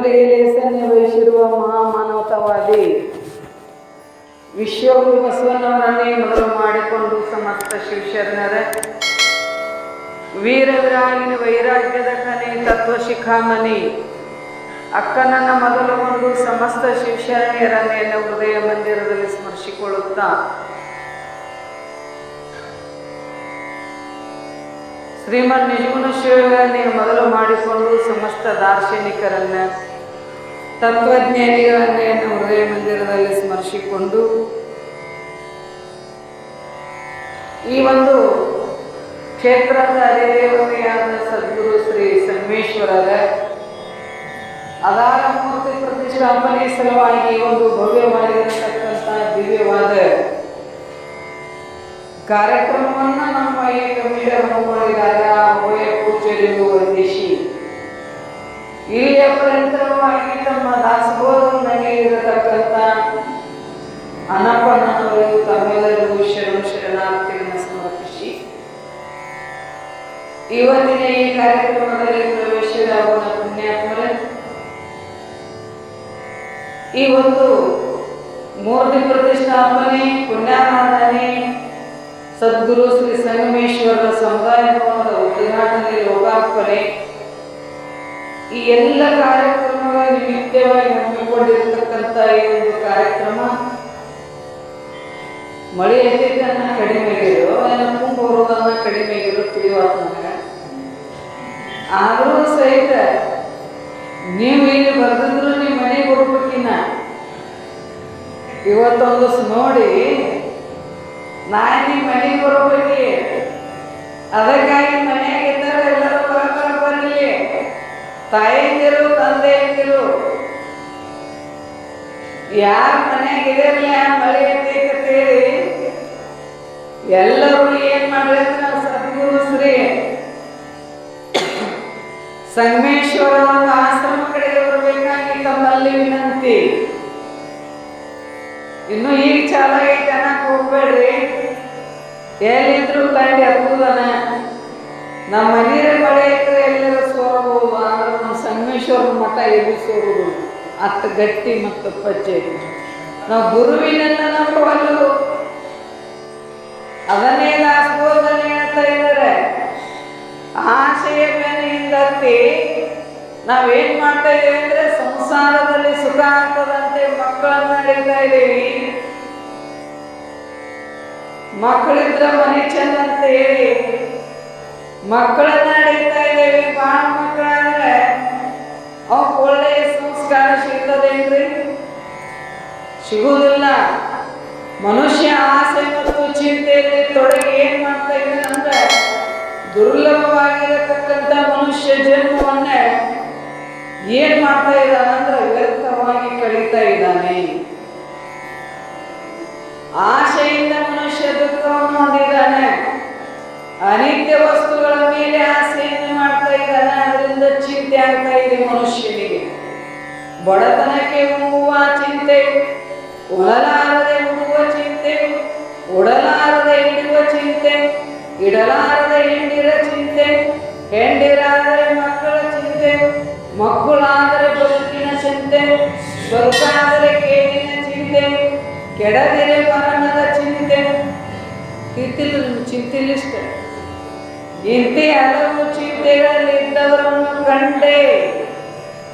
ಮಕ್ಕಳಿಗೆ ಲೇಸನ್ನೇ ವಹಿಸಿರುವ ಮಹಾಮಾನವತಾವಾದಿ ವಿಶ್ವಗುರು ಬಸವಣ್ಣವರನ್ನೇ ಮೊದಲು ಮಾಡಿಕೊಂಡು ಸಮಸ್ತ ಶಿವಶರಣರ ವೀರವಿರಾಗಿನ ವೈರಾಗ್ಯದ ಕನೆ ತತ್ವ ಶಿಖಾಮಣಿ ಅಕ್ಕನನ್ನ ಮೊದಲುಗೊಂಡು ಸಮಸ್ತ ಶಿವಶರಣೆಯರನ್ನೇ ಹೃದಯ ಮಂದಿರದಲ್ಲಿ ಸ್ಮರಿಸಿಕೊಳ್ಳುತ್ತಾ ಶ್ರೀಮನ್ ನಿಜಗುಣ ಶಿವರನ್ನೇ ಮೊದಲು ಮಾಡಿಕೊಂಡು ಸಮಸ್ತ ದಾರ್ಶನಿಕರನ್ನ ತತ್ವಜ್ಞಾನಿಗಳನ್ನೇ ಹೃದಯ ಮಂದಿರದಲ್ಲಿ ಸ್ಮರಿಸಿಕೊಂಡು ಈ ಒಂದು ಕ್ಷೇತ್ರದ ಅಧಿದೇವತೆಯಾದ ಸದ್ಗುರು ಶ್ರೀ ಸಂಗಮೇಶ್ವರರ ಅದಾರ ಮೂರ್ತಿ ಪ್ರತಿಷ್ಠಾಪನೆ ಸಲುವಾಗಿ ಒಂದು ಭವ್ಯವಾಗಿರತಕ್ಕಂಥ ದಿವ್ಯವಾದ ಕಾರ್ಯಕ್ರಮವನ್ನು ನಮ್ಮ ಈ ಕಮಿಷನ್ ಮಾಡಿದಾಗ ಹೋಯ ಪೂಜೆಯನ್ನು ವಂದಿಸಿ ಇಲ್ಲಿಯ ಪರ್ಯಂತರವಾಗಿ ತಮ್ಮ ದಾಸಬೋಧವನ್ನು ಇರತಕ್ಕಂಥ ಅನಪನವರಿಗೂ ತಮ್ಮೆಲ್ಲರಿಗೂ ಶರಣಾರ್ಥಿಗಳನ್ನು ಸಮರ್ಪಿಸಿ ಇವತ್ತಿನ ಈ ಕಾರ್ಯಕ್ರಮದಲ್ಲಿ ಪ್ರವೇಶಿಸಿದ ಪುಣ್ಯಾತ್ಮರೇ, ಈ ಒಂದು ಮೂರ್ತಿ ಪ್ರತಿಷ್ಠಾಪನೆ ಪುಣ್ಯಾರಾಧನೆ ಸದ್ಗುರು ಶ್ರೀ ಸಂಗಮೇಶ್ವರರ ಸಮುದಾಯ ಭವನದ ಉದ್ಘಾಟನೆ ಲೋಕಾರ್ಪಣೆ ಈ ಎಲ್ಲ ಕಾರ್ಯಕ್ರಮಗಳ ನಿಮಿತ್ತವಾಗಿ ಹಮ್ಮಿಕೊಂಡಿರತಕ್ಕಂಥ ಈ ಒಂದು ಕಾರ್ಯಕ್ರಮ ಮಳೆ ಎತ್ತಿದ್ದನ್ನ ಕಡಿಮೆಗಿರೋ ತುಂಬ ಬರೋದನ್ನ ಕಡಿಮೆಗಿರೋ ತಿಳಿಯುವಾಗ ನನಗೆ. ಆದರೂ ಸಹಿತ ನೀವು ಇಲ್ಲಿ ಬರೆದಿದ್ರು ನೀವು ಮನೆಗೆ ಹೋಗ್ಬೇಕಿನ್ನ ಇವತ್ತೊಂದು ನೋಡಿ ನಾನು ನಿಮ್ಮ ಮನೆಗೆ ಬರೋಬೇಕಿ, ಅದಕ್ಕಾಗಿ ಮನೆಯಾಗಿದ್ದರೆ ಎಲ್ಲರೂ ಪರಪರ ಬರಲಿ, ತಾಯಿಯಂದಿರು ತಂದೆಯಂದಿರು ಯಾರ ಮನೆಯಾಗಿದಿರಲಿ ಆ ಮಳೆ ಅಂತೇಳಿ ಎಲ್ಲರೂ ಏನ್ ಮಾಡ್ರಿ ನಾವು ಸದ್ಗುರು ಶ್ರೀ ಸಂಗಮೇಶ್ವರ ಒಂದು ಆಶ್ರಮ ಕಡೆಗೆ ಬರಬೇಕಾಗಿ ತಮ್ಮಲ್ಲಿ ವಿನಂತಿ. ಇನ್ನು ಈಗ ಚಾಲು ಆಗೈತೆ ಅನ್ನಕ್ಕೆ ಹೋಗ್ಬೇಡ್ರಿ, ಎಲ್ಲಿದ್ರು ಕಂಡು ಹತ್ತುದನ ನಮ್ಮ ಮನೆಯ ಮಳೆ ಇದ್ರೆ ಎಲ್ಲರೂ ಸೋರಬಹುದು, ಆದ್ರೆ ನಮ್ಮ ಸಂಗಮೇಶ್ವರ ಮಠ ಎಲ್ಲಿ ಸೋರುದು ಅಷ್ಟು ಗಟ್ಟಿ ಮತ್ತು ಪಚ್ಚೆ. ನಾವು ಗುರುವಿನೆಲ್ಲ ನಂಬುವಲ್ಲು ಅದನ್ನೇ ದಾಸಬೋಧನೆ ಹೇಳ್ತಾ ಇದ್ದಾರೆ. ಆಶೆಯ ಬೆನ್ನಿಂದತ್ತಿ ನಾವೇನ್ ಮಾಡ್ತಾ ಇದ್ದೇವೆ ಅಂದ್ರೆ ಸಂಸಾರದಲ್ಲಿ ಸುಖ ಆಗ್ತದಂತೆ ಮಕ್ಕಳನ್ನ ನಡೀತಾ ಇದ್ದೀವಿ. ಮಕ್ಕಳಿದ್ರ ಮನೆ ಚೆಂದ ಅಂತ ಹೇಳಿ ಮಕ್ಕಳನ್ನ ನಡೀತಾ ಇದ್ದೇವೆ. ಬಾಳ ಮಕ್ಕಳಂದ್ರೆ ಅವಕ್ಕೆ ಒಳ್ಳೆಯ ಸಂಸ್ಕಾರ ಸಿಗ್ತದೇನ್ರಿ? ಸಿಗುವುದಿಲ್ಲ. ಮನುಷ್ಯ ಆಸೆ ಮತ್ತು ಚಿಂತೆಯಲ್ಲಿ ತೊಡಗಿ ಏನ್ ಮಾಡ್ತಾ ಇದ್ದಾನೆ ಅಂದ್ರೆ ದುರ್ಲಭವಾಗಿರತಕ್ಕಂಥ ಮನುಷ್ಯ ಜನ್ಮವನ್ನ ಏನ್ ಮಾಡ್ತಾ ಇದ್ದಾನಂದ್ರೆ ವ್ಯರ್ಥವಾಗಿ ಕಳೀತಾ ಇದ್ದಾನೆ. ಆಶೆಯಿಂದ ಮನುಷ್ಯ ದುಃಖವನ್ನು ಹೊಂದಿದ್ದಾನೆ. ಅನಿತ್ಯ ವಸ್ತುಗಳ ಮೇಲೆ ಆಸೆಯನ್ನು ಮಾಡ್ತಾ ಇದ್ದಾನೆ. ಅದರಿಂದ ಚಿಂತೆ ಆಗ್ತಾ ಇದೆ ಮನುಷ್ಯನಿಗೆ. ಬಡತನಕ್ಕೆ ಉಂಗುವ ಚಿಂತೆ, ಉಳಲಾರದೆ ಉಡುವ ಚಿಂತೆ, ಉಡಲಾರದೆ ಇಡುವ ಚಿಂತೆ, ಇಡಲಾರದೆ ಹೆಂಡಿರ ಚಿಂತೆ, ಹೆಂಡಿರಾದರೆ ಮಕ್ಕಳ ಚಿಂತೆ, ಮಕ್ಕಳಾದರೆ ಬದುಕಿನ ಚಿಂತೆ, ಬದುಕಾದರೆ ಕೇಳಿನ ಚಿಂತೆ, ಕೆಡದಿರೆ ಮರಣದ ಚಿಂತೆ. ಚಿಂತಿಲಿಷ್ಟ ಇಂತೆ ಹಲವು ಚಿಂತೆಗಳಲ್ಲಿದ್ದವರನ್ನು ಕಂಡೆ,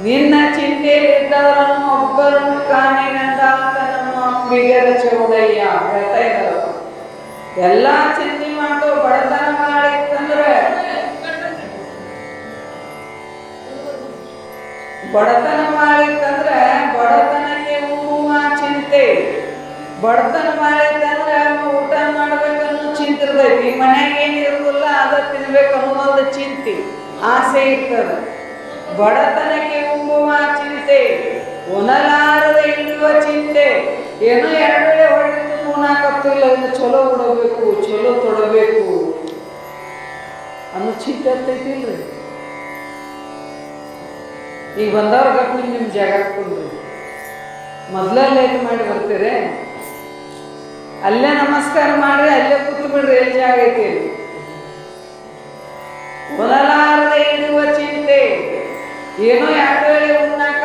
ನಿನ್ನ ಚಿಂತೆಯಲ್ಲಿದ್ದವರನ್ನು ಒಬ್ಬರನ್ನು ಕಾಣಿನಂದ ಅಂತ ನಮ್ಮ ಅಂಬಿಗರ ಚೌಡಯ್ಯ ಹೇಳ್ತಾ ಇದ್ದಾರೆ. ಎಲ್ಲ ಚಿಂತೆ ಮಾಡ್ತು ಬಡತನ ಮಾಡಿತ್ತಂದ್ರೆ ಬಡತನಕ್ಕೆ ಉಣ್ಣುವ ಚಿಂತೆ, ಬಡತನ ಮಾಡಿತ್ತಂದ್ರೆ ಊಟ ಮಾಡ್ಬೇಕನ್ನೋ ಚಿಂತೆ ಇರ್ತೈತಿ. ಮನ್ಯಾಗ ಏನಿರುವುದಿಲ್ಲ ಅದ ತಿನ್ಬೇಕನ್ನೋದು ಚಿಂತೆ ಆಸೆ ಇರ್ತದೆ. ಬಡತನಕ್ಕೆ ಉಂಬುವ ಚಿಂತೆ, ಉಣಲಾರದೆ ಇಡುವ ಚಿಂತೆ, ಏನೋ ಎರಡು ವೇಳೆ ಹೊಡೆದು ಉಣ್ಣಾಕತ್ತಿಲ್ಲ, ಇನ್ನು ಚಲೋ ಉಡಬೇಕು ಚಲೋ ತೊಡಬೇಕು ಅನ್ನೋ ಚಿಂತೆ ಇರ್ತೈತಿಲ್ರಿ. ಈಗ ಬಂದವ್ರ ಗಪ್ಪಿ ನಿಮ್ಮ ಜಾಗ ಹಾಕ್ಕೊಂಡ್ರಿ ಮೊದಲೆಲ್ಲ ಏನು ಮಾಡಿ ಬರ್ತೀರಿ, ಅಲ್ಲೇ ನಮಸ್ಕಾರ ಮಾಡ್ರಿ, ಅಲ್ಲೇ ಕೂತು ಬಿಡ್ರಿ, ಎಲ್ಲಿ ಜಾಗ ಐತಿ. ಉಣಲಾರದೆ ಇಡುವ ಚಿಂತೆ, ಏನೋ ಎರಡು ವೇಳೆ ಉಣ್ಣಾಕ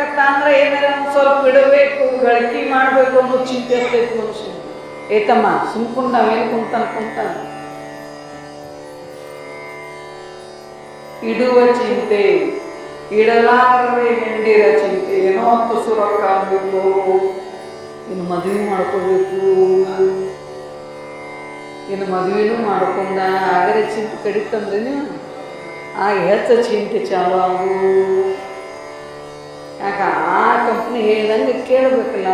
ಗಳಿಕೆ ಮಾಡಬೇಕು ಅನ್ನೋ ಚಿಂತೆ ಇರ್ತೈತಿ ಮನುಷ್ಯ. ಏತಮ್ಮ ಸುಮ್ಕೊಂಡು ನಾವೇನು ಕುಂತಾನ ಇಡುವ ಚಿಂತೆ, ಇಡಲಾರದೆ ಹೆಂಡಿರ ಚಿಂತೆ. ಏನೋ ತುಸು ರೊಕ್ಕ ಆಗಬೇಕು, ಇನ್ನು ಮದುವೆ ಮಾಡ್ಕೋಬೇಕು, ಇನ್ನು ಮದುವೆನೂ ಮಾಡ್ಕೊಂಡ ಆಗರೆ ಚಿಂತೆ ಕಡಿತಂದ್ರೆ ನೀವು ಆಗ ಹೆಚ್ಚು ಚಿಂತೆ ಚಾಲು ಆಗು. ಯಾಕ ಆ ಕಂಪ್ನಿ ಹೇಳ್ದಂಗೆ ಕೇಳಬೇಕಲ್ಲ,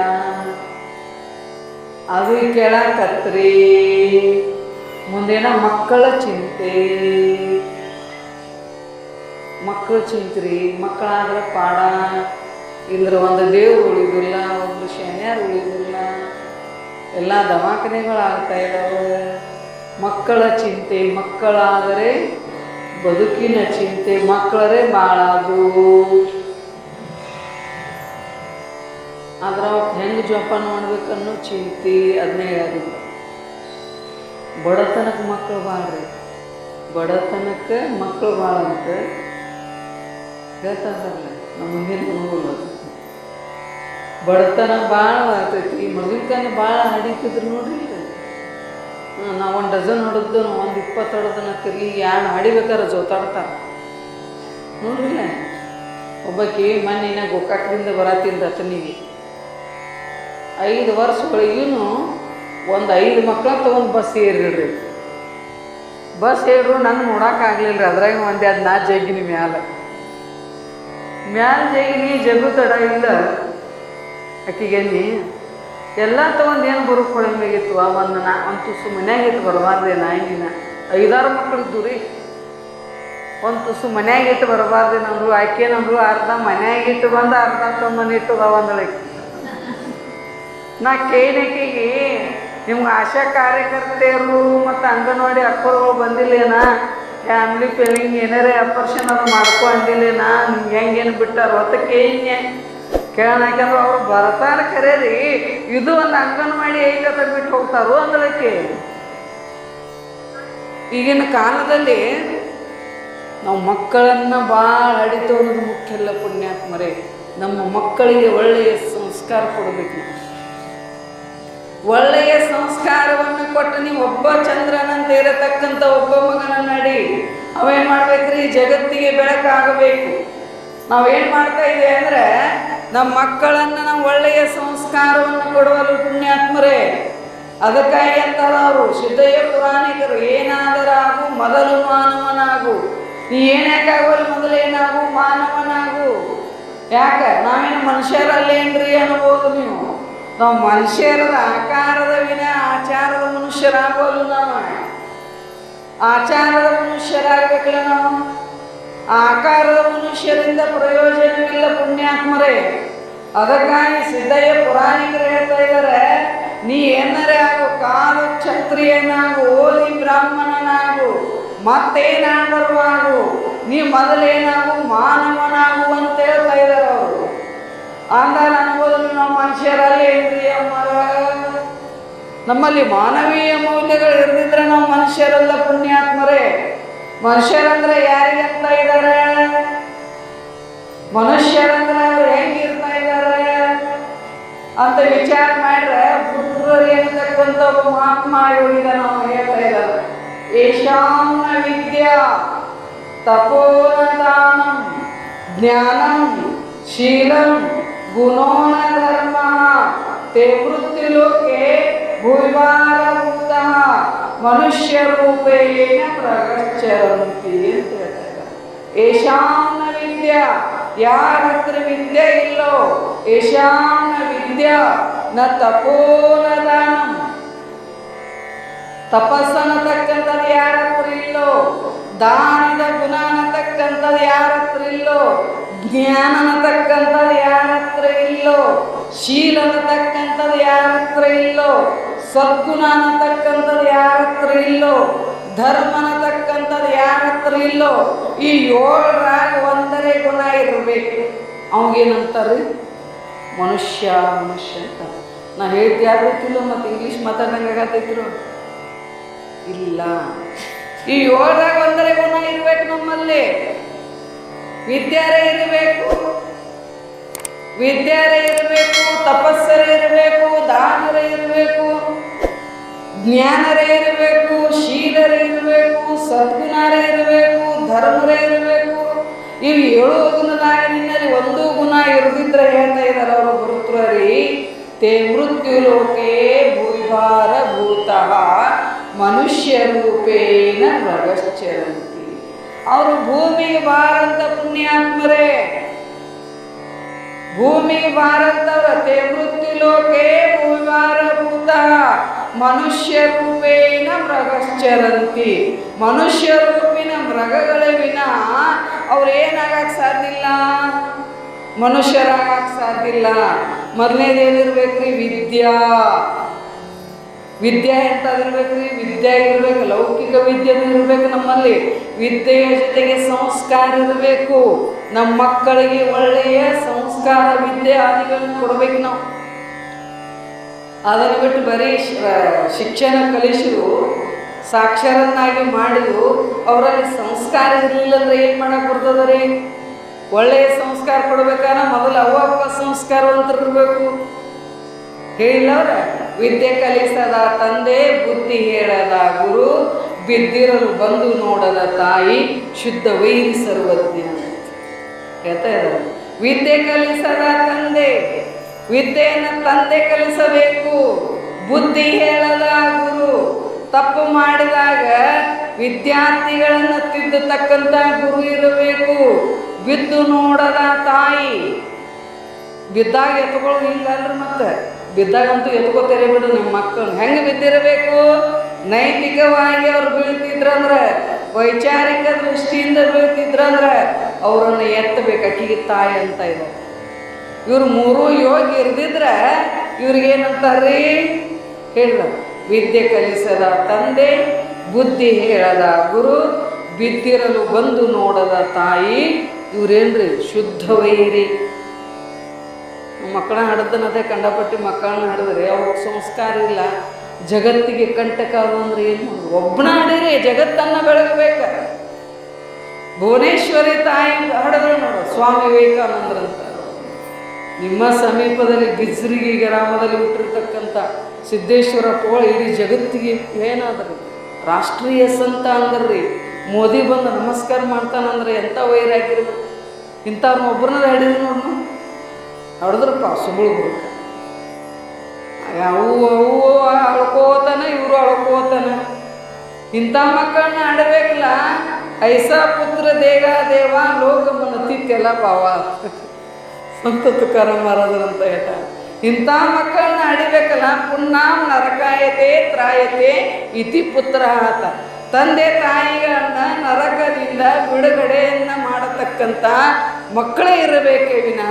ಅದು ಕೇಳಾಕತ್ರಿ. ಮುಂದೇನ ಮಕ್ಕಳ ಚಿಂತೆ, ಮಕ್ಕಳು ಚಿಂತ್ರಿ. ಮಕ್ಕಳಾದ್ರೆ ಪಾಡ, ಇಲ್ಲರ ಒಂದು ದೇವ್ರು ಉಳಿದಿಲ್ಲ, ಒಂದು ಶನಿಯಾರು ಉಳಿದಿಲ್ಲ, ಎಲ್ಲ ದವಾಖಾನೆಗಳಾಗ್ತಾ ಇದ್ದಾವೆ. ಮಕ್ಕಳ ಚಿಂತೆ, ಮಕ್ಕಳಾದರೆ ಬದುಕಿನ ಚಿಂತೆ, ಮಕ್ಕಳರೇ ಬಾಳದು. ಆದ್ರೆ ಅವ್ರು ಹೆಂಗೆ ಜೋಪಾನ ಮಾಡ್ಬೇಕನ್ನೋ ಚಿಂತೆ ಅದನ್ನೇ ಹೇಳಿದ್ರು. ಬಡತನಕ್ಕೆ ಮಕ್ಕಳು ಬಾಳ್ರಿ, ಬಡತನಕ್ಕೆ ಮಕ್ಕಳು ಭಾಳ ಅಂತ ಹೇಳ್ತಾರಲ್ಲ ನಮ್ಮ ಮುಂದಿನ ಮನಗೋದು. ಬಡತನ ಭಾಳ ಆಗ್ತೈತಿ. ಮೊದಲಿನ ಭಾಳ ಹಡಿತಿದ್ರು ನೋಡ್ರಿ. ನಾವು ಒಂದು ಡಜನ್ ಹೊಡೆದು ಒಂದು 20 ಹೊಡೆದನ ತಿರ್ಗಿ 2 ಹಡಿಬೇಕಾದ್ರೆ ಜೋತಾಡ್ತಾರೆ ನೋಡ್ರಿಲ್ಲ. ಒಬ್ಬಾಕಿ ಮೊನ್ನೆ ಗೋಕಾಕದಿಂದ ಬರತ್ತಿನ ರಚನೆಗೆ 5 ವರ್ಷಗಳಿಗೂ ಒಂದು 5 ಮಕ್ಕಳ ತೊಗೊಂಡು ಬಸ್ ಏರಿಡ್ರಿ. ಬಸ್ ಏರ್ರು ನಂಗೆ ನೋಡೋಕ್ಕಾಗಲಿಲ್ಲ ರೀ. ಅದ್ರಾಗ ಒಂದು 2 ಜಗ್ಗಿನಿ ಮ್ಯಾಲ ಜಗ್ಗಿನಿ ಜಗ್ಗು ತಡ ಇಲ್ಲ. ಆಕಿಗೆನ್ನಿ ಎಲ್ಲ ತೊಗೊಂಡು ಏನು ಬರೋಕ್ಕೆ ಹೊಳಂಬೇಕಿತ್ತು. ಒಂದು ತುಸು ಮನ್ಯಾಗ ಇಟ್ಟು ಬರಬಾರ್ದೆ. ನಾಯಿನ 5-6 ಮಕ್ಕಳಿದ್ದು ರೀ. ಒಂದು ತುಸು ಮನ್ಯಾಗ ಇಟ್ಟು ಬರಬಾರ್ದೇನಂದ್ರು. ಆಕೇನಂದ್ರು ಅರ್ಧ ಮನ್ಯಾಗಿಟ್ಟು ಬಂದು ಅರ್ಧ ತೊಗೊಂಡು ಇಟ್ಟದ ಒಂದಳಕ್ಕೆ. ನಾ ಕೇಳಿಕೆಗೆ ನಿಮ್ಗೆ ಆಶಾ ಕಾರ್ಯಕರ್ತೆಯರು ಮತ್ತು ಅಂಗನವಾಡಿ ಅಕ್ಕರುಗಳು ಬಂದಿಲ್ಲೇನ, ಫ್ಯಾಮ್ಲಿ ಪ್ಲಾನಿಂಗ್ ಏನಾರೇ ಆಪರೇಷನ್ ಅದು ಮಾಡ್ಕೊ ಅಂದಿಲ್ಲೇನ, ನಿಮ್ಗೆ ಹೆಂಗೇನು ಬಿಟ್ಟಾರ ಹೊತ್ತ ಕೇಳಿನ್ಯ ಕೇಳೋಣ. ಯಾಕಂದ್ರೆ ಅವ್ರು ಬರ್ತಾರೆ ಖರೆ ರೀ, ಇದು ಒಂದು ಅಂಗನವಾಡಿ ಐತೆ ಬಿಟ್ಟು ಹೋಗ್ತಾರೋ ಅಂದಳಕ್ಕೆ. ಈಗಿನ ಕಾಲದಲ್ಲಿ ನಾವು ಮಕ್ಕಳನ್ನು ಭಾಳ ಅಡಿತು ಅನ್ನೋದು ಮುಖ್ಯ ಅಲ್ಲ ಪುಣ್ಯಾತ್ಮರೇ. ನಮ್ಮ ಮಕ್ಕಳಿಗೆ ಒಳ್ಳೆಯ ಸಂಸ್ಕಾರ ಕೊಡಬೇಕು. ಒಳ್ಳೆಯ ಸಂಸ್ಕಾರವನ್ನು ಕೊಟ್ಟು ನೀವು ಒಬ್ಬ ಚಂದ್ರನಂತ ಇರತಕ್ಕಂಥ ಒಬ್ಬ ಮಗನ ನಡಿ ಅವೇನು ಮಾಡ್ಬೇಕ್ರಿ, ಜಗತ್ತಿಗೆ ಬೆಳಕಾಗಬೇಕು. ನಾವೇನು ಮಾಡ್ತಾ ಇದ್ದೇವೆ ಅಂದರೆ ನಮ್ಮ ಮಕ್ಕಳನ್ನು ನಾವು ಒಳ್ಳೆಯ ಸಂಸ್ಕಾರವನ್ನು ಕೊಡುವಲು ಪುಣ್ಯಾತ್ಮರೇ. ಅದಕ್ಕಾಗಿ ಅಂತಾರೆ ಅವರು ಸಿದ್ಧಯ್ಯ ಪುರಾಣಿಕರು, ಏನಾದರಾಗು ಮೊದಲು ಮಾನವನಾಗು. ನೀ ಏನ್ಯಾಕಾಗಲಿ ಮೊದಲೇನಾಗು ಮಾನವನಾಗು. ಯಾಕೆ ನಾವೇನು ಮನುಷ್ಯರಲ್ಲೇನ್ರಿ ಅನ್ಬೋದು ನೀವು. ನಾವು ಮನುಷ್ಯರದ ಆಕಾರದ ವಿನ ಆಚಾರದ ಮನುಷ್ಯರಾಗೋಲ್ಲ. ನಾವು ಆಚಾರದ ಮನುಷ್ಯರಾಗಬೇಕಲ್ಲ. ನಾವು ಆಕಾರದ ಮನುಷ್ಯರಿಂದ ಪ್ರಯೋಜನವಿಲ್ಲ ಪುಣ್ಯಾತ್ಮರೇ. ಅದಕ್ಕಾಗಿ ಸಿದ್ಧಯ್ಯ ಪುರಾಣಿಕರು ಹೇಳ್ತಾ ಇದ್ದಾರೆ, ನೀ ಏನಾರೇ ಆಗು, ಕಾಲು ಕ್ಷತ್ರಿಯನಾಗು, ಓದಿ ಬ್ರಾಹ್ಮಣನಾಗು, ಮತ್ತೇನಾದರೂ ಆಗು, ನೀ ಮೊದಲೇನಾಗು ಮಾನವನಾಗು ಅಂತ ಹೇಳ್ತಾ ಇದ್ದಾರೆ ಅವರು. ಅಂದಾಗ ಅನ್ಬೋದು ನಾವು ಮನುಷ್ಯರಲ್ಲಿ ಏನ್ರಿ ಅಮ್ಮರ. ನಮ್ಮಲ್ಲಿ ಮಾನವೀಯ ಮೌಲ್ಯಗಳು ಇರ್ದಿದ್ರೆ ನಾವು ಮನುಷ್ಯರಲ್ಲ ಪುಣ್ಯಾತ್ಮರೇ. ಮನುಷ್ಯರಂದ್ರೆ ಯಾರಿಗಂತ ಇದ್ದಾರೆ? ಮನುಷ್ಯರಂದ್ರೆ ಅವ್ರು ಹೆಂಗಿರ್ತಾ ಇದ್ದಾರೆ ಅಂತ ವಿಚಾರ ಮಾಡ್ರೆ ಬುದ್ಧರು ಏನತಕ್ಕಂಥ ಒಬ್ಬ ಮಹಾತ್ಮ ಯೋಗಿದ ನಾವು ಹೇಳ್ತಾ ಇದ್ದಾರೆ, ಏಷಾಂನ ವಿದ್ಯಾ ತಪೋನದಾನಂ ಜ್ಞಾನಂ ಶೀಲಂ ಗುಣೋನ ಧರ್ಮ ತೇ ವೃತ್ತಿಲೋಕೆ ಭೂವಾರಭೂತ ಮನುಷ್ಯ ರೂಪೇಣ ಪ್ರಗಚ್ಚರಂತಿ ಅಂತ ಹೇಳ್ತಾರೆ. ಏಷಾಂನ ವಿದ್ಯಾ, ಯಾರ ಹತ್ರ ವಿದ್ಯೆ ಇಲ್ಲೋ, ಏಷಾಂನ ವಿದ್ಯಾ ನ ತಪೋನ ದಾನಂ, ತಪಸ್ಸನ್ನತಕ್ಕಂಥದ್ದು ಯಾರ ಹತ್ರ ಇಲ್ಲೋ, ದಾನದ ಗುಣ ಅನ್ನತಕ್ಕಂಥದ್ದು ಯಾರ ಹತ್ರ ಇಲ್ಲೋ, ಜ್ಞಾನ ಅನ್ನತಕ್ಕಂಥದ್ದು ಯಾರ ಹತ್ರ ಇಲ್ಲೋ, ಶೀಲ ಅನ್ನತಕ್ಕಂಥದ್ದು ಯಾರ ಹತ್ರ ಇಲ್ಲೋ, ಸದ್ಗುಣ ಅನ್ನತಕ್ಕಂಥದ್ದು ಯಾರ ಹತ್ರ ಇಲ್ಲೋ, ಧರ್ಮ ಅನ್ನತಕ್ಕಂಥದ್ದು ಯಾರ ಹತ್ರ ಇಲ್ಲೋ, ಈ 7ರಾಗ ಒಂದರೇ ಗುಣ ಇರಬೇಕು. ಅವಾಗೇನಂತಾರೆ? ಮನುಷ್ಯ ಮನುಷ್ಯ ಅಂತ. ನಾ ಹೇಳ್ತಿ ಯಾವ್ದಿಲ್ಲ, ಮತ್ತು ಇಂಗ್ಲೀಷ್ ಮಾತಾಡ್ದಂಗೆ ಆಗತ್ತೈತಿರು ಇಲ್ಲ. ಈ 7ರಾಗ ಒಂದರೇ ಗುಣ ಇರಬೇಕು. ನಮ್ಮಲ್ಲಿ ವಿದ್ಯಾರೇ ಇರಬೇಕು. ವಿದ್ಯಾರೇ ಇರಬೇಕು, ತಪಸ್ಸರೇ ಇರಬೇಕು, ದಾನರೇ ಇರಬೇಕು, ಜ್ಞಾನರೇ ಇರಬೇಕು, ಶೀಲರೇ ಇರಬೇಕು, ಸದ್ಗುಣರೇ ಇರಬೇಕು, ಧರ್ಮರೇ ಇರಬೇಕು. ಇವು 7 ಗುಣದಾಗ ನಿನ್ನಲ್ಲಿ ಒಂದು ಗುಣ ಇರದಿದ್ರೆ ಹೇಳ್ತಾ ಇದ್ದಾರೆ ಅವರು ಗುರುತ್ರರಿ, ತೇ ಮೃತ್ಯು ಲೋಕೇ ಭೂವಿಭಾರ ಭೂತಃ ಮನುಷ್ಯ ರೂಪೇಣ ಮೃಗಶ್ಚರಂತಿ. ಅವರು ಭೂಮಿಗೆ ಬಾರಂತ ಪುಣ್ಯಾತ್ಮರೇ, ಭೂಮಿಗೆ ಬಾರಂತವ್ರ. ತೇ ಮೃತ್ಯು ಲೋಕೇ ಭೂವಿಭಾರ ಭೂತಃ ಮನುಷ್ಯ ರೂಪೇಣ ಮೃಗಶ್ಚರಂತಿ. ಮನುಷ್ಯ ರೂಪಿನ ಮೃಗಗಳ ವಿನ ಅವ್ರೇನಾಗಕ್ಕೆ ಸಾಧ್ಯ ಇಲ್ಲ, ಮನುಷ್ಯರಾಗಕ್ಕೆ ಸಾಧ್ಯ ಇಲ್ಲ. ಮೊದಲನೇದೇನಿರ್ಬೇಕ್ರಿ? ವಿದ್ಯಾ. ವಿದ್ಯೆ ಎಂಥದಿರ್ಬೇಕ್ರಿ? ವಿದ್ಯೆ ಇರಬೇಕು, ಲೌಕಿಕ ವಿದ್ಯೆನೂ ಇರಬೇಕು ನಮ್ಮಲ್ಲಿ. ವಿದ್ಯೆಯ ಜೊತೆಗೆ ಸಂಸ್ಕಾರ ಇರಬೇಕು. ನಮ್ಮ ಮಕ್ಕಳಿಗೆ ಒಳ್ಳೆಯ ಸಂಸ್ಕಾರ ವಿದ್ಯೆ ಆದಿಗಳನ್ನು ಕೊಡಬೇಕು ನಾವು. ಅದನ್ನು ಬಿಟ್ಟು ಬರೀ ಶಿಕ್ಷಣ ಕಲಿಸಿದ್ರು, ಸಾಕ್ಷರನ್ನಾಗಿ ಮಾಡಿದ್ರು, ಅವರಲ್ಲಿ ಸಂಸ್ಕಾರ ಇರಲಿಲ್ಲ ಅಂದರೆ ಏನು ಮಾಡಕ್ಕೆ ಬರ್ತದೆ ರೀ? ಒಳ್ಳೆಯ ಸಂಸ್ಕಾರ ಕೊಡ್ಬೇಕಾದ್ರೆ ಮೊದಲು ಅವ್ವ ಅಪ್ಪ ಸಂಸ್ಕಾರವಂತರಿರಬೇಕು. ಹೇಳಿಲ್ಲವ್ರೆ, ವಿದ್ಯೆ ಕಲಿಸದ ತಂದೆ, ಬುದ್ಧಿ ಹೇಳದ ಗುರು, ಬಿದ್ದಿರಲು ಬಂದು ನೋಡದ ತಾಯಿ, ಶುದ್ಧ ವೈರಿ ಸರ್ವಜ್ಞ ಹೇಳ್ತಾ ಇದ್ದಾರೆ. ವಿದ್ಯೆ ಕಲಿಸದ ತಂದೆ, ವಿದ್ಯೆಯನ್ನು ತಂದೆ ಕಲಿಸಬೇಕು. ಬುದ್ಧಿ ಹೇಳದ ಗುರು, ತಪ್ಪು ಮಾಡಿದಾಗ ವಿದ್ಯಾರ್ಥಿಗಳನ್ನು ತಿದ್ದತಕ್ಕಂಥ ಗುರು ಇರಬೇಕು. ಬಿದ್ದು ನೋಡದ ತಾಯಿ, ಬಿದ್ದಾಗ ಎತ್ಕೊಳ್ಳೋ ಹಿಂಗಲ್ರಿ, ಮತ್ತೆ ಬಿದ್ದಾಗಂತೂ ಎತ್ಕೋತಾರೆ ಬಿಡು. ನಿಮ್ಮ ಮಕ್ಕಳು ಹೆಂಗೆ ಬಿದ್ದಿರಬೇಕು? ನೈತಿಕವಾಗಿ ಅವ್ರು ಬೀಳ್ತಿದ್ರಂದ್ರೆ, ವೈಚಾರಿಕ ದೃಷ್ಟಿಯಿಂದ ಬೀಳ್ತಿದ್ರಂದ್ರೆ ಅವರನ್ನು ಎತ್ತಬೇಕು. ಅಕ್ಕಿಗೆ ತಾಯಿ ಅಂತ ಇದ್ದಾರೆ. ಇವ್ರು 3 ಯೋಗಿ ಇರ್ದಿದ್ರೆ ಇವ್ರಿಗೇನಂತಾರ್ರಿ? ಹೇಳಿದ ವಿದ್ಯೆ ಕಲಿಸದ ತಂದೆ, ಬುದ್ಧಿ ಹೇಳದ ಗುರು, ಬಿದ್ದಿರಲು ಬಂದು ನೋಡದ ತಾಯಿ. ಇವ್ರೇನ್ರಿ? ಶುದ್ಧ ವೈರಿ. ಮಕ್ಕಳನ್ನ ಹಡ್ದನದೇ ಕಂಡಪಟ್ಟಿ ಮಕ್ಕಳನ್ನ ಹಿಡಿದ್ರೆ ಅವ್ರಿಗೆ ಸಂಸ್ಕಾರ ಇಲ್ಲ, ಜಗತ್ತಿಗೆ ಕಂಟಕ ಅಂದ್ರೆ ಏನು ಮಾಡೋದು? ಒಬ್ಬನ ಹಿಡೀರಿ ಜಗತ್ತನ್ನು ಬೆಳಗಬೇಕು. ಭುವನೇಶ್ವರಿ ತಾಯಿ ಹಡಿದ್ರು ನೋಡು, ಸ್ವಾಮಿ ವಿವೇಕಾನಂದರಂತ. ನಿಮ್ಮ ಸಮೀಪದಲ್ಲಿ ಬಿಜ್ರಿಗೆ ಗ್ರಾಮದಲ್ಲಿ ಹುಟ್ಟಿರ್ತಕ್ಕಂಥ ಸಿದ್ದೇಶ್ವರ ಪೋಳ ಇಡೀ ಜಗತ್ತಿಗೆ ಏನಾದ್ರಿ ರಾಷ್ಟ್ರೀಯ ಸಂತ ಅಂದ್ರಿ. ಮೋದಿ ಬಂದು ನಮಸ್ಕಾರ ಮಾಡ್ತಾನಂದ್ರೆ ಎಂಥ ವೈರಾಗಿರ್ಬೇಕು. ಇಂಥವ್ರನ್ನ ಒಬ್ಬರನ್ನ ಹಿಡಿದ್ರು ನೋಡು, ಹೊಡೆದ್ರಪ್ಪ ಸುಬುಳ್ಗುರ್ಕ. ಅವು ಅಳ್ಕೋತಾನ, ಇವರು ಅಳ್ಕೋತಾನ. ಇಂಥ ಮಕ್ಕಳನ್ನ ಆಡಬೇಕಲ್ಲ. ಐಸಾ ಪುತ್ರ ದೇಗ ದೇವ ಲೋಕಮನ ತಿತ್ತೆಲ್ಲ ಭಾವ ಸಂತ ತುಕಾರಾಮ್ ಮಹಾರಾಜರಂತ ಹೇಳ್ತಾರೆ. ಇಂಥ ಮಕ್ಕಳನ್ನ ಆಡಿಬೇಕಲ್ಲ. ಪುಣ್ಯಾಂ ನರಕಾಯತೆ ತ್ರಾಯತೆ ಇತಿ ಪುತ್ರ ಆತ. ತಂದೆ ತಾಯಿಗಳನ್ನ ನರಕದಿಂದ ಬಿಡುಗಡೆಯನ್ನು ಮಾಡತಕ್ಕಂಥ ಮಕ್ಕಳೇ ಇರಬೇಕೇ ವಿನ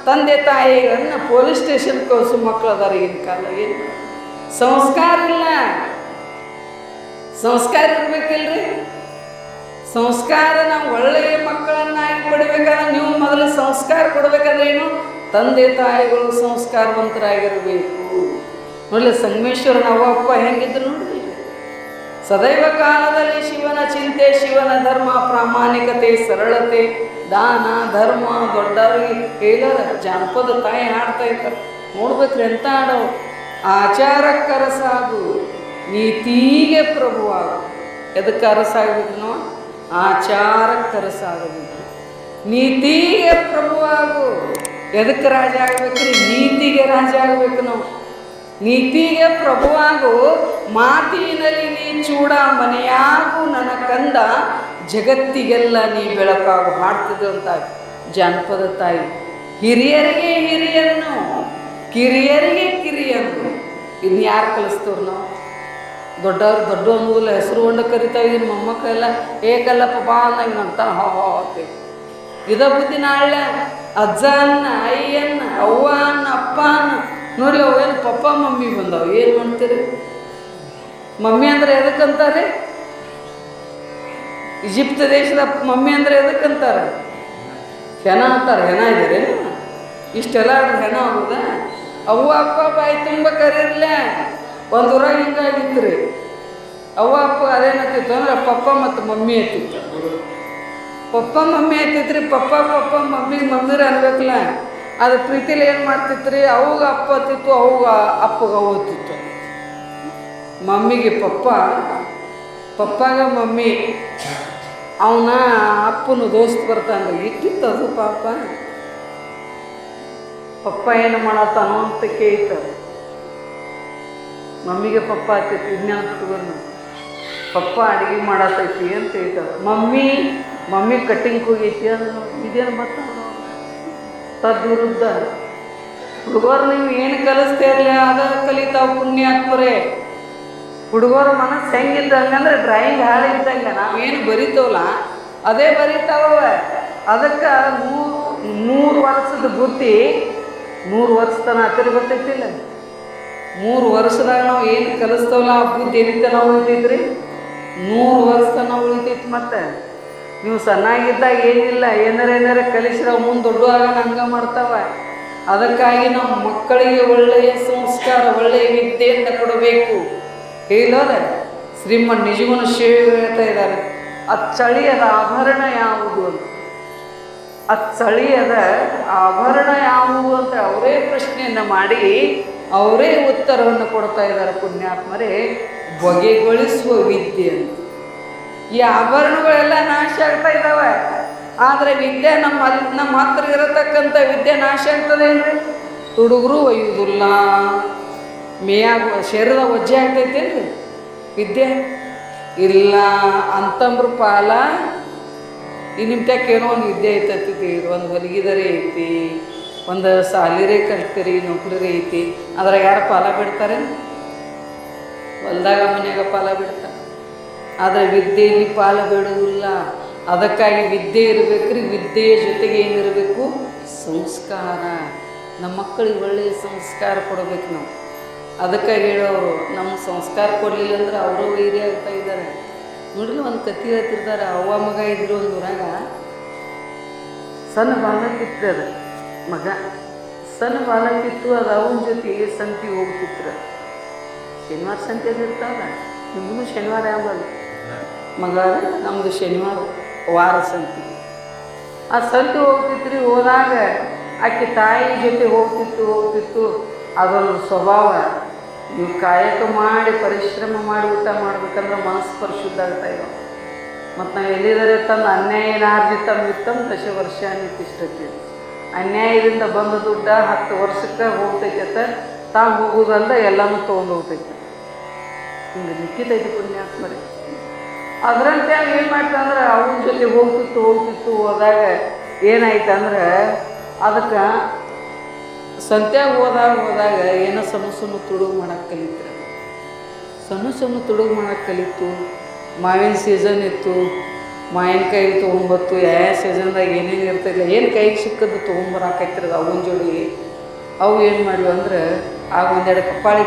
ತಂದೆ ತಾಯಿಗಳನ್ನ ಪೊಲೀಸ್ ಸ್ಟೇಷನ್ ಕಳಿಸೋ ಮಕ್ಕಳು ಅದಾರ ಈಗಿನ ಕಾಲ. ಏನು ಸಂಸ್ಕಾರ ಇಲ್ಲ. ಸಂಸ್ಕಾರ ಇರ್ಬೇಕಿಲ್ರಿ? ಸಂಸ್ಕಾರ ನಾವು ಒಳ್ಳೆಯ ಮಕ್ಕಳನ್ನಾಗಿ ಕೊಡಬೇಕಾದ್ರೆ ನೀವು ಮೊದಲು ಸಂಸ್ಕಾರ ಕೊಡಬೇಕಂದ್ರೆ ಏನು? ತಂದೆ ತಾಯಿಗಳು ಸಂಸ್ಕಾರವಂತರಾಗಿರಬೇಕು. ನೋಡಲಿ ಸಂಗಮೇಶ್ವರನ ಅವ್ವ ಅಪ್ಪ ಹೆಂಗಿದ್ರು ನೋಡ್ರಿ. ಸದೈವ ಕಾಲದಲ್ಲಿ ಶಿವನ ಚಿಂತೆ, ಶಿವನ ಧರ್ಮ, ಪ್ರಾಮಾಣಿಕತೆ, ಸರಳತೆ, ದಾನ ಧರ್ಮ ದೊಡ್ಡವರಿಗೆ ಹೇಳಾರ. ಜಾನಪದ ತಾಯಿ ಹಾಡ್ತಾ ಇರ್ತಾರೆ ನೋಡ್ಬೇಕ್ರಿ, ಎಂತ ಹಾಡೋ. ಆಚಾರಕ್ಕೆ ಅರಸಾಗು, ನೀತಿಗೆ ಪ್ರಭುವಾಗ. ಎದಕ್ಕೆ ಅರಸಾಗಬೇಕು ನಾವು? ಆಚಾರಕ್ಕೆ ಅರಸಾಗಬೇಕು. ನೀತಿಗೆ ಪ್ರಭುವಾಗು. ಎದಕ್ಕೆ ರಾಜ ಆಗ್ಬೇಕ್ರಿ? ನೀತಿಗೆ ರಾಜ ಆಗ್ಬೇಕು ನಾವು. ನೀತಿಗೆ ಪ್ರಭುವಾಗು. ಮಾತಿನಲ್ಲಿ ನೀ ಚೂಡ ಮನೆಯಾಗು ನನ್ನ ಕಂದ, ಜಗತ್ತಿಗೆಲ್ಲ ನೀ ಬೆಳಕಾಗು. ಹಾಡ್ತಿದ್ದಂತ ಜಾನಪದ ತಾಯಿ. ಹಿರಿಯರಿಗೆ ಹಿರಿಯನ್ನು, ಕಿರಿಯರಿಗೆ ಕಿರಿಯನ್ನು. ಇನ್ನು ಯಾರು ಕಲಿಸ್ತವ್ರು ನಾವು? ದೊಡ್ಡವ್ರು ದೊಡ್ಡ ಒಂದು ಹೆಸರು ಹೊಂಡ ಕರಿತಾವೆ. ಇನ್ನು ಮೊಮ್ಮಕ್ಕಳೆಲ್ಲ ಏಕಲ್ಲಪ್ಪ ಬಾ ಅನ್ನಂಗೆ ಅಂತಾನೆ ಹಾತೆ. ಇದ ಬುದ್ಧಿ ನಾಳೆ ಅಜ್ಜ ಅನ್ನ, ಅಯ್ಯನ್ನ, ಅವ್ವ ಅನ್ನ, ಅಪ್ಪ ಅನ್ನ. ನೋಡ್ರಿ ಅವೇನು ಪಪ್ಪ ಮಮ್ಮಿ ಬಂದವು. ಏನು ಮಾಡ್ತೀರಿ? ಮಮ್ಮಿ ಅಂದ್ರೆ ಎದಕ್ಕಂತಾರೆ? ಈಜಿಪ್ಟ್ ದೇಶದ ಮಮ್ಮಿ ಅಂದ್ರೆ ಎದಕ್ಕಂತಾರೆ? ಹೆಣ ಅಂತಾರೆ. ಹೆಣ ಇದ್ದೀರೇನು? ಇಷ್ಟೆಲ್ಲ ಆಡ್ರೆ ಹೆಣ ಆಗುದ? ಅವ್ವ ಅಪ್ಪ ಬಾಯಿ ತುಂಬ ಕರೀರ್ಲ. ಒಂದು ಊರಾಗ ಹಿಂಗಾಗಿತ್ತು ರೀ. ಅವ್ವ ಅಪ್ಪ ಅದೇನತ್ತಿತ್ತು ಅಂದ್ರೆ ಪಪ್ಪ ಮತ್ತು ಮಮ್ಮಿ ಆಯ್ತಿತ್ತು. ಪಪ್ಪ ಮಮ್ಮಿ ಆಯ್ತೈತ್ರಿ. ಪಪ್ಪ ಪಪ್ಪ ಮಮ್ಮಿ ಮಮ್ಮಿರ ಅನ್ಬೇಕಲ್ಲ. ಅದು ಪ್ರೀತಿಲಿ ಏನು ಮಾಡ್ತಿತ್ತು ರೀ, ಅವಾಗ ಅಪ್ಪ ಹತ್ತಿತ್ತು, ಅವಾಗ ಅಪ್ಪಗೆ ಓದ್ತಿತ್ತು. ಮಮ್ಮಿಗೆ ಪಪ್ಪಾಗ ಮಮ್ಮಿ, ಅವನ ಅಪ್ಪನ ದೋಸ್ತ್ ಬರ್ತಾನ್ರಿ, ಇಟ್ಟಿತ್ತು ಅದು ಪಾಪ. ಪಪ್ಪ ಏನು ಮಾಡತ್ತಾನೋ ಅಂತ ಕೇಳ್ತಾರೆ. ಮಮ್ಮಿಗೆ ಪಪ್ಪ ಹತ್ತೈತಿ, ಇನ್ಯಾವ ತಗೊಂಡು ಪಪ್ಪ ಅಡುಗೆ ಮಾಡತ್ತೈತಿ ಅಂತ ಹೇಳ್ತಾರೆ. ಮಮ್ಮಿ ಕಟ್ಟಿಂಗ್ ಹೋಗೈತಿ ಅಂದ್ರೆ ಇದೇನು ಬರ್ತಾವ ತದ್ವಿರುದ್ಧ. ಹುಡುಗರು ನೀವು ಏನು ಕಲಿಸ್ತೇ ಇರಲಿ ಅದ ಕಲಿತಾವ ಪುಣ್ಯಾತ್ಮರೇ. ಹುಡುಗರ ಮನಸ್ಸು ಹೆಂಗಿದ್ದ ಹಂಗಂದ್ರೆ ಡ್ರಾಯಿಂಗ್ ಹಾಳಿದ್ದಂಗೆ ನಾವೇನು ಬರಿತವಲ್ಲ ಅದೇ ಬರಿತಾವ. ಅದಕ್ಕೆ 3 ವರ್ಷದ ಬುದ್ಧಿ 3 ವರ್ಷ ತನಕ ಹತ್ತಿರ ಗೊತ್ತೈತಿಲ್ಲ. 3 ವರ್ಷದಾಗ ನಾವು ಏನು ಕಲಿಸ್ತವಲ್ಲ ಆ ಬುದ್ಧಿ ಎಲ್ಲಿ ನಾವು ಉಳಿತೈತ್ರಿ, 100 ವರ್ಷ ತನಕ ಉಳಿತೈತಿ. ಮತ್ತು ನೀವು ಸಣ್ಣಾಗಿದ್ದಾಗ ಏನಿಲ್ಲ, ಏನಾರ ಕಲಿಸಿರೋ ಮುಂದೆ ದೊಡ್ಡವಾಗ ಹಂಗೆ ಮಾಡ್ತಾವ. ಅದಕ್ಕಾಗಿ ನಮ್ಮ ಮಕ್ಕಳಿಗೆ ಒಳ್ಳೆಯ ಸಂಸ್ಕಾರ, ಒಳ್ಳೆಯ ವಿದ್ಯೆಯನ್ನು ಕೊಡಬೇಕು. ಹೇಳೋದ ಶ್ರೀಮನ್ ನಿಜಗುಣ ಶಿವ ಹೇಳ್ತಾ ಇದ್ದಾರೆ, ಅಚ್ಚಳಿಯದ ಆಭರಣ ಯಾವುದು ಅಂತ. ಅಚ್ಚಳಿಯದ ಆಭರಣ ಯಾವುದು ಅಂತ ಅವರೇ ಪ್ರಶ್ನೆಯನ್ನು ಮಾಡಿ ಅವರೇ ಉತ್ತರವನ್ನು ಕೊಡ್ತಾ ಇದ್ದಾರೆ ಪುಣ್ಯಾತ್ಮರೇ. ಬಗೆಗೊಳಿಸುವ ವಿದ್ಯೆ ಅಂತ. ಈ ಆಭರಣಗಳೆಲ್ಲ ನಾಶ ಆಗ್ತಾ ಇದ್ದಾವೆ, ಆದರೆ ವಿದ್ಯೆ ನಮ್ಮ ಹತ್ರ ಇರತಕ್ಕಂಥ ವಿದ್ಯೆ ನಾಶ ಆಗ್ತದೇನ್ರಿ? ತುಡುಗರು ಒಯ್ಯುವುದಿಲ್ಲ, ಮೇಯಾಗ ಶರೀರ ಒಜ್ಜೆ ಆಗ್ತೈತೇನ್ರಿ ವಿದ್ಯೆ? ಇಲ್ಲ. ಅಂತಂಬ್ರ ಪಾಲ ಈ ನಿಮ್ತ್ಯಾಕೆ ಏನೋ ಒಂದು ವಿದ್ಯೆ ಐತೈತಿ, ಒಂದು ಹೊಲಿಗಿದರೆ ಐತಿ, ಒಂದು ಸಾಲಿರೇ ಕಲ್ತಿರಿ, ನೌಕರಿ ಐತಿ, ಅದ್ರಾಗ ಯಾರು ಪಾಲ ಬಿಡ್ತಾರೆ? ಹೊಲ್ದಾಗ ಮನ್ಯಾಗ ಪಾಲ ಬಿಡ್ತಾರೆ. ಆದರೆ ವಿದ್ಯೆಯಲ್ಲಿ ಪಾಲ ಬಿಡುವುದಿಲ್ಲ. ಅದಕ್ಕಾಗಿ ವಿದ್ಯೆ ಇರಬೇಕ್ರಿ. ವಿದ್ಯೆಯ ಜೊತೆಗೆ ಏನಿರಬೇಕು? ಸಂಸ್ಕಾರ. ನಮ್ಮ ಮಕ್ಕಳಿಗೆ ಒಳ್ಳೆಯ ಸಂಸ್ಕಾರ ಕೊಡಬೇಕು ನಾವು. ಅದಕ್ಕಾಗಿ ಹೇಳೋರು, ನಮ್ಮ ಸಂಸ್ಕಾರ ಕೊಡಲಿಲ್ಲ ಅಂದ್ರೆ ಅವರು ವೈರಿ ಆಗ್ತಾ ಇದ್ದಾರೆ. ನೋಡಿಲ್ಲ, ಒಂದು ಕತ್ತಿ ಹೇಳ್ತಿರ್ತಾರೆ. ಅವ್ವ ಮಗ ಇದ್ರು ಒಂದು ಊರಾಗ, ಸಣ್ಣ ಬಾಲಕಿತ್ತು ಅದು ಮಗ, ಸಣ್ಣ ಬಾಲಕಿತ್ತು. ಅದು ಅವನ ಜೊತೆ ಸಂತಿ ಹೋಗ್ತಿತ್ತು. ಶನಿವಾರ ಸಂತೆ ಅದು ಇರ್ತಾವ, ನಿಮಗೂ ಶನಿವಾರ ಯಾವಾಗ ಮಗ? ನಮ್ಮದು ಶನಿವಾರ ವಾರ ಸಂತಿ. ಆ ಸಂತಿ ಹೋಗ್ತಿತ್ತು. ಹೋದಾಗ ಆಕೆ ತಾಯಿ ಜೊತೆ ಹೋಗ್ತಿತ್ತು. ಅದೊಂದು ಸ್ವಭಾವ. ನೀವು ಕಾಯಕ ಮಾಡಿ ಪರಿಶ್ರಮ ಮಾಡಿ ಊಟ ಮಾಡ್ಬೇಕಂದ್ರೆ ಮನಸ್ಸು ಪರಿಶುದ್ಧ ಆಗ್ತಾ ಇರೋ. ಮತ್ತು ನಾವು ಎಲ್ಲಿದ್ದಾರೆ ತಂದು ಅನ್ಯಾಯನ ಆರ್ಜಿತಂ ವಿತ್ತಂ ದಶ ವರ್ಷ ನಿತಿಷ್ಠತೆ. ಅನ್ಯಾಯದಿಂದ ಬಂದ ದುಡ್ಡ 10 ವರ್ಷಕ್ಕೆ ಹೋಗ್ತೈತೆ, ತಾವು ಹೋಗೋದಲ್ದ ಎಲ್ಲನೂ ತೊಗೊಂಡು ಹೋಗ್ತೈತೆ. ಹಿಂಗೆ ನಿಕ್ಕಿತೈತಿ ಪುಣ್ಯಾತ್ಮರೇ. ಅದರಂತೆ ಏನು ಮಾಡ್ತಂದ್ರೆ ಅವನ ಜೊತೆ ಹೋಗ್ತಿತ್ತು. ಹೋದಾಗ ಏನಾಯ್ತಂದ್ರೆ ಅದಕ್ಕೆ ಸಂತ್ಯಾಗ ಹೋದಾಗ ಏನೋ ಸಣ್ಣ ತುಡುಗು ಮಾಡೋಕ್ಕೆ ಕಲಿತಾರೆ. ಸಣ್ಣ ತುಡುಗು ಮಾಡೋಕ್ಕೆ ಕಲಿತು. ಮಾವಿನ ಸೀಸನ್ ಇತ್ತು, ಮಾವಿನಕಾಯಿ ತೊಗೊಂಬತ್ತು. ಯಾವ ಸೀಸನ್ದಾಗ ಏನೇನು ಇರ್ತಾಯಿಲ್ಲ, ಏನು ಕೈಗೆ ಸಿಕ್ಕದ್ದು ತೊಗೊಂಬರಾಕೈತಿರೋದು ಅವನ ಜೋಡಿ. ಅವು ಏನು ಮಾಡಿವು ಅಂದ್ರೆ ಆಗ ಒಂದೆರಡು ಕಪ್ಪಾಳಿ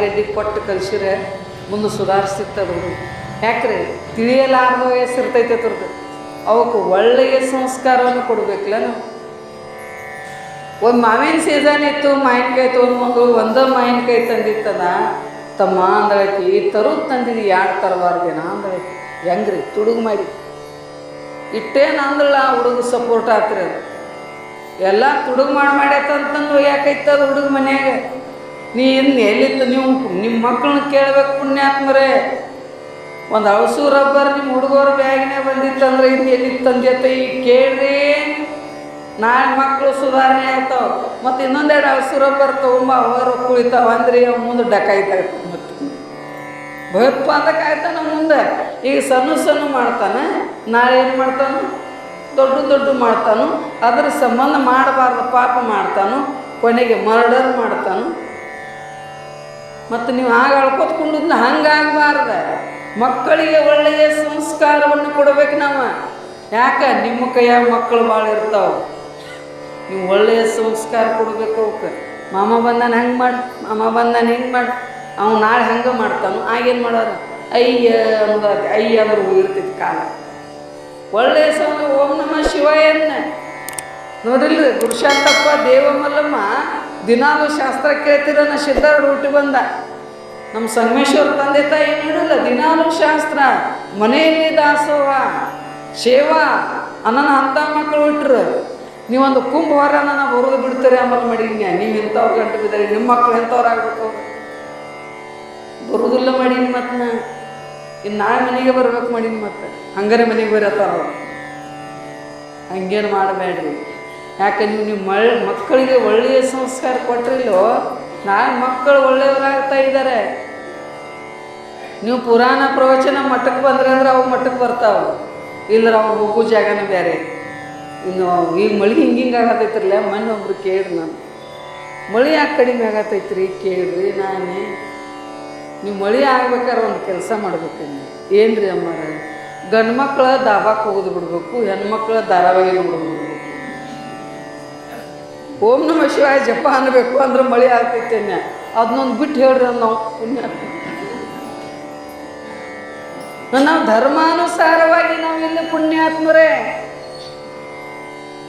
ಗಡ್ಡೆ ಕೊಟ್ಟು ಕಲಿಸಿದ್ರೆ ಮುಂದೆ ಸುಧಾರಿಸ್ತಿತ್ತದು. ಯಾಕ್ರಿ? ತಿಳಿಯಲಾರ್ದ ವಯಸ್ಸಿರ್ತೈತೆ ಅದ್ರದ್ದು. ಅವಕ್ಕೆ ಒಳ್ಳೆಯ ಸಂಸ್ಕಾರವನ್ನು ಕೊಡಬೇಕಲ್ಲ ನಾವು. ಒಂದು ಮಾವಿನ ಸೀಸನ್ ಇತ್ತು, ಮಾವಿನಕಾಯಿ ತೊಗೊಂಡು ಒಂದೇ ಮಾವಿನಕಾಯಿ ತಂದಿತ್ತದ. ತಮ್ಮ ಅಂದಳಕಿ ತರೋದು ತಂದಿದ್ದು 2 ತರಬಾರ್ದೇನ ಅಂದಳಕಿ. ಹೆಂಗ್ರಿ? ತುಡುಗು ಮಾಡಿ ಇಟ್ಟೇನು ಅಂದಳ. ಹುಡುಗ ಸಪೋರ್ಟ್ ಆಗ್ತಿರಿ. ಅದು ಎಲ್ಲ ತುಡುಗು ಮಾಡ್ಯಾತಂತಂದು ಯಾಕೈತದ ಹುಡುಗ ಮನ್ಯಾಗ. ನೀ ಇನ್ನು ಎಲ್ಲಿತ್ತು? ನೀವು ನಿಮ್ಮ ಮಕ್ಕಳನ್ನ ಕೇಳ್ಬೇಕು ಪುಣ್ಯಾತ್ಮರೇ. ಒಂದು ಹಳಸು ರಬ್ಬರ್ ನಿಮ್ಮ ಹುಡುಗರ ಬ್ಯಾಗಿನೇ ಬಂದಿತ್ತಂದ್ರೆ ಇನ್ನು ಎಲ್ಲಿ ತಂದೆತ್ತ ಈಗ ಕೇಳ್ರಿ. ನಾಳೆ ಮಕ್ಕಳು ಸುಧಾರಣೆ ಆಗ್ತಾವೆ. ಮತ್ತು ಇನ್ನೊಂದೆರಡು ಹಳಸು ರಬ್ಬರ್ ತೊಗೊಂಬ ಅವರು ಕುಳಿತಾವ ಅಂದ್ರೆ ಮುಂದೆ ಡಕಾಯ್ತಾಯ್ತು. ಮತ್ತು ಭಯೋತ್ಪಾದಕ ಆಯ್ತಾನ ಮುಂದೆ. ಈಗ ಸಣ್ಣ ಮಾಡ್ತಾನೆ, ನಾಳೆ ಏನು ಮಾಡ್ತಾನು? ದೊಡ್ಡ ಮಾಡ್ತಾನು. ಅದ್ರ ಸಂಬಂಧ ಮಾಡಬಾರ್ದು ಪಾಪ ಮಾಡ್ತಾನು. ಕೊನೆಗೆ ಮರ್ಡರ್ ಮಾಡ್ತಾನು. ಮತ್ತು ನೀವು ಆಗ ಅಳ್ಕೊತ್ಕೊಂಡದ್ನ ಹಂಗಾಗಬಾರ್ದ. ಮಕ್ಕಳಿಗೆ ಒಳ್ಳೆಯ ಸಂಸ್ಕಾರವನ್ನು ಕೊಡಬೇಕು ನಾವು. ಯಾಕೆ? ನಿಮ್ಮ ಕೈಯಾಗ ಮಕ್ಕಳು ಭಾಳ ಇರ್ತಾವೆ. ನೀವು ಒಳ್ಳೆಯ ಸಂಸ್ಕಾರ ಕೊಡಬೇಕು ಅವಕ್ಕೆ. ಮಾಮ ಬಂದಾನ ಹಂಗೆ ಮಾಡಿ, ಮಾಮ ಬಂದಾನ ಹಿಂಗೆ ಮಾಡಿ. ಅವ್ನು ನಾಳೆ ಹಂಗೆ ಮಾಡ್ತಾನು. ಆಗೇನು ಮಾಡೋರು? ಅಯ್ಯ ಅನ್ನೋದು. ಅಯ್ಯ ಅಂದ್ರೆ ಹೋಗಿರ್ತೈತಿ ಕಾಲ. ಒಳ್ಳೆಯ ಓಂ ನಮಃ ಶಿವಾಯನ್ನ ನೋಡಿಲ್ರಿ. ಗುರುಶಾಂತಪ್ಪ ದೇವಮಲ್ಲಮ್ಮ ದಿನಾಲು ಶಾಸ್ತ್ರ ಕೇಳ್ತಿರೋನ ಸಿದ್ಧಾರ್ಥ ಹುಟ್ಟಿ ಬಂದ. ನಮ್ಮ ಸಂಗಮೇಶ್ವರ ತಂದೆ ತಾಯಿ ನೋಡಿಲ್ಲ, ದಿನಾಲು ಶಾಸ್ತ್ರ, ಮನೆಯಲ್ಲಿ ದಾಸೋಹ, ಸೇವಾ ಅನ್ನನ ಅಂಥ ಮಕ್ಕಳು ಇಟ್ರು. ನೀವೊಂದು ಕುಂಭವಾರನ ನಾವು ಬರೋದು ಬಿಡ್ತೀರಿ ಆಮೇಲೆ ಮಾಡೀನಿ. ನೀವು ಇಂಥವ್ರು ಗಂಟು ಬಿದ್ದಾರೆ, ನಿಮ್ಮ ಮಕ್ಕಳು ಎಂಥವ್ರು ಆಗ್ಬೇಕು, ಬರೋದಿಲ್ಲ ಮಾಡೀನಿ. ಮತ್ತು ಇನ್ನು ನಾಳೆ ಮನೆಗೆ ಬರ್ಬೇಕು ಮಾಡೀನಿ. ಮತ್ತು ಹಂಗಾರೆ ಮನೆಗೆ ಬರತ್ತಾರ ಅವ್ರು. ಹಂಗೇನು ಮಾಡಬೇಡ್ರಿ. ಯಾಕೆ ನಿಮ್ಮ ಮಕ್ಕಳಿಗೆ ಒಳ್ಳೆಯ ಸಂಸ್ಕಾರ ಕೊಟ್ಟರಿಲ್ಲೋ, ನಾಳೆ ಮಕ್ಕಳು ಒಳ್ಳೆಯವರಾಗ್ತಾ ಇದ್ದಾರೆ. ನೀವು ಪುರಾಣ ಪ್ರವಚನ ಮಠಕ್ಕೆ ಬಂದ್ರೆ ಅಂದ್ರೆ ಅವು ಮಠಕ್ಕೆ ಬರ್ತಾವೆ, ಇಲ್ಲರ ಅವ್ರು ಹೋಗೋ ಜಾಗನ ಬೇರೆ. ಇನ್ನು ಈಗ ಮಳೆ ಹಿಂಗೆ ಆಗತೈತ್ರಲ್ಲ, ಮೊನ್ನೆ ಒಬ್ರು ಕೇಳ್ರಿ, ನಾನು ಮಳೆ ಯಾಕೆ ಕಡಿಮೆ ಆಗತೈತ್ರಿ ಕೇಳ್ರಿ. ನಾನೇ ನೀವು ಮಳೆ ಆಗ್ಬೇಕಾದ್ರೆ ಒಂದು ಕೆಲಸ ಮಾಡ್ಬೇಕು. ಏನು ರೀ ಅಮ್ಮಾರ, ಗಂಡು ಮಕ್ಕಳ ದಾಬಾಕ್ಕೆ ಹೋಗೋದು ಬಿಡ್ಬೇಕು, ಹೆಣ್ಮಕ್ಳ ಧಾರಾವಾಹಿ ನೋಡೋದು ಬಿಡ್ಬೇಕು. ಓಂ ನಮಃ ಶಿವಾಯ ಜಪ ಅನ್ನಬೇಕು ಅಂದ್ರೆ ಮಳೆ ಆಗ್ತೈತೆ. ಅದನ್ನೊಂದು ಬಿಟ್ಟು ಹೇಳ್ರಿ ನಾವು ಪುಣ್ಯ. ನಾವು ಧರ್ಮಾನುಸಾರವಾಗಿ ನಾವು ಇಲ್ಲಿ ಪುಣ್ಯಾತ್ಮರೇ.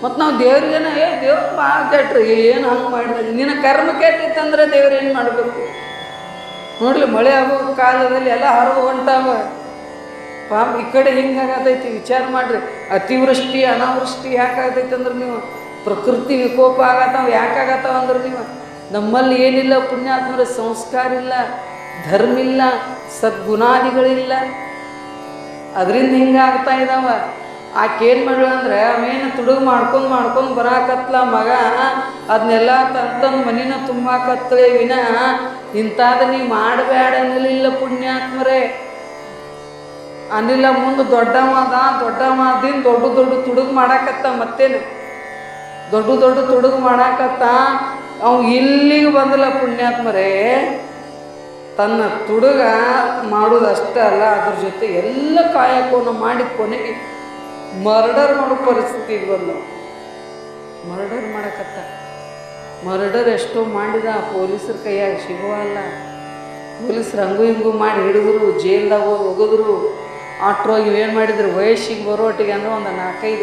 ಮತ್ತು ನಾವು ದೇವ್ರಿಗೇನ ದೇವ್ರು ಭಾಳ ಕೆಟ್ರಿ, ಏನು ಹಂಗೆ ಮಾಡಿದ್ರೆ ನಿನ್ನ ಕರ್ಮ ಕೆಟ್ಟಿತ್ತಂದ್ರೆ ದೇವ್ರು ಏನು ಮಾಡಬೇಕು ನೋಡ್ಲಿ. ಮಳೆ ಆಗೋ ಕಾಲದಲ್ಲಿ ಎಲ್ಲ ಹರಿದು ಹೊಂಟಾವ ಪಾಪ. ಈ ಕಡೆ ಹಿಂಗಾಗತೈತಿ, ವಿಚಾರ ಮಾಡಿರಿ. ಅತಿವೃಷ್ಟಿ ಅನಾವೃಷ್ಟಿ ಯಾಕಾಗತೈತೆ ಅಂದ್ರೆ ನೀವು ಪ್ರಕೃತಿ ವಿಕೋಪ ಆಗತ್ತಾವ. ಯಾಕಾಗತ್ತಾವ ಅಂದ್ರೆ ನೀವು ನಮ್ಮಲ್ಲಿ ಏನಿಲ್ಲ ಪುಣ್ಯಾತ್ಮರ, ಸಂಸ್ಕಾರ ಇಲ್ಲ, ಧರ್ಮ ಇಲ್ಲ, ಸದ್ಗುಣಾದಿಗಳಿಲ್ಲ. ಅದರಿಂದ ಹಿಂಗಾಗ್ತಾ ಇದ್ದಾವ. ಆಕೇನು ಮಾಡಲು ಅಂದ್ರೆ ಅವೇನು ತುಡುಗು ಮಾಡ್ಕೊಂಡು ಬರಾಕತ್ಲ ಮಗ, ಅದನ್ನೆಲ್ಲ ತಂತಂದು ಮನಿನ ತುಂಬಾಕತ್ತಳೆ ವಿನ ಇಂಥದ್ದು ನೀವು ಮಾಡಬೇಡ ಅನ್ನಲಿಲ್ಲ ಪುಣ್ಯಾತ್ಮರೇ. ಅನ್ನಿಲ್ಲ ಮುಂದೆ ದೊಡ್ಡವಾದಿಂದ ದೊಡ್ಡ ತುಡುಗು ಮಾಡಾಕತ್ತ. ಮತ್ತೇನು ದೊಡ್ಡ ತುಡುಗು ಮಾಡಾಕತ್ತ. ಅವು ಇಲ್ಲಿಗೆ ಬಂದಲ್ಲ ಪುಣ್ಯಾತ್ಮರೇ. ತನ್ನ ತುಡುಗ ಮಾಡೋದಷ್ಟೇ ಅಲ್ಲ, ಅದ್ರ ಜೊತೆ ಎಲ್ಲ ಕಾಯಕವನ್ನು ಮಾಡಿ ಕೊನೆಗೆ ಮರ್ಡರ್ ಮಾಡೋ ಪರಿಸ್ಥಿತಿಗೆ ಬಂದು ಮರ್ಡರ್ ಮಾಡಕತ್ತ. ಮರ್ಡರ್ ಎಷ್ಟೋ ಮಾಡಿದ, ಪೊಲೀಸರ ಕೈಯಾಗ ಸಿಗುವಲ್ಲ. ಪೊಲೀಸರು ಹಂಗೂ ಹಿಂಗೂ ಮಾಡಿ ಹಿಡಿದ್ರು, ಜೈಲ್ದಾಗ ಹೋಗಿದ್ರು. ಆಟ್ರೋಗಿ ಇವೇನು ಮಾಡಿದ್ರು, ವಯಸ್ಸಿಗೆ ಬರೋಟಿಗೆ ಅಂದ್ರೆ ಒಂದು 4-5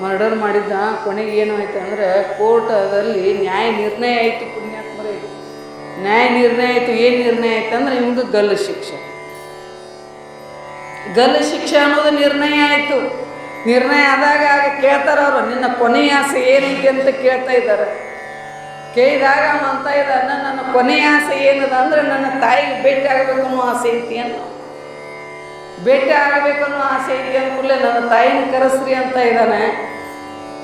ಮರ್ಡರ್ ಮಾಡಿದ್ದ. ಕೊನೆಗೆ ಏನು ಆಯ್ತು ಅಂದರೆ ಕೋರ್ಟದಲ್ಲಿ ನ್ಯಾಯ ನಿರ್ಣಯ ಆಯಿತು ಪುಣ್ಯಾತ್ಮರೇ. ನ್ಯಾಯ ನಿರ್ಣಯ ಆಯಿತು. ಏನು ನಿರ್ಣಯ ಆಯ್ತು ಅಂದ್ರೆ ಇವಂಗೆ ಗಲ್ಲು ಶಿಕ್ಷೆ ಅನ್ನೋದು ನಿರ್ಣಯ ಆಯಿತು. ನಿರ್ಣಯ ಆದಾಗ ಆಗ ಕೇಳ್ತಾರೆ ಅವರು, ನಿನ್ನ ಕೊನೆಯ ಆಸೆ ಏನೈತಿ ಅಂತ ಕೇಳ್ತಾ ಇದ್ದಾರೆ. ಕೇಳಿದಾಗ ಅವನು ಅಂತ ಇದ್ದಾನೆ, ನನ್ನ ಕೊನೆಯ ಆಸೆ ಏನದ ಅಂದರೆ ನನ್ನ ತಾಯಿಗೆ ಭೇಟಿ ಆಗಬೇಕು ಅನ್ನೋ ಆಸೆ ಐತಿ ಅಂತ. ಭೇಟಿ ಆಗಬೇಕು ಅನ್ನೋ ಆಸೆ ಐತಿ ಅಂದ್ಕೂಡಲೇ ನನ್ನ ತಾಯಿನ ಕರೆಸ್ರಿ ಅಂತ ಇದ್ದಾನೆ.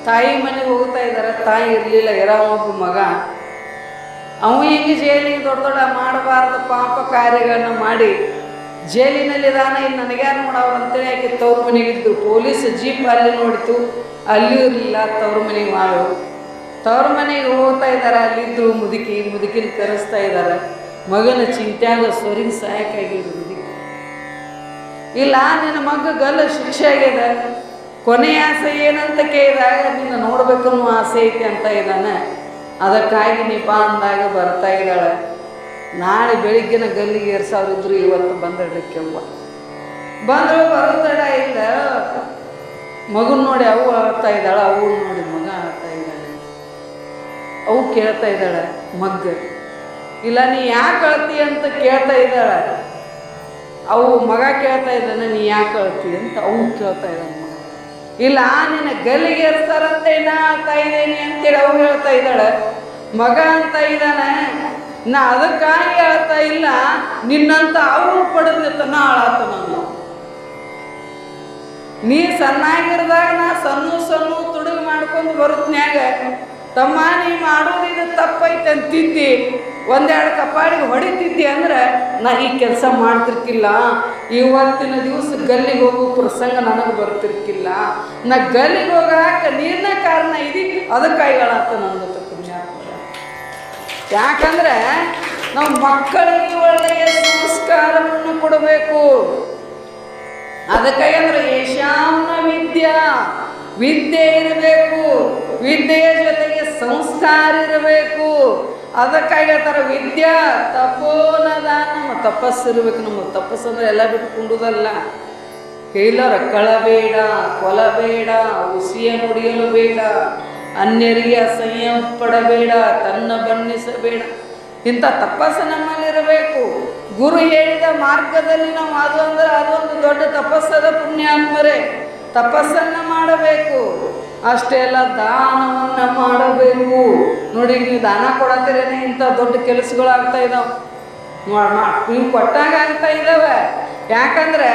ತಾಯಿ ಮನೆಗೆ ಹೋಗ್ತಾ ಇದ್ದಾರೆ. ತಾಯಿ ಇರಲಿಲ್ಲ, ಒಬ್ಬ ಮಗ. ಅವ ಹಿಂಗೆ ಜೈಲಿಗೆ ದೊಡ್ಡ ಮಾಡಬಾರ್ದು ಪಾಪ ಕಾರ್ಯಗಳನ್ನ ಮಾಡಿ ಜೈಲಿನಲ್ಲಿದ್ದಾನೆ. ಇನ್ನು ನನಗ್ಯಾರು ನೋಡವ್ರು ಅಂತೇಳಿ ಯಾಕೆ ತವ್ರ ಮನೆಗಿದ್ದು. ಪೊಲೀಸ್ ಜೀಪ್ ಅಲ್ಲಿ ನೋಡಿತು, ಅಲ್ಲಿಯೂ ಇರಲಿಲ್ಲ. ತವ್ರ ಮನೆಗೆ ತವ್ರ ಮನೆಗೆ ಹೋಗ್ತಾ ಇದ್ದಾರೆ. ಅಲ್ಲಿದ್ದು ಮುದುಕಿನ ಕರೆಸ್ತಾ ಇದ್ದಾರೆ. ಮಗನ ಚಿಂತ್ಯಾಗ ಸ್ವರಿಗೆ ಸಹಾಯಕ್ಕಾಗಿದ್ರು ಮುದುಕಿ. ಇಲ್ಲ, ನಿನ್ನ ಮಗ ಗಲ್ಲ ಶಿಕ್ಷೆ ಆಗ್ಯದ, ಕೊನೆಯ ಆಸೆ ಏನಂತ ಕೇಳಿದಾಗ ನಿನ್ನ ನೋಡ್ಬೇಕನ್ನೋ ಆಸೆ ಐತಿ ಅಂತ ಇದ್ದಾನೆ. ಅದಕ್ಕಾಗಿ ನೀ ಬಾ ಅಂದಾಗ ಬರ್ತಾ ಇದ್ದಾಳೆ. ನಾಳೆ ಬೆಳಿಗ್ಗೆನ ಗಲ್ಲಿಗೆ ಏರ್ಸಾವ್ರಿದ್ರು, ಇವತ್ತು ಬಂದಡ್ಲಿಕ್ಕೆವ್ವ ಬಂದರು. ಬರೋ ತಡ ಇಲ್ಲ. ಮಗನ ನೋಡಿ ಅವು ಅಳ್ತಾ ಇದ್ದಾಳೆ, ಅವು ನೋಡಿ ಮಗ ಅಳ್ತಾ ಇದ್ದಾಳೆ. ಅವು ಕೇಳ್ತಾ ಇದ್ದಾಳೆ ಮಗ್ಗ. ಇಲ್ಲ, ನೀ ಯಾಕೆ ಅಳ್ತಿ ಅಂತ ಕೇಳ್ತಾ ಇದ್ದಾಳೆ. ಅವು ಮಗ ಕೇಳ್ತಾ ಇದ್ದಾನೆ, ನೀ ಯಾಕೆ ಅಳ್ತಿ ಅಂತ ಅವು ಕೇಳ್ತಾ ಇದ್ದಾನೆ ಮಗ. ಇಲ್ಲ, ನಿನ್ನ ಗಲ್ಲಿಗೆ ಏರ್ಸ್ತಾರಂತೆ ನಾ ಅಳ್ತಾ ಇದ್ದೇನೆ ಅಂತೇಳಿ ಅವು ಹೇಳ್ತಾ ಇದ್ದಾಳೆ. ಮಗ ಅಂತ ಇದ್ದಾನೆ, ನಾ ಅದಕ್ಕಾಗಿ ಅಳ್ತಾ ಇಲ್ಲ, ನಿನ್ನಂತ ಅವ್ರು ಪಡೆದ ನಾ ಅಳಾತ. ನಾನು ನೀ ಸಣ್ಣಾಗಿರ್ದಾಗ ನಾ ಸಣ್ಣ ತುಡುಗು ಮಾಡ್ಕೊಂಡು ಬರುತ್ತನ್ಯಾಗ, ತಮ್ಮ ನೀ ಮಾಡೋದು ಇದು ತಪ್ಪೈತೆ ಅಂತಿದ್ದಿ, ಒಂದೆರಡು ಕಪಾಡಿಗೆ ಹೊಡಿತಿದ್ದಿ ಅಂದ್ರೆ ನಾ ಈ ಕೆಲಸ ಮಾಡ್ತಿರ್ಕಿಲ್ಲ. ಇವತ್ತಿನ ದಿವಸ ಗಲ್ಲಿಗೆ ಹೋಗೋ ಪ್ರಸಂಗ ನನಗೆ ಬರ್ತಿರ್ಕಿಲ್ಲ. ನಾ ಗಲ್ಲಿಗೆ ಹೋಗಾಕ ನೀರ್ನ ಕಾರಣ ಇದೀ, ಅದಕ್ಕಾಗಿ ಅಳಾತ ನಂದು ಪುಣ್ಯಾತ್ಮ. ಯಾಕಂದ್ರೆ ನಾವು ಮಕ್ಕಳಿಗೆ ಒಳ್ಳೆಯ ಸಂಸ್ಕಾರವನ್ನು ಕೊಡಬೇಕು. ಅದಕ್ಕಾಗಿ ಅಂದ್ರೆ ಯಶಾಮ್ನ ವಿದ್ಯೆ ಇರಬೇಕು. ವಿದ್ಯೆಯ ಜೊತೆಗೆ ಸಂಸ್ಕಾರ ಇರಬೇಕು. ಅದಕ್ಕಾಗಿ ಹೇಳ್ತಾರೆ ವಿದ್ಯಾ ತಪೋನದ. ನಮ್ಮ ತಪಸ್ಸಿರ್ಬೇಕು. ನಮ್ಮ ತಪಸ್ಸು ಅಂದ್ರೆ ಎಲ್ಲ ಬಿಟ್ಕೊಂಡುದಲ್ಲ. ಹೇಳರ ಕಳಬೇಡ, ಕೊಲಬೇಡ, ಹುಸಿಯ ನುಡಿಯಲು ಬೇಡ, ಅನ್ಯರಿಗೆ ಅಸಹ್ಯ ಪಡಬೇಡ, ತನ್ನ ಬಣ್ಣಿಸಬೇಡ. ಇಂಥ ತಪಸ್ಸು ನಮ್ಮಲ್ಲಿರಬೇಕು. ಗುರು ಹೇಳಿದ ಮಾರ್ಗದಲ್ಲಿ ನಾವು ಅದೊಂದು ದೊಡ್ಡ ತಪಸ್ಸದ ಪುಣ್ಯಾತ್ಮರೇ. ತಪಸ್ಸನ್ನು ಮಾಡಬೇಕು. ಅಷ್ಟೇ ಅಲ್ಲ ದಾನವನ್ನು ಮಾಡಬೇಕು. ನೋಡಿ, ನೀವು ದಾನ ಕೊಡತ್ತೀರೇನೆ ಇಂಥ ದೊಡ್ಡ ಕೆಲಸಗಳಾಗ್ತಾ ಇದ್ದಾವೆ, ನೀವು ಕೊಟ್ಟಾಗ ಆಗ್ತಾ ಇದ್ದಾವೆ. ಯಾಕಂದ್ರೆ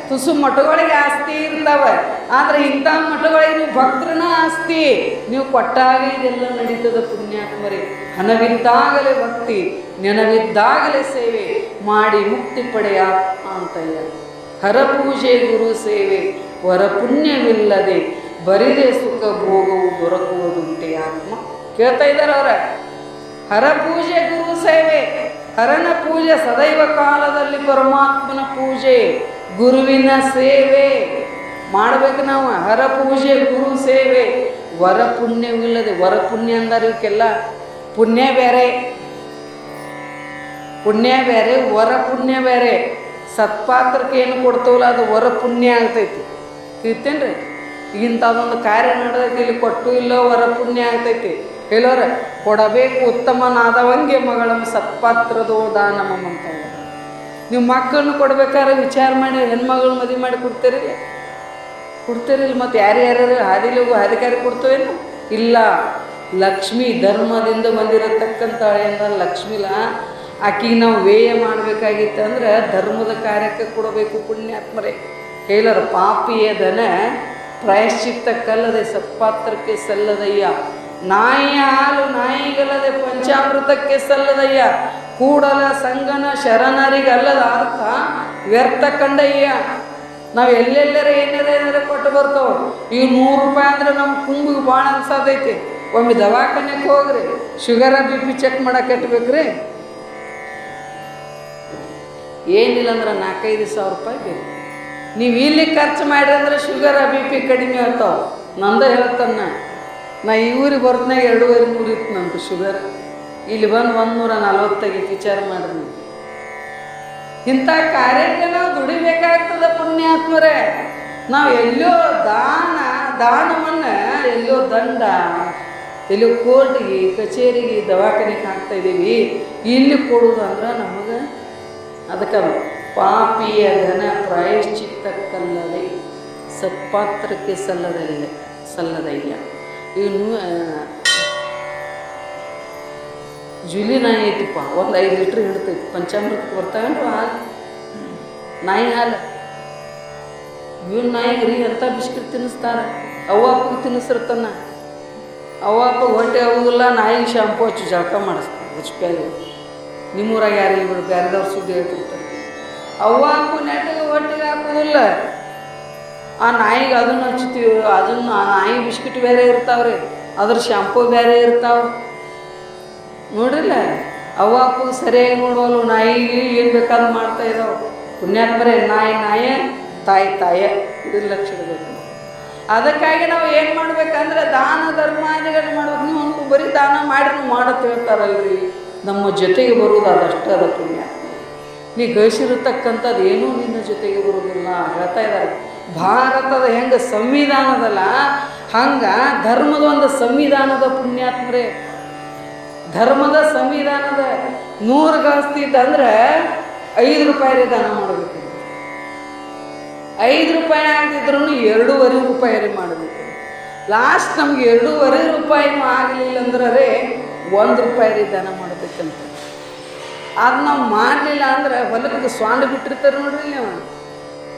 ತುಸು ಮಠಗಳಿಗೆ ಆಸ್ತಿ ಇರ್ತಾವೆ, ಆದರೆ ಇಂಥ ಮಠಗಳಿಗೆ ನೀವು ಭಕ್ತರನ್ನ ಆಸ್ತಿ. ನೀವು ಕೊಟ್ಟಾಗ ಇದೆಲ್ಲ ನಡೀತದ ಪುಣ್ಯಾತ್ಮರೇ. ಹಣವಿದ್ದಾಗಲೇ ಭಕ್ತಿ, ನೆನವಿದ್ದಾಗಲೇ ಸೇವೆ ಮಾಡಿ ಮುಕ್ತಿ ಪಡೆಯ ಅಂತ ಇಲ್ಲ. ಹರಪೂಜೆ ಗುರು ಸೇವೆ ವರ ಪುಣ್ಯವಿಲ್ಲದೆ ಬರಿದೆ ಸುಖ ಭೋಗವು ದೊರಕುವುದುಂಟೆ ಆತ್ಮ. ಕೇಳ್ತಾ ಇದ್ದಾರೆ ಅವರ. ಹರಪೂಜೆ ಗುರು ಸೇವೆ, ಹರನ ಪೂಜೆ ಸದೈವ ಕಾಲದಲ್ಲಿ ಪರಮಾತ್ಮನ ಪೂಜೆ, ಗುರುವಿನ ಸೇವೆ ಮಾಡ್ಬೇಕು ನಾವು. ಹರ ಪೂಜೆ ಗುರು ಸೇವೆ ವರ ಪುಣ್ಯವಿಲ್ಲದೆ, ವರ ಪುಣ್ಯ ಅಂದರೆ ಇವಕ್ಕೆಲ್ಲ ಪುಣ್ಯ ಬೇರೆ, ಪುಣ್ಯ ಬೇರೆ, ವರ ಪುಣ್ಯ ಬೇರೆ. ಸತ್ಪಾತ್ರಕ್ಕೆ ಏನು ಕೊಡ್ತವಲ್ಲ ಅದು ವರ ಪುಣ್ಯ ಆಗ್ತೈತಿ. ತಿಳ್ತೇನ್ರಿ? ಇಂಥದೊಂದು ಕಾರ್ಯ ನಡೆದೈತಿ, ಇಲ್ಲಿ ಕೊಟ್ಟು ಇಲ್ಲೋ ವರ ಪುಣ್ಯ ಆಗ್ತೈತಿ. ಹೇಳೋರ ಕೊಡಬೇಕು ಉತ್ತಮನಾದವಂಗೆ ಮಗಳಂ ಸತ್ಪಾತ್ರದೋ ದಾನಮಂ ಅಂತ. ನೀವು ಮಕ್ಕಳನ್ನು ಕೊಡ್ಬೇಕಾದ್ರೆ ವಿಚಾರ ಮಾಡಿ ಹೆಣ್ಮಗಳು ಮದುವೆ ಮಾಡಿ ಕೊಡ್ತೀರಿಲ್ಲ, ಕೊಡ್ತೀರಿಲ್ಲ. ಮತ್ತು ಯಾರ್ಯಾರು ಹಾದಿಲಿ ಹೋಗೋ ಅಧಿಕಾರಿ ಕೊಡ್ತವೇನು? ಇಲ್ಲ. ಲಕ್ಷ್ಮಿ ಧರ್ಮದಿಂದ ಬಂದಿರತಕ್ಕಂಥ ಲಕ್ಷ್ಮಿಲ ಆಕಿಗೆ ನಾವು ವ್ಯಯ ಮಾಡಬೇಕಾಗಿತ್ತು ಅಂದ್ರೆ ಧರ್ಮದ ಕಾರ್ಯಕ್ಕೆ ಕೊಡಬೇಕು ಪುಣ್ಯಾತ್ಮರೇ. ಹೇಳರ ಪಾಪಿಯ ಧನ ಪ್ರಾಯಶ್ಚಿತ್ತಕ್ಕಲ್ಲದೆ ಸತ್ಪಾತ್ರಕ್ಕೆ ಸಲ್ಲದಯ್ಯ. ನಾಯಿಯ ಹಾಲು ನಾಯಿಗಲ್ಲದೆ ಪಂಚಾಮೃತಕ್ಕೆ ಸಲ್ಲದಯ್ಯ. ಕೂಡಲ ಸಂಗನ ಶರಣರಿಗಲ್ಲದ ಅರ್ಥ ವ್ಯರ್ಥ ಕಂಡಯ್ಯ. ನಾವು ಎಲ್ಲೆಲ್ಲರ ಏನಾರ ಕೊಟ್ಟು ಬರ್ತಾವ. ಈಗ 100 ರೂಪಾಯಿ ಅಂದ್ರೆ ನಮ್ಮ ಕುಂಬಿಗೆ ಭಾಳ ಅನ್ಸತೈತಿ. ಒಮ್ಮೆ ದವಾಖಾನೆಗೆ ಹೋಗ್ರಿ, ಶುಗರ BP ಚೆಕ್ ಮಾಡಕ್ಕೆ ಕಟ್ಬೇಕ್ರಿ. ಏನಿಲ್ಲ ಅಂದ್ರೆ 4-5 ಸಾವಿರ ರೂಪಾಯಿ ಬೇಕು. ನೀವು ಇಲ್ಲಿ ಖರ್ಚು ಮಾಡಿರಿ ಅಂದ್ರೆ ಶುಗರ್ BP ಕಡಿಮೆ ಆಗ್ತಾವೆ. ನಂದೇ ಹೇಳ್ತಾನ, ನಾ ಈ ಊರಿಗೆ ಬರ್ತನಾಗ 2,500 ಇತ್ತು ನಂದು ಶುಗರ್. ಇಲ್ಲಿ ಬಂದು 140 ವಿಚಾರ ಮಾಡ್ರಿ ನೀವು. ಇಂಥ ಕಾರ್ಯಕ್ಕೆ ನಾವು ದುಡಿಬೇಕಾಗ್ತದೆ ಪುಣ್ಯಾತ್ಮರೇ. ನಾವು ಎಲ್ಲೋ ದಾನವನ್ನು ಎಲ್ಲೋ ದಂಡ, ಎಲ್ಲೋ ಕೋರ್ಟಿಗೆ ಕಚೇರಿಗೆ ದವಾಖಾನೆಗೆ ಹಾಕ್ತಾಯಿದ್ದೀವಿ. ಇಲ್ಲಿ ಕೊಡೋದು ಅಂದ್ರೆ ನಮಗೆ ಅದಕ್ಕೆ ಪಾಪಿಯ ಧನ ಪ್ರಾಯಶ್ಚಿತ್ತಕ್ಕಲ್ಲದೆ ಸತ್ಪಾತ್ರಕ್ಕೆ ಸಲ್ಲದಯ್ಯ. ಇನ್ನು ಜುಲಿ ನಾಯಿ ಐತಿಪ್ಪ, ಒಂದು 5 ಲೀಟ್ರ್ ಹಿಡ್ತೈತಿ. ಪಂಚಾಮೃತಕ್ಕೆ ಬರ್ತಾವೇನ್ರಿ ಹಾಲು, ನಾಯಿ ಹಾಲು. ಇವನ್ ನಾಯಿಗೆ ರೀ ಎಂಥ ಬಿಸ್ಕಿಟ್ ತಿನ್ನಿಸ್ತಾರೆ. ಅವ್ವ ಅಪ್ಪಗೆ ತಿನ್ನಿಸಿರ್ತಾನ. ಅವ್ವ ಅಪ್ಪ ಹೊಟ್ಟೆ ಹೋಗಿಲ್ಲ, ನಾಯಿಗೆ ಶಾಂಪು ಹಚ್ಚಿ ಜಳಕ ಮಾಡಿಸ್ತಾರೆ ಹುಚ್ಚಿಪ್ಯಾಗಿ. ನಿಮ್ಮೂರಾಗ ಯಾರು ಇವರು ಬೇರೆದವ್ರು ಸುದ್ದಿ ಹೇಳ್ತಿರ್ತಾರೆ. ಅವ್ವ ಅಪ್ಪು ನೆಟ್ಟಿಗೆ ಹೊಟ್ಟೆಗೆ ಹಾಕೋದಿಲ್ಲ, ಆ ನಾಯಿಗೆ ಅದನ್ನು ಹಚ್ತೀವಿ. ಅದನ್ನು ಆ ನಾಯಿ ಬಿಸ್ಕಿಟ್ ಬೇರೆ ಇರ್ತಾವ್ರಿ, ಅದ್ರ ಶಾಂಪು ಬೇರೆ ಇರ್ತಾವೆ ನೋಡ್ರಿಲ್ಲ. ಅವ್ವ ಅಪ್ಪಗೆ ಸರಿಯಾಗಿ ನೋಡುವಲ್ಲ, ನಾಯಿಗೆ ಏನು ಬೇಕಾದ್ರೂ ಮಾಡ್ತಾ ಇದ್ದಾವೆ. ಪುಣ್ಯಾತ್ಮರೇ, ನಾಯಿ ತಾಯ ಇದು ಲಕ್ಷ ಇಡಬೇಕು. ಅದಕ್ಕಾಗಿ ನಾವು ಏನು ಮಾಡ್ಬೇಕಂದ್ರೆ ದಾನ ಧರ್ಮಾದಿಗಳು ಮಾಡ್ಬೇಕು. ನೀವು ಅನ್ಕೊ ಬರೀ ದಾನ ಮಾಡಿ ಮಾಡತ್ ಹೇಳ್ತಾರಲ್ರಿ, ನಮ್ಮ ಜೊತೆಗೆ ಬರುವುದು ಅದಷ್ಟೇ ಅದ ಪುಣ್ಯ. ನೀ ಗಳಿಸಿರತಕ್ಕಂಥದ್ದು ಏನೂ ನಿನ್ನ ಜೊತೆಗೆ ಬರುವುದಿಲ್ಲ ಹೇಳ್ತಾ ಇದ್ದಾರೆ. ಭಾರತದ ಹೆಂಗೆ ಸಂವಿಧಾನದಲ್ಲ ಹಂಗೆ ಧರ್ಮದ ಒಂದು ಸಂವಿಧಾನದ ಪುಣ್ಯಾತ್ಮರೇ. ಧರ್ಮದ ಸಂವಿಧಾನದ 100 ಗಳಿಸ್ತಿದ್ದಂದ್ರೆ 5 ರೂಪಾಯಿ ದಾನ ಮಾಡಬೇಕು. 5 ರೂಪಾಯಿ ಆಗ್ತಿದ್ರು 2.5 ರೂಪಾಯಿ ಮಾಡಬೇಕು. ಲಾಸ್ಟ್ ನಮ್ಗೆ 2.5 ರೂಪಾಯಿನೂ ಆಗಲಿಲ್ಲ ಅಂದ್ರೆ 1 ರೂಪಾಯಿ ದಾನ ಮಾಡಬೇಕಂತ. ಅದು ನಾವು ಮಾಡಲಿಲ್ಲ ಅಂದ್ರೆ ಹೊಲಕ್ಕೆ ಸ್ವಾಂಡ್ ಬಿಟ್ಟಿರ್ತಾರೆ ನೋಡ್ರಿ ನೀವು.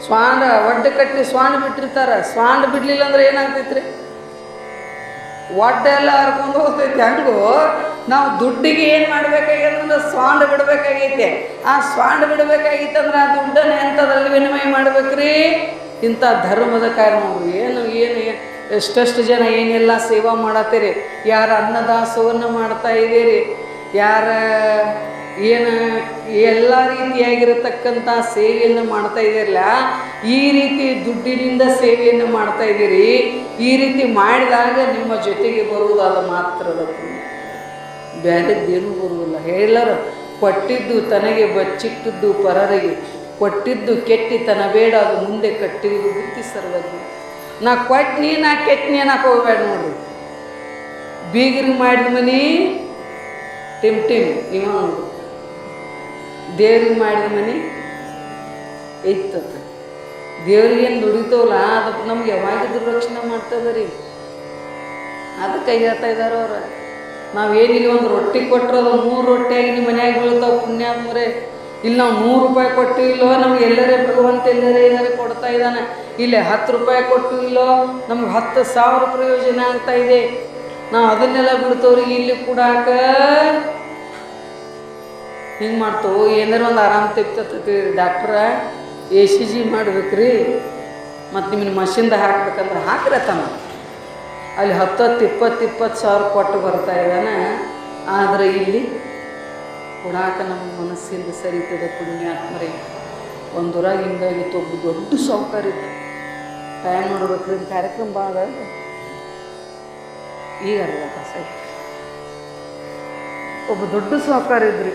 ಸ್ವಾಂಡ ಒಡ್ಡೆ ಕಟ್ಟಿ ಸ್ವಾಂಡ್ ಬಿಟ್ಟಿರ್ತಾರೆ. ಸ್ವಾಂಡ್ ಬಿಡಲಿಲ್ಲ ಅಂದ್ರೆ ಏನಾಗ್ತೈತ್ರಿ? ಒಡ್ಡೆಲ್ಲ ಹರ್ಕೊಂಡು ಹೋಗ್ತೈತಿ. ಹಂಗೂ ನಾವು ದುಡ್ಡಿಗೆ ಏನು ಮಾಡಬೇಕಾಗ್ಯದ ಅಂದ್ರೆ ಸ್ವಾಂಡ್ ಬಿಡಬೇಕಾಗೈತೆ. ಆ ಸ್ವಾಂಡ್ ಬಿಡಬೇಕಾಗಿತ್ತು ಅಂದ್ರೆ ಆ ದುಡ್ಡನ್ನು ಎಂಥದ್ರಲ್ಲಿ ವಿನಿಮಯ ಮಾಡ್ಬೇಕ್ರಿ? ಇಂಥ ಧರ್ಮದ ಕಾರ್ಯ ನೋಡ್ರಿ. ಏನು ಎಷ್ಟೆಷ್ಟು ಜನ ಏನೆಲ್ಲ ಸೇವಾ ಮಾಡತ್ತೀರಿ. ಯಾರು ಅನ್ನದಾಸೋಹವನ್ನು ಮಾಡ್ತಾ ಇದ್ದೀರಿ, ಯಾರ ಏನು ಎಲ್ಲ ರೀತಿಯಾಗಿರತಕ್ಕಂಥ ಸೇವೆಯನ್ನು ಮಾಡ್ತಾ ಇದ್ದೀರಲ್ಲ, ಈ ರೀತಿ ದುಡ್ಡಿನಿಂದ ಸೇವೆಯನ್ನು ಮಾಡ್ತಾ ಇದ್ದೀರಿ. ಈ ರೀತಿ ಮಾಡಿದಾಗ ನಿಮ್ಮ ಜೊತೆಗೆ ಬರುವುದಾದ ಮಾತ್ರದ ಪುಣ್ಯ, ಬೇರೆದ್ದೇನೂ ಬರುವುದಿಲ್ಲ. ಹೇಳರು ಕೊಟ್ಟಿದ್ದು ತನಗೆ ಬಚ್ಚಿಟ್ಟಿದ್ದು ಪರರಿಗೆ, ಕೊಟ್ಟಿದ್ದು ಕೆಟ್ಟಿತನ ಬೇಡ ಅದು ಮುಂದೆ ಕಟ್ಟಿದ್ದು ಬುದ್ಧಿ ಸರ್ವಜ್ಞ. ನಾ ಕೊಟ್ನಿ ನಾ ಕೆಟ್ಟನಿ ಅನ್ನಕ್ಕೆ ಹೋಗ್ಬೇಡ ನೋಡ್ರಿ. ಬೀಗರಿಗೆ ಮಾಡಿದ ಮನಿ ಟಿಮ್ ಇವ ನೋಡ್ರಿ, ದೇವ್ರಿಗೆ ಮಾಡಿದ ಮನೆ ಇತ್ತದ. ದೇವ್ರಿಗೇನು ದುಡಿತವಲ್ಲ ಅದು ನಮ್ಗೆ ಯಾವಾಗಿದ್ರು ರಕ್ಷಣೆ ಮಾಡ್ತದ ರೀ. ಅದಕ್ಕೆ ಹೇಳ್ತಾ ಇದ್ದಾರೆ ಅವ್ರು. ನಾವೇನಿಲ್ಲ ಒಂದು ರೊಟ್ಟಿ ಕೊಟ್ಟರೆ ಅದು 3 ರೊಟ್ಟಿಯಾಗಿ ನಿಮ್ಮ ಮನ್ಯಾಗ ಬೀಳ್ತಾವೆ ಪುಣ್ಯಾತ್ಮರೇ. ಇಲ್ಲಿ ನಾವು 100 ರೂಪಾಯಿ ಕೊಟ್ಟು ಇಲ್ಲೋ ನಮ್ಗೆ ಎಲ್ಲರೇ ಭಗವಂತ ಎಲ್ಲರೇ ಏನಾರೇ ಕೊಡ್ತಾ ಇದ್ದಾನೆ. ಇಲ್ಲಿ 10 ರೂಪಾಯಿ ಕೊಟ್ಟು ಇಲ್ಲೋ ನಮ್ಗೆ 10,000 ಪ್ರಯೋಜನ ಆಗ್ತಾ ಇದೆ. ನಾವು ಅದನ್ನೆಲ್ಲ ಬಿಡ್ತವ್ರಿಗೆ ಇಲ್ಲಿ ಕೂಡಾಕ ಹಿಂಗೆ ಮಾಡ್ತೇವೆ. ಏನಾರು ಒಂದು ಆರಾಮ್ ತೆಗ್ತೈತಿ ಡಾಕ್ಟ್ರ ECG ಮಾಡ್ಬೇಕ್ರಿ ಮತ್ತು ನಿಮ್ಮನ್ನ ಮಷಿನ್ದ ಹಾಕ್ಬೇಕಂದ್ರೆ ಹಾಕ್ರತನ ಅಲ್ಲಿ 10,000-20,000 ಕೊಟ್ಟು ಬರ್ತಾ ಇದ್ದಾನೆ. ಆದರೆ ಇಲ್ಲಿ ಕೊಡಾಕ ನಮ್ಮ ಮನಸ್ಸಿಂದ ಸರಿತದೆ ಪುಣ್ಯಾತ್ಮರೇ. ಒಂದೂರಾಗ ಹಿಂಗಾಗಿತ್ತು, ಒಬ್ಬ ದೊಡ್ಡ ಸಾಹುಕಾರ ಇದ್ದ. ಟೈಮ್ ನೋಡ್ಬೇಕ್ರಿ, ಇದು ಕಾರ್ಯಕ್ರಮ ಭಾಳ ಈಗ ಅರ್ಧ ತಾಸು. ಒಬ್ಬ ದೊಡ್ಡ ಸಾಹುಕಾರ ಇದ್ರಿ.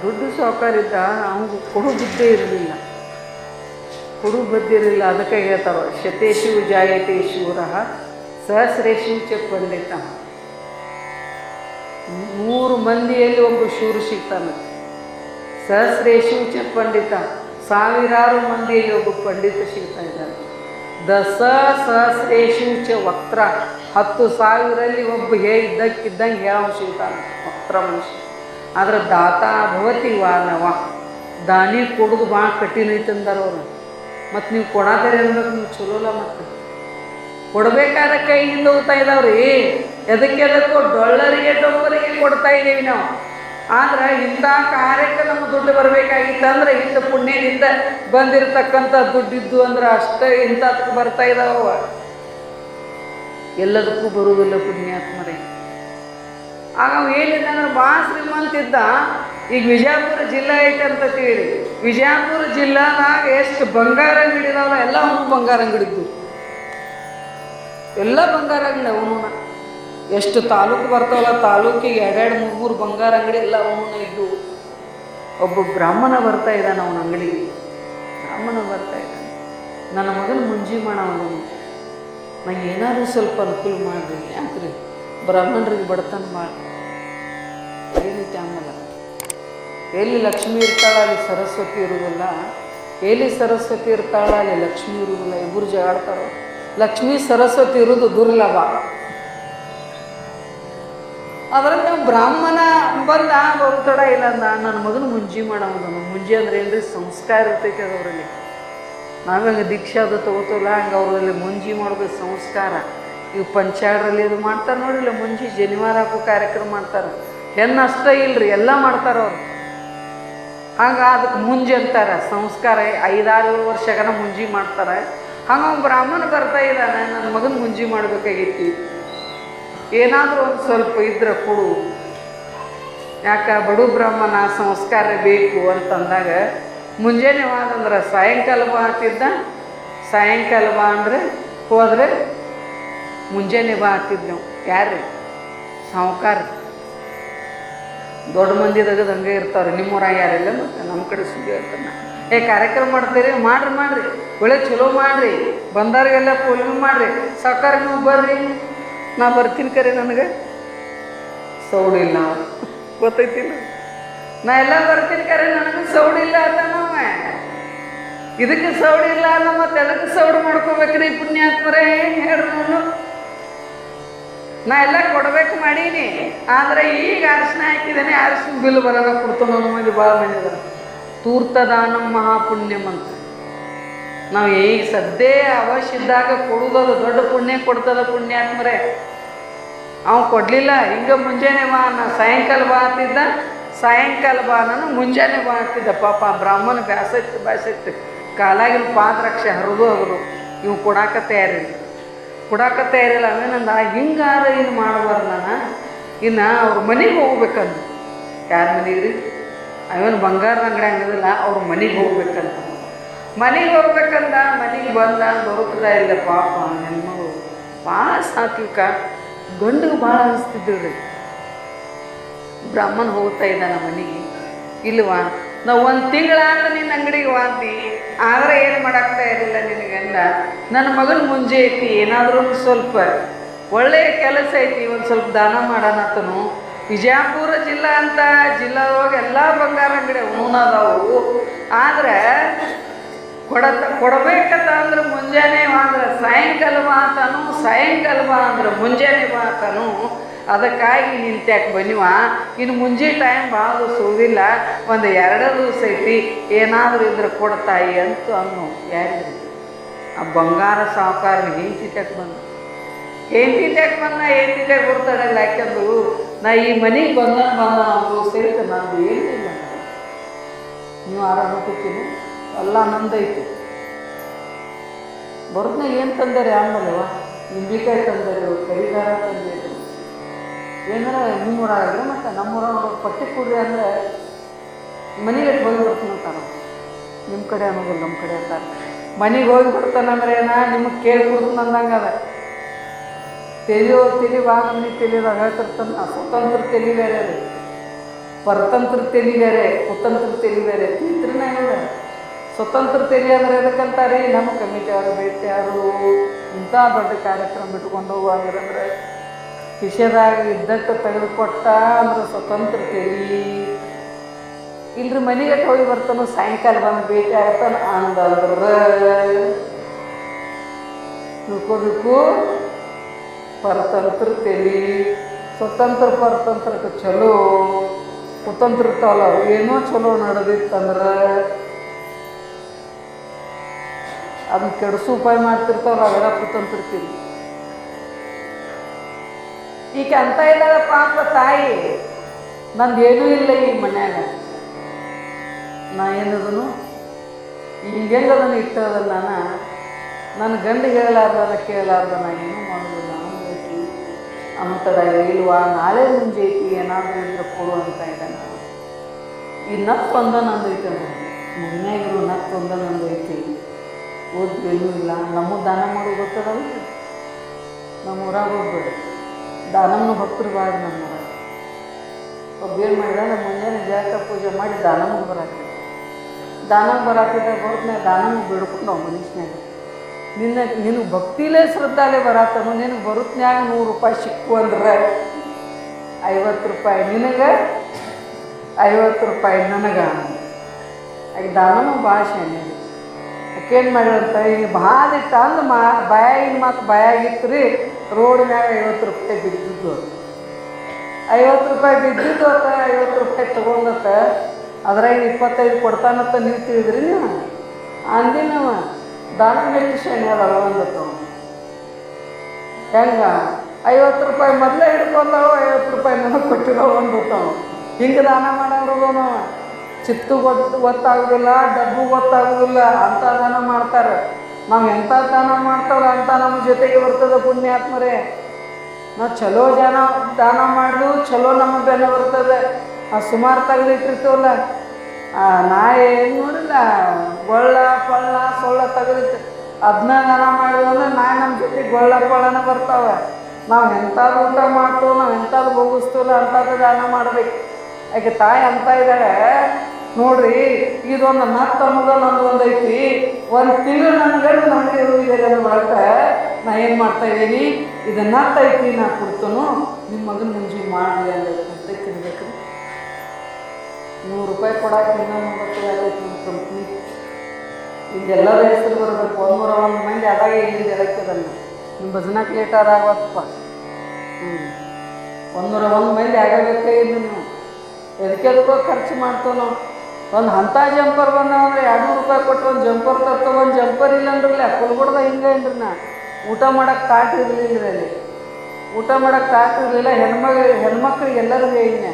ದೊಡ್ಡ ಸಾಹುಕಾರ ಇದ್ದ, ಅವ್ನಿಗೆ ಕೊಡು ಬುದ್ಧಿ ಇರಲಿಲ್ಲ, ಕೊಡು ಬುದ್ಧಿ ಇರಲಿಲ್ಲ. ಅದಕ್ಕೆ ಹೇಳ್ತಾರೋ ಶತೇಶು ಜಾಯತೆ ಶೂರ ಸಹಸ್ರೇಶು ಚ ಪಂಡಿತ. 100 ಮಂದಿಯಲ್ಲಿ ಒಬ್ಬ ಶೂರ ಸಿಗ್ತಾನೆ. ಸಹಸ್ರೇಶು ಚ ಪಂಡಿತ, 1000 ಮಂದಿಯಲ್ಲಿ ಒಬ್ಬ ಪಂಡಿತ ಸಿಗ್ತಾ ಇದ್ದಾನೆ. ಸಹಸ್ರೇಶು ಚ ವಕ್ರ, 10,000ರಲ್ಲಿ ಒಬ್ಬ ಇದ್ದಕ್ಕಿದ್ದಂಗೆ ಹೇಳೋ ಸಿಗ್ತಾನೆ ವಕ್ರ ಮನುಷ್ಯ. ಆದ್ರೆ ದಾತ ಭವತಿ ವಾನವ, ದಾನಿ ಕೊಡೋದು ಭಾಳ ಕಠಿಣ ಐತೆ ಅಂದಾರ ಅವ್ರು. ಮತ್ತು ನೀವು ಕೊಡಾದರೆ ಅನ್ಬೇಕು, ನೀವು ಚಲೋಲ್ಲ. ಮತ್ತು ಕೊಡಬೇಕಾದ ಕೈಯಿಂದ ಹೋಗ್ತಾ ಇದ್ದಾವ್ರಿ. ಎದಕ್ಕೆದಕ್ಕೂ ಡೊಳ್ಳರಿಗೆ ಕೊಡ್ತಾ ಇದ್ದೀವಿ ನಾವು. ಆದ್ರೆ ಇಂಥ ಕಾರ್ಯಕ್ಕೆ ನಮ್ಮ ದುಡ್ಡು ಬರಬೇಕಾಗಿತ್ತು ಅಂದ್ರೆ ಇಂಥ ಪುಣ್ಯದಿಂದ ಬಂದಿರತಕ್ಕಂಥ ದುಡ್ಡಿದ್ದು ಅಂದ್ರೆ ಅಷ್ಟೇ ಇಂಥದಕ್ಕೆ ಬರ್ತಾ ಇದ್ದಾವ. ಎಲ್ಲದಕ್ಕೂ ಬರುವುದಿಲ್ಲ ಪುಣ್ಯಾತ್ಮರೇ. ಆಗ ಅವ ಏನಿದ್ದ ಅಂದ್ರೆ ಭಾಳ ಶ್ರೀಮಂತಿದ್ದ. ಈಗ ವಿಜಯಪುರ ಜಿಲ್ಲೆ ಐತೆ ಅಂತ ತಿಳಿ. ವಿಜಯಪುರ ಜಿಲ್ಲಾದಾಗ ಎಷ್ಟು ಬಂಗಾರ ಅಂಗಡಿ ಇದಾವಲ್ಲ, ಎಲ್ಲ ಅವನು ಬಂಗಾರ ಅಂಗಡಿದ್ದು, ಎಲ್ಲ ಬಂಗಾರ ಅಂಗಡಿ ಅವನು. ಎಷ್ಟು ತಾಲೂಕು ಬರ್ತಾವಲ್ಲ, ತಾಲೂಕಿಗೆ 2-3 ಬಂಗಾರ ಅಂಗಡಿ ಎಲ್ಲ ಅವನ ಇದ್ದು. ಒಬ್ಬ ಬ್ರಾಹ್ಮಣ ಬರ್ತಾ ಇದ್ದಾನೆ ಅವನ ಅಂಗಡಿಗೆ. ಬ್ರಾಹ್ಮಣ ಬರ್ತಾ ಇದ್ದಾನೆ, ನನ್ನ ಮಗನ ಮುಂಜಿ ಮಾಡವನು, ನಂಗೆ ಏನಾದರೂ ಸ್ವಲ್ಪ ಅನುಕೂಲ ಮಾಡಿರಿ. ಯಾಕ್ರಿ ಬ್ರಾಹ್ಮಣರಿಗೆ ಬಡತನ ಮಾಡಿ ಏನೈತೆ ಆಮೇಲೆ. ಎಲ್ಲಿ ಲಕ್ಷ್ಮಿ ಇರ್ತಾಳ ಅಲ್ಲಿ ಸರಸ್ವತಿ ಇರುವುದಿಲ್ಲ, ಎಲ್ಲಿ ಸರಸ್ವತಿ ಇರ್ತಾಳ ಅಲ್ಲಿ ಲಕ್ಷ್ಮಿ ಇರುವುದಿಲ್ಲ. ಇಬ್ಬರು ಜಗಾಡ್ತಾರ. ಲಕ್ಷ್ಮೀ ಸರಸ್ವತಿ ಇರೋದು ದುರ್ಲಭ. ಅದರಲ್ಲಿ ನಾವು ಬ್ರಾಹ್ಮಣ ಬಂದ ಬರುತ್ತಡ ಇಲ್ಲ ಅಂದ, ನನ್ನ ಮಗನ ಮುಂಜಿ ಮಾಡೋದನು. ಮುಂಜಿ ಅಂದ್ರೆ ಏನ್ರಿ, ಸಂಸ್ಕಾರ ಇರ್ತೈತೆ ಅದರಲ್ಲಿ. ನಾವೇ ಹಂಗೆ ದೀಕ್ಷೆ ಅದು ತಗೋತಲ್ಲ, ಹಂಗೆ ಅವರಲ್ಲಿ ಮುಂಜಿ ಮಾಡೋದು ಸಂಸ್ಕಾರ. ಇವು ಪಂಚಾಯರಲ್ಲಿ ಇದು ಮಾಡ್ತಾರೆ ನೋಡಿಲ್ಲ, ಮುಂಜಿ ಜನಿವಾರ ಹಾಕೋ ಕಾರ್ಯಕ್ರಮ ಮಾಡ್ತಾರೆ. ಹೆಣ್ಣು ಅಷ್ಟೇ ಇಲ್ರಿ, ಎಲ್ಲ ಮಾಡ್ತಾರೆ ಅವ್ರು. ಹಂಗೆ ಅದಕ್ಕೆ ಮುಂಜಿ ಅಂತಾರೆ. ಸಂಸ್ಕಾರ 5-6 ವರ್ಷಗನ ಮುಂಜಿ ಮಾಡ್ತಾರೆ. ಹಂಗೆ ಅವ್ನು ಬ್ರಾಹ್ಮಣ ಬರ್ತಾ ಇದ್ದಾನೆ, ನನ್ನ ಮಗನ ಮುಂಜಿ ಮಾಡಬೇಕಾಗಿತ್ತು, ಏನಾದರೂ ಒಂದು ಸ್ವಲ್ಪ ಇದ್ರೆ ಕೊಡು, ಯಾಕೆ ಬಡು ಬ್ರಾಹ್ಮಣ ಸಂಸ್ಕಾರ ಬೇಕು ಅಂತಂದಾಗ ಮುಂಜಾನೆ ವಾದಂದ್ರೆ ಸಾಯಂಕಾಲ ಬಾ ಅಂತಿದ್ದ. ಸಾಯಂಕಾಲ ಬಾ ಅಂದರೆ ಹೋದರೆ ಮುಂಜಾನೆ ಬಾ ಅಂತಿದ್ದು ನಾವು. ಯಾರ್ರಿ? ಸಾಹುಕಾರ. ದೊಡ್ಡ ಮಂದಿದಾಗ ಹಂಗೆ ಇರ್ತಾವ್ರಿ. ನಿಮ್ಮೂರಾಗ ಯಾರಿಲ್ಲ, ಮತ್ತು ನಮ್ಮ ಕಡೆ ಸುದ್ದಿ ಹೇಳ್ತಾನೆ. ಕಾರ್ಯಕ್ರಮ ಮಾಡ್ತೀರಿ, ಮಾಡ್ರಿ ಒಳ್ಳೆ ಚಲೋ ಮಾಡಿರಿ, ಬಂದವ್ರಿಗೆಲ್ಲ ಪೋಲ್ಮಿ ಮಾಡಿರಿ, ಸಾವುಕಾರ ನೀವು ಬರ್ರಿ, ನಾ ಬರ್ತೀನಿ. ಕರೆ ನನಗೆ ಸೌಡಿಲ್ಲ, ಗೊತ್ತೈತಿಲ್ಲ, ನಾ ಎಲ್ಲ ಬರ್ತೀನಿ. ಕರೆ ನನಗೆ ಸೌಡಿಲ್ಲ ಅಂತ ನಾವು ಇದಕ್ಕೆ ಸೌಡಿಲ್ಲ ಅಲ್ಲ, ಮತ್ತೆ ಅದಕ್ಕೆ ಸೌಡು ಮಾಡ್ಕೋಬೇಕ್ರಿ ಪುಣ್ಯಾತ್ಮರೇ. ಹೇಳ್ರಿ ನಾನು, ನಾ ಎಲ್ಲ ಕೊಡ್ಬೇಕು ಮಾಡೀನಿ. ಆದರೆ ಈಗ ಅರಿಶಿನ ಹಾಕಿದ್ದೇನೆ, ಅರಿಶಿನ ಬಿಲ್ ಬರೋದ ಕೊಡ್ತಾನೆ. ನಮ್ಮ ಮಂದಿ ಭಾಳ ಮಂದಿ ಅದ. ತೂರ್ತದಾನಂ ಮಹಾಪುಣ್ಯಂ ಅಂತ. ನಾವು ಈಗ ಸದ್ದೇ ಅವಶ್ಯ ಇದ್ದಾಗ ಕೊಡುವುದು ದೊಡ್ಡ ಪುಣ್ಯ ಕೊಡ್ತದ ಪುಣ್ಯಾತ್ಮರೇ. ಅವ ಕೊಡಲಿಲ್ಲ, ಹಿಂಗೆ ಮುಂಜಾನೆ ಬಾ, ನಾ ಸಾಯಂಕಾಲ ಬಾ ಅಂತಿದ್ದ. ಸಾಯಂಕಾಲ ಬಾ ನಾನು ಮುಂಜಾನೆ ಬಾ ಅಂತಿದ್ದ. ಪಾಪ ಬ್ರಾಹ್ಮಣ ಬ್ಯಾಸೈತಿ ಕಾಲಾಗಿನ ಪಾದ್ರಾಕ್ಷ ಹರಿದು ಅವರು. ಇವು ಕೊಡಾಕ ತಯಾರಿಲ್ಲ. ಅವೇನಂದ, ಹಿಂಗಾರ ಇನ್ನು ಮಾಡಬಾರ್ದು ನಾನು. ಇನ್ನು ಅವ್ರ ಮನೆಗೆ ಹೋಗ್ಬೇಕಂತ. ಯಾರ ಮನೆಗೆ ರೀ? ಅವೇನು ಬಂಗಾರದ ಅಂಗಡಿ ಹಂಗದಿಲ್ಲ, ಅವ್ರ ಮನೆಗೆ ಹೋಗ್ಬೇಕಂತ. ಮನೆಗೆ ಹೋಗ್ಬೇಕಂದ, ಮನೆಗೆ ಬಂದ ಬರುತ್ತದ ಇಲ್ಲ. ಪಾಪ ಹೆಣ್ಮಗಳು ಭಾಳ ಸಾತ್ವಿಕ, ಗಂಡಿಗೆ ಭಾಳ ಅನಿಸ್ತಿದ್ರಿ. ಬ್ರಾಹ್ಮಣ ಹೋಗ್ತಾ ಇದ್ದಾನ ಮನೆಗೆ. ಇಲ್ವಾ, ನಾವು 1 ತಿಂಗಳಾದ ನಿನ್ನ ಅಂಗಡಿಗೆ ವಾಂತಿ, ಆದರೆ ಏನು ಮಾಡಾಕ್ತಾ ಇರಲಿಲ್ಲ ನಿನ್ನ ಗಂಡ. ನನ್ನ ಮಗನ ಮುಂಜೆ ಐತಿ, ಏನಾದರೂ ಒಂದು ಸ್ವಲ್ಪ ಒಳ್ಳೆಯ ಕೆಲಸ ಐತಿ, ಒಂದು ಸ್ವಲ್ಪ ದಾನ ಮಾಡೋಣತನು. ವಿಜಯಪುರ ಜಿಲ್ಲಾ ಅಂತ ಜಿಲ್ಲಾದೊಳಗೆ ಎಲ್ಲ ಬಂಗಾರ ಅಂಗಡಿ ಅವನು ಅದಾವು. ಆದರೆ ಕೊಡಬೇಕಂತ ಅಂದ್ರೆ ಮುಂಜಾನೆ ಅಂದ್ರೆ ಸಾಯಂಕಾಲ ಮಾತನು, ಸಾಯಂಕಾಲ ಅಂದ್ರೆ ಮುಂಜಾನೆ ಮಾತನು. ಅದಕ್ಕಾಗಿ ನಿಂತ್ಯಾಕೆ ಬನ್ನಿವ, ಇನ್ನು ಮುಂಜಾನೆ ಟೈಮ್ ಭಾಳ ಸೋದಿಲ್ಲ, ಒಂದು 2 ದಿವಸ ಐತಿ, ಏನಾದರೂ ಇದ್ರೆ ಕೊಡ್ತಾಯಿ ಅಂತ ಅನ್ನು. ಯಾರಿದ್ರು ಆ ಬಂಗಾರ ಸಾಹುಕಾರನಿಗೆ ಹೆಂಡ್ತಿಟ್ಯಾಕೆ ಬಂದ, ಹೆಂಡ್ತಿಟ್ಯಾಕೆ ಬರ್ತಾಡಲ್ಲ. ಯಾಕೆಂದ್ರು ನಾ ಈ ಮನೆಗೆ ಬಂದ ಸೇರಿತ ನಂದು ಏನಿಲ್ಲ, ನೀವು ಆರಾಮತ್ತೀನಿ ಎಲ್ಲ ನಂದೈತಿ. ಬರೋದ್ನಾಗ ಏನು ತಂದಾರೆ ಆಮೇಲೆವ, ನಿಂಬಿಕಾಯಿ ತಂದರು, ಕರಿದಾರ ತಂದಿರು, ಏನಾರ ನಿಮ್ಮೂರಾಗ್ರೆ ಮತ್ತು ನಮ್ಮೂರಾಗ ಪಟ್ಟಿ ಕೊಡ್ರಿ ಅಂದರೆ ಮನೆಗೆ ಹೋಗಿ ಬರ್ತೀನಿ ಅಂತಾರ. ನಿಮ್ಮ ಕಡೆ ಅನ್ನೋದಿಲ್ಲ, ನಮ್ಮ ಕಡೆ ಅಂತಾರೆ ಮನೆಗೆ ಹೋಗಿ ಬರ್ತಾನಂದ್ರೆ ಏನ ನಿಮಗೆ ಕೇಳಿ ಕೊಡ್ತೀನಿ ಅಂದಂಗೆ ಅದ. ತಲೆ ಭಾಗ ಮನೆ ತಲೆದಾಗ ಹೇಳ್ತಿರ್ತಾನೆ. ಸ್ವತಂತ್ರ ತಲೆ ಬೇರೆ ಅದು, ಪರತಂತ್ರ ತಲೆ ಬೇರೆ, ಕುತಂತ್ರ ತಲೆ ಬೇರೆ. ತಿಂತ್ರನೇ ಇದೆ ಸ್ವತಂತ್ರ ತಲೆ ಅಂದ್ರೆ ಎದಕ್ಕಂತಾರೆ, ನಮ್ಮ ಕಮಿಟಿಯವರು ಭೇಟಿಯವರು ಇಂಥ ದೊಡ್ಡ ಕಾರ್ಯಕ್ರಮ ಬಿಟ್ಕೊಂಡು ಹೋಗುವಂದ್ರೆ ಕಿಶೆದಾಗ ಇದ್ದಟ್ಟು ತೆಗೆದುಕೊಟ್ಟ ಅಂದ್ರೆ ಸ್ವತಂತ್ರ ತಲೆ. ಇಲ್ರಿ ಮನೆಗೆ ಹೋಗಿ ಬರ್ತಾನು, ಸಾಯಂಕಾಲ ಬಂದು ಭೇಟಿ ಆಗ್ತಾನೆ ಅಂದಂದ್ರೆ ತಿಳ್ಕೋಬೇಕು ಪರತಂತ್ರ ತಲೆ. ಸ್ವತಂತ್ರ ಪರತಂತ್ರಕ್ಕೆ ಚಲೋ, ಕುತಂತ್ರ ಇರ್ತಾವಲ್ಲ ಏನೋ ಚಲೋ ನಡೆದಿತ್ತಂದ್ರೆ ಅದನ್ನ ಕೆಡಿಸು ಉಪಾಯ ಮಾಡ್ತಿರ್ತಾವಲ್ಲ ಅವೆಲ್ಲ ಕುತಂತ್ರ ತಲೆ. ಈಗ ಅಂತ ಇದ್ದಾಳ ಪಾಪ ತಾಯಿ, ನಂದೇನೂ ಇಲ್ಲ ಈ ಮನ್ಯಾಗ, ನಾ ಏನದನು ಹಿಂಗೆಲ್ಲ ಅದನ್ನು ಇಟ್ಟದಲ್ಲ, ನನ್ನ ಗಂಡ ಹೇಳಲಾರ್ದನ ಕೇಳಲಾರ್ದ ನಾ ಏನೂ ಮಾಡೋದಿಲ್ಲ ಅಂತಡ ಇಲ್ವಾ, ನಾಳೆ ಮುಂಜೆ ಐತಿ ಏನಾದರೂ ಇದ್ರೆ ಕೊಡು ಅಂತ ಇದ್ದಾನೆ. ಈ ನತ್ತು ಒಂದ ನಂದೈತೆ ಅಂದ್ರೆ ಮನ್ಯಾಗಿರೋ ನತ್ತು ಒಂದ ನಂದೈತಿ, ಓದ್ಬೇನೂ ಇಲ್ಲ. ನಮ್ಮ ದಾನ ಮಾಡೋದು ಗೊತ್ತದಲ್ಲ, ನಮ್ಮ ಊರಾಗ ಹೋಗ್ಬೇಡ ದಾನಮ್ಮನ ಭಕ್ತರು ಬಾಳ. ನಮ್ಮ ಊರಾಗ ಒಬ್ಬ ಏನು ಮಾಡಿದ, ನಮ್ಮ ಮುಂಜಾನೆ ಜಾತ ಪೂಜೆ ಮಾಡಿ ದಾನಮ್ಮಗೆ ಬರಾತಿದ್ದ ಬರೋದ್ನಾಗ ದಾನಮ್ಗೆ ಬಿಡ್ಕೊಂಡು ನಾವು ಮನುಷ್ಯನಾಗ ನಿನಗೆ ಭಕ್ತಿಲೇ ಶ್ರದ್ಧಾಲೇ ಬರತ್ತನು. ನಿನಗೆ ಬರುತ್ನ್ಯಾಗ 100 ರೂಪಾಯಿ ಸಿಕ್ಕು ಅಂದ್ರೆ 50 ರೂಪಾಯಿ ನಿನಗೆ, 50 ರೂಪಾಯಿ ನನಗೆ. ಆಗ ದಾನಮ್ಮ ಭಾಳ ಶಾನೆ ಆಕೇನು ಮಾಡಿರಂತ, ಈಗ ಭಾಳ ಇಟ್ಟ ಅಂದ್ರೆ ಬಾಯಾಗಿನ ಮಾತು ಬಾಯಾಗಿತ್ತು ರೀ. ರೋಡ್ ಮ್ಯಾಗ 50 ರೂಪಾಯಿ ಬಿದ್ದಿದ್ದು, 50 ರೂಪಾಯಿ ಬಿದ್ದಿದ್ದು ಅತ್ತ, 50 ರೂಪಾಯಿ ತೊಗೊಂಡತ್ತ, ಅದ್ರಾಗ 25 ಕೊಡ್ತಾನತ್ತ ನೀವು ತಿಳಿದ್ರಿ. ನೀವು ಅಂದಿ ನಾವು ದಾನ ಮೇಲೆ ಶಾನೆ ಅದಲ್ಲ ಒಂದತ್ತು. ಹೆಂಗ 50 ರೂಪಾಯಿ ಮೊದಲೇ ಹಿಡ್ಕೊಂಡವು, 50 ರೂಪಾಯಿ ನನಗೆ ಕೊಟ್ಟಿರೋ ಒಂದತ್ತವು. ಹಿಂಗೆ ದಾನ ಮಾಡೋರು ನಾವು ಚಿತ್ತು ಗೊತ್ತಾಗೋದಿಲ್ಲ, ಡಬ್ಬು ಗೊತ್ತಾಗೋದಿಲ್ಲ, ಅಂಥ ದಾನ ಮಾಡ್ತಾರೆ. ನಾವು ಎಂಥ ದಾನ ಮಾಡ್ತಾವಲ್ಲ ಅಂತ ನಮ್ಮ ಜೊತೆಗೆ ಬರ್ತದೆ ಪುಣ್ಯಾತ್ಮರೇ. ನಾವು ಚಲೋ ದಾನ ಮಾಡಿದ್ವು ಚಲೋ ನಮ್ಮ ಬೆಲೆ ಬರ್ತದೆ. ಸುಮಾರು ತೆಗೆದಿಟ್ಟಿರ್ತೀವಲ್ಲ, ನಾ ಏನು ನೋಡಿಲ್ಲ, ಗೊಳ್ಳ ಪಳ್ಳ ಸೊಳ್ಳ ತೆಗೆದಿಟ್ಟು ಅದನ್ನ ದಾನ ಮಾಡಿದ್ವು ಅಂದ್ರೆ ನಮ್ಮ ಜೊತೆಗೆ ಗೊಳ್ಳ ಪಳ್ಳನ ಬರ್ತಾವೆ. ನಾವು ಎಂಥದ್ದು ಊಟ ಮಾಡ್ತೀವಿ, ನಾವು ಎಂಥದ್ದು ಭೋಗಿಸ್ತೀವಲ್ಲ ಅಂಥದ್ದು ದಾನ ಮಾಡ್ಬೇಕು. ಯಾಕೆ ತಾಯಿ ಅಂತ ಇದ್ದಾಳೆ ನೋಡ್ರಿ, ಇದೊಂದು ನತ್ತು ಅನ್ನೋದು ನಂದೊಂದು ಐತಿ. 1 ತಿಂಗಳು ನನಗೆ ಹೋಗಿದ್ದಾರೆ ಅನ್ನೋ ಒಳಗೆ ನಾ ಏನು ಮಾಡ್ತಾಯಿದ್ದೀನಿ, ಇದು ನತ್ತು ಐತಿ ನಾ ಕೊಡ್ತನು, ನಿಮ್ಮ ಮಗನ ಮುಂಜಿ ಮಾಡಲಿ ಅಂತ ತಿನ್ಬೇಕು. 100 ರೂಪಾಯಿ ಕೊಡಕ್ಕೆ ಇನ್ನೊಂದು 90 ಆಗೈತಿ ನಿಮ್ಮ ಕಂಪ್ನಿ. ಹಿಂಗೆಲ್ಲರ ಹೆಸರು ಬರಬೇಕು. 101 ಮಂದಿ ಅದಾಗೆ ಇಲ್ಲಿಂದ ಎದಕ್ಕದಲ್ಲ, ನಿಮ್ಮ ಭಜನಾಕ್ಕೆ ಲೇಟಾರ ಆಗತ್ತಪ್ಪ. 101 ಮಂದಿ ಆಗಬೇಕೇ ಇಲ್ಲ. ನೀವು ಎದಕ್ಕೆದಕ್ಕೋ ಖರ್ಚು ಮಾಡ್ತೇವೆ ನಾವು. ಒಂದು ಅಂಥ ಜಂಪರ್ ಬಂದಾವಂದ್ರೆ 200 ರೂಪಾಯಿ ಕೊಟ್ಟು ಒಂದು ಜಂಪರ್ ತರ್ತವೆ. ಒಂದು ಜಂಪರ್ ಇಲ್ಲ ಅಂದ್ರಲ್ಲ ಕುಲ್ಗೊಡ್ದ ಹಿಂಗೆ ಏನ್ರಿ, ನಾ ಊಟ ಮಾಡೋಕ್ಕೆ ತಾಟ್ ಇರಲಿಲ್ಲ ಅಲ್ಲಿ, ಊಟ ಮಾಡೋಕ್ಕೆ ತಾಟ್ ಇರಲಿಲ್ಲ. ಹೆಣ್ಮಕ್ಳಿಗೆ ಎಲ್ಲರಿಗೂ ಹೇಳಿದ್ನೆ,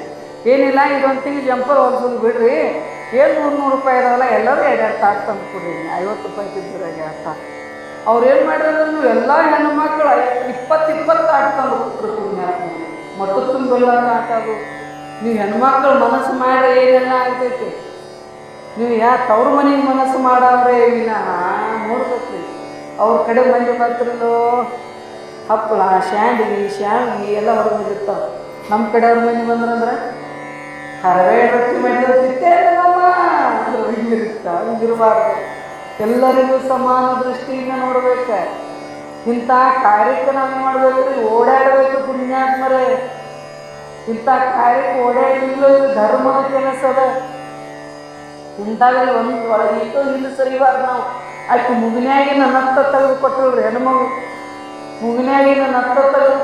ಏನಿಲ್ಲ ಇದೊಂದು ತಿಂಗಳು ಜಂಪರ್ ಹೊಲ್ಸೋದು ಬಿಡ್ರಿ, ಏನು 100 ರೂಪಾಯಿ ಇರೋಲ್ಲ, ಎಲ್ಲರೂ 2 ತಾಟ್ ತಂದು ಕೊಡ್ರಿ, 50 ರೂಪಾಯಿ ತಿಂದ್ರೆ 2 ತಾಟ್. ಅವ್ರು ಏನು ಮಾಡಿದ್ರೆ ನೀವು ಎಲ್ಲ ಹೆಣ್ಮಕ್ಳು 20 ತಾಟ್ ತಂದು ಕೊಟ್ಟರು. ಮೊಟ್ಟ ತುಂಬೆಲ್ಲ ತಾಟ್ ಅದು. ನೀವು ಹೆಣ್ಮಕ್ಳು ಮನಸ್ಸು ಮಾಡಿ ಏನೆಲ್ಲ ಆಗ್ತೈತಿ. ನೀವು ತವ್ರ ಮನೆಗೆ ಮನಸ್ಸು ಮಾಡವ್ರೆ ವಿನಃ ನೋಡ್ಬೇಕು. ಅವ್ರ ಕಡೆ ಮಂದಿ ಬರ್ತಿರಲ್ಲೋ ಹಪ್ಪಳ ಶಾವಿಗೆ ಎಲ್ಲ ಹೊರಗಿರ್ತಾವೆ. ನಮ್ಮ ಕಡೆ ಅವ್ರ ಮಂದಿ ಬಂದ್ರಂದ್ರೆ ಹರವೆ ರೊಟ್ಟಿ ಮಾಡಿರ್ತಿತ್ತೇ ನಮ್ಮ ಹಿಂಗಿರಬಾರ್ದು. ಎಲ್ಲರಿಗೂ ಸಮಾನ ದೃಷ್ಟಿಯಿಂದ ನೋಡ್ಬೇಕು. ಇಂಥ ಕಾರ್ಯಕ್ಕೆ ನಾವು ಮಾಡ್ಬೇಕ್ರಿ, ಓಡಾಡಬೇಕು ಪುಣ್ಯಾತ್ಮರೇ. ಇಂಥ ಕಾರ್ಯಕ್ಕೆ ಓಡಾಡಿಲ್ಲ, ಇದು ಧರ್ಮದ ಕೆಲಸ ಅದ. ಇಂಥವೆಲ್ಲ ಒಂದು ಒಳಗಿಟ್ಟು ಇಲ್ಲಿ ಸರಿಬಾರ್ದು ನಾವು. ಆಕೆ ಮುಗಿನ್ಯಾಗಿನ ನತ್ತ ತೆಗೆದು ಕೊಟ್ಟಲ್ರಿ ಹೆಣ್ಮಗು. ಮುಗಿನ್ಯಾಗಿನ ನತ್ತ ತೆಗೆದು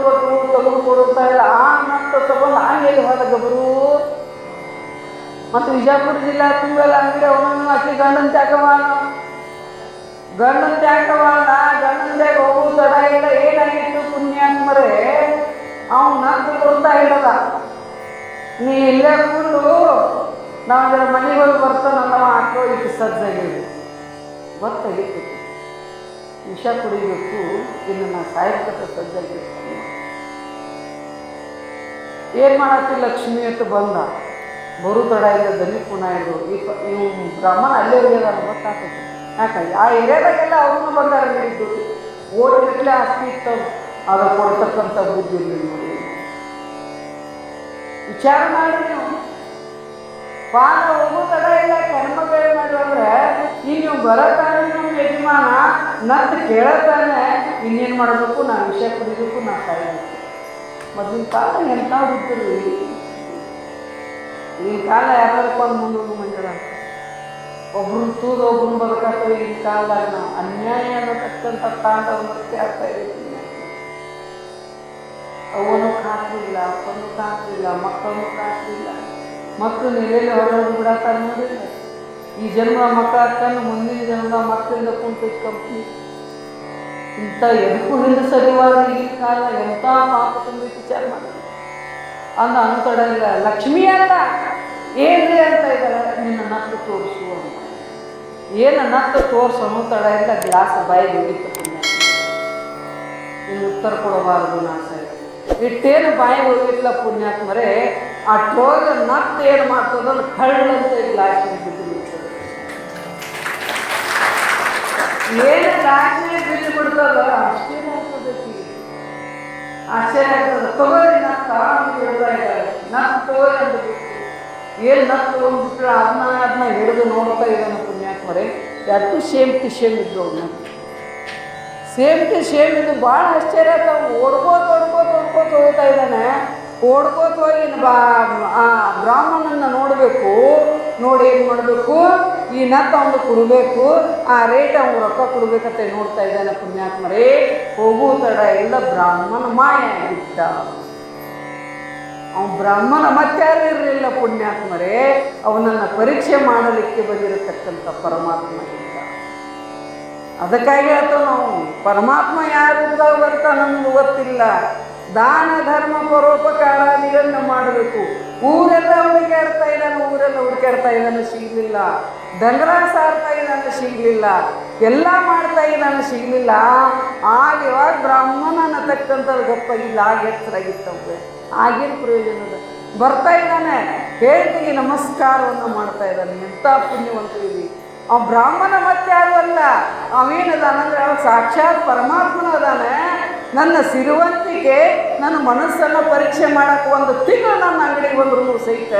ಕೊಡುತ್ತಾ ಇಲ್ಲ. ಆ ನತ್ತ ತಗೊಂಡು ಆಮೇಲೆ ಹೋದ ಗಬರು. ಮತ್ತು ವಿಜಯಪುರ ಜಿಲ್ಲಾ ತುಂಬೆಲ್ಲ ಅಂಗಡಿ ಅವನನ್ನು ಆಕೆ ಗಂಡನ ತ್ಯಾಗವಾದ. ಗಂಡನ ತ್ಯಾಗ ಹೋಗು ತಡ ಇಲ್ಲ. ಏನಾಗಿತ್ತು ಪುಣ್ಯಾತ್ಮರೇ, ಅವನು ನತ್ತ ಕೊಡ್ತಾ ಇಡದ. ನೀ ಇಲ್ಲೇ ಕೂಡು, ನಾವು ಜನ ಮನೆಗೆ ಹೋಗಿ ಬರ್ತಾನಲ್ಲ ಹಾಕೋ ಇದು ಸಜ್ಜಾಗಿರಿ ಗೊತ್ತಾಗಿತ್ತು. ವಿಷ ಕುಡಿಬೇಕು, ಇನ್ನು ನಾ ಸಾಯಕತ್ತ ಸಜ್ಜಾಗಿರ್ತಾನೆ. ಏನು ಮಾಡತ್ತಿ ಲಕ್ಷ್ಮಿ ಅಂತ ಬಂದ. ಬರು ತಡ ಇಲ್ಲ, ದನಿ ಪುಣ ಇದ್ರು. ಇವು ಬ್ರಾಹ್ಮಣ ಅಲ್ಲೇ ಹೋಗ್ಯದ ಗೊತ್ತಾಗ್ತದೆ. ಯಾಕಂದ್ರೆ ಆ ಏರಿಯಾದಾಗೆಲ್ಲ ಅವ್ರನ್ನೂ ಬಂದಾರ ಹೇಳಿದ್ದು. ಓಟ್ಗಟ್ಟಲೆ ಆಸ್ತಿ ಇತ್ತು, ಅದು ಕೊಡ್ತಕ್ಕಂಥ ಬುದ್ಧಿ ಇರಲಿ ನೋಡಿ. ವಿಚಾರ ಮಾಡಿ ನೀವು. ಪಾನ ಹೋಗೋ ತಡ ಇಲ್ಲ, ಹೆಣ್ಮಗಳು ಮಾಡಿ ಅಂದ್ರೆ ಈಗ ನೀವು ಬರತಾನೆ ನಮ್ಮ ಯಜಮಾನ ನತ್ತು ಕೇಳತಾನೆ. ಇನ್ನೇನು ಮಾಡಬೇಕು, ನಾನು ವಿಷಯ ಕುಡಿಬೇಕು, ನಾನು ಸಾಯಬೇಕು. ಮೊದಲಿನ ಕಾಲ ಎಂಥ ಬಿಡ್ತಿರ್ವಿ. ಈಗಿನ ಕಾಲ ಯಾರು ಮುಂದೋಗಿ ಮಂಜಳ ಒಬ್ರು ತೂದು ಒಬ್ರನ್ನ ಬದುಕಾಗ್ತದೆ. ಈಗಿನ ಕಾಲದಾಗ ನಾವು ಅನ್ಯಾಯ ಅನ್ನತಕ್ಕಂಥ ತಾಂಡವಕ್ಕೆ ಆಗ್ತಾ ಇದ್ದೀವಿ. ಅವನು ಖಾತ್ರಿಲ್ಲ, ಅಪ್ಪನೂ ಖಾತ್ರಿಲ್ಲ, ಮಕ್ಕಳನ್ನು ಖಾತ್ರಿಲ್ಲ. ಮಕ್ಕಳು ಎಲ್ಲೆಲ್ಲಿ ಹೊರಗೆ ಬಿಡತ್ತಾರೆ ನೋಡಿಲ್ಲ. ಈ ಜನ್ಮ ಮಕ್ಕಳ ಹಾಕೊಂಡು ಮುಂದಿನ ಜನ್ಮ ಮಕ್ಕಳಿಂದ ಕುಂತ ಕಂಪ್ನಿ. ಇಂಥ ಎದಕ್ಕೂ ಹಿಂದೆ ಸರಿವಾದ ಈಗಿನ ಕಾಲ ಎಂಥ ಪಾಪ ತುಂಬಿ ವಿಚಾರ ಮಾಡಿ ಅಂದ ಅನ್ಕೊಡಂಗಿಲ್ಲ. ಲಕ್ಷ್ಮೀ ಅಲ್ಲ ಏನ್ರಿ ಅಂತ ಇದ್ದಾರೆ. ನಿನ್ನ ನತ್ತು ತೋರಿಸು ಅಂತ. ಏನು ನತ್ತು ತೋರಿಸು ಅನ್ನೋ ತಡ ಇಲ್ಲ. ಗ್ಲಾಸ್ ಬಾಯಿಗೆ ಹೋಗಿತ್ತು ಪುಣ್ಯ. ನೀನು ಉತ್ತರ ಕೊಡಬಾರದು ನಾಶ ಇಟ್ಟೇನು ಬಾಯಿಗೆ ಹೋಗಿಲ್ಲ ಪುಣ್ಯಾತ್ಮರೇ. ಆ ಟ್ರೋಗ ನತ್ತು ಏನು ಮಾಡ್ತದ ಕಳ್ಳಂತ ಗ್ಲಾಸ್ ಬಿದ್ದು ಬಿಡ್ತದೆ. ಏನು ಗ್ಲಾಸ್ನೇ ಬಿದ್ದು ಬಿಡ್ತದ ಆಶ್ಚರ್ಯ ಆಗ್ತದೆ. ಆಶ್ಚರ್ಯ ಆಗ್ತದೆ. ತಗೋರಿ ನತ್ತ ಹೇಳ್ತಾ ಇದ್ದಾರೆ. ನತ್ತು ತಗೋರಿ ಅಂತ ಬಿಟ್ಟು ಏನು ನತ್ತು ತಗೊಂಡ್ಬಿಟ್ರೆ ಅದನ್ನ ಹಿಡಿದು ನೋಡ್ತಾ ಇದ್ದಾನೆ ಪುಣ್ಯಾತ್ಮರೇ. ಯಾರು ಸೇಮ್ ಟು ಸೇಮ್ ಇದ್ದು ಅವನ್ನ ಸೇಮ್ ಟು ಸೇಮ್ ಇದು ಭಾಳ ಆಶ್ಚರ್ಯ ಆಗ್ತಾವೆ. ಓಡ್ಕೋತ ಹೋಗ್ತಾ ಇದ್ದಾನೆ. ಓಡ್ಕೋತ ಹೋಗಿ ಆ ಬ್ರಾಹ್ಮಣನ ನೋಡಬೇಕು. ನೋಡಿ ಏನು ಮಾಡಬೇಕು, ಈ ನತ್ತು ಅವನು ಕೊಡಬೇಕು, ಆ ರೇಟ್ ಅವ್ನು ರೊಕ್ಕ ಕೊಡ್ಬೇಕಂತ ನೋಡ್ತಾ ಇದ್ದಾನೆ ಪುಣ್ಯಾತ್ಮರೇ. ಹೋಗೋ ತಡ ಎಲ್ಲ ಬ್ರಾಹ್ಮಣ ಮಾಯ ಆಗಿದ್ದ. ಅವನು ಬ್ರಾಹ್ಮಣ ಮತ್ತಾರು ಇರಲಿಲ್ಲ ಪುಣ್ಯಾತ್ಮರೇ. ಅವನನ್ನು ಪರೀಕ್ಷೆ ಮಾಡಲಿಕ್ಕೆ ಬಂದಿರತಕ್ಕಂಥ ಪರಮಾತ್ಮ ಇದ್ದ. ಅದಕ್ಕಾಗಿ ಹೇಳ್ತೇವೆ ನಾವು, ಪರಮಾತ್ಮ ಯಾರಿಂದ ಬರ್ತಾನೆ ನಮ್ಗೆ ಗೊತ್ತಿಲ್ಲ. ದಾನ ಧರ್ಮ ಪರೋಪಕಾರಾದಿಗಳನ್ನು ಮಾಡಬೇಕು. ಊರೆಲ್ಲ ಹುಡುಕಾಡ್ತಾ ಇದ್ದಾನೆ, ಸಿಗಲಿಲ್ಲ. ಡಂಗರ ಸಾರ್ತಾ ಇದ್ದಾನೆ, ಸಿಗಲಿಲ್ಲ. ಎಲ್ಲ ಮಾಡ್ತಾ ಇದ್ದಾನೆ, ಸಿಗಲಿಲ್ಲ. ಆಗ ಇವಾಗ ಬ್ರಾಹ್ಮಣ ಅನ್ನತಕ್ಕಂಥದ್ದು ಗಪ್ಪಾಗಿಲ್ಲ. ಆಗ ಎತ್ತರಾಗಿತ್ತವೆ. ಆಗಿನ ಪ್ರಯೋಜನದ ಬರ್ತಾ ಇದ್ದಾನೆ, ಹೇಳ್ತೀವಿ ನಮಸ್ಕಾರವನ್ನು ಮಾಡ್ತಾ ಇದ್ದಾನೆ. ಎಂಥ ಪುಣ್ಯವಂತರಿದ್ದೀವಿ. ಅವ ಬ್ರಾಹ್ಮಣ ಮತ್ತೆ ಯಾರು ಅಲ್ಲ. ಅವೇನದಾನಂದ್ರೆ ಅವ ಸಾಕ್ಷಾತ್ ಪರಮಾತ್ಮನ ಅದಾನೆ. ನನ್ನ ಸಿರುವಂತಿಗೆ ನನ್ನ ಮನಸ್ಸನ್ನು ಪರೀಕ್ಷೆ ಮಾಡೋಕ್ಕೆ ಒಂದು ತಿಂಗಳು ನನ್ನ ಅಂಗಡಿಗೆ ಬಂದ್ರು ಸಹಿತ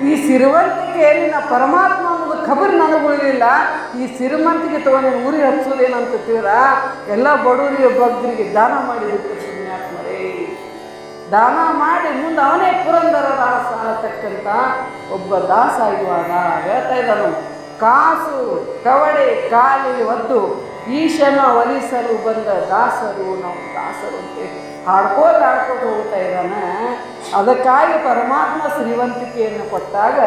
ಈ ಸಿರುವಂತಿಗೆ ನಿನ್ನ ಪರಮಾತ್ಮ ಅನ್ನೋದು ಖಬರ್ ನನಗುಳಿಲ್ಲ. ಈ ಸಿರುವಂತಿಗೆ ತಗೊಂಡು ಊರಿಗೆ ಹಚ್ಚೋದೇನಂತ ತಿಳಿದ ಎಲ್ಲ ಬಡವರಿಗೆ ಭಕ್ತರಿಗೆ ದಾನ ಮಾಡಿಬಿಟ್ಟು ಪುಣ್ಯಾತ್ಮರೇ. ದಾನ ಮಾಡಿ ಮುಂದೆ ಅವನೇ ಪುರಂದರ ದಾಸ ಅನ್ನತಕ್ಕಂಥ ಒಬ್ಬ ದಾಸ ಇರುವಾಗ ಹೇಳ್ತಾ ಇದ್ದಾನು. ಕಾಸು ಕವಡೆ ಕಾಲಿಗೆ ಒದ್ದು ಈಶನ ಒಲಿಸಲು ಬಂದ ದಾಸರು ನಾವು ದಾಸರು ಅಂತೇಳಿ ಹಾಡ್ಕೋತ ಹೋಗ್ತಾ ಇದ್ದಾನೆ. ಅದಕ್ಕಾಗಿ ಪರಮಾತ್ಮ ಶ್ರೀವಂತಿಕೆಯನ್ನು ಕೊಟ್ಟಾಗ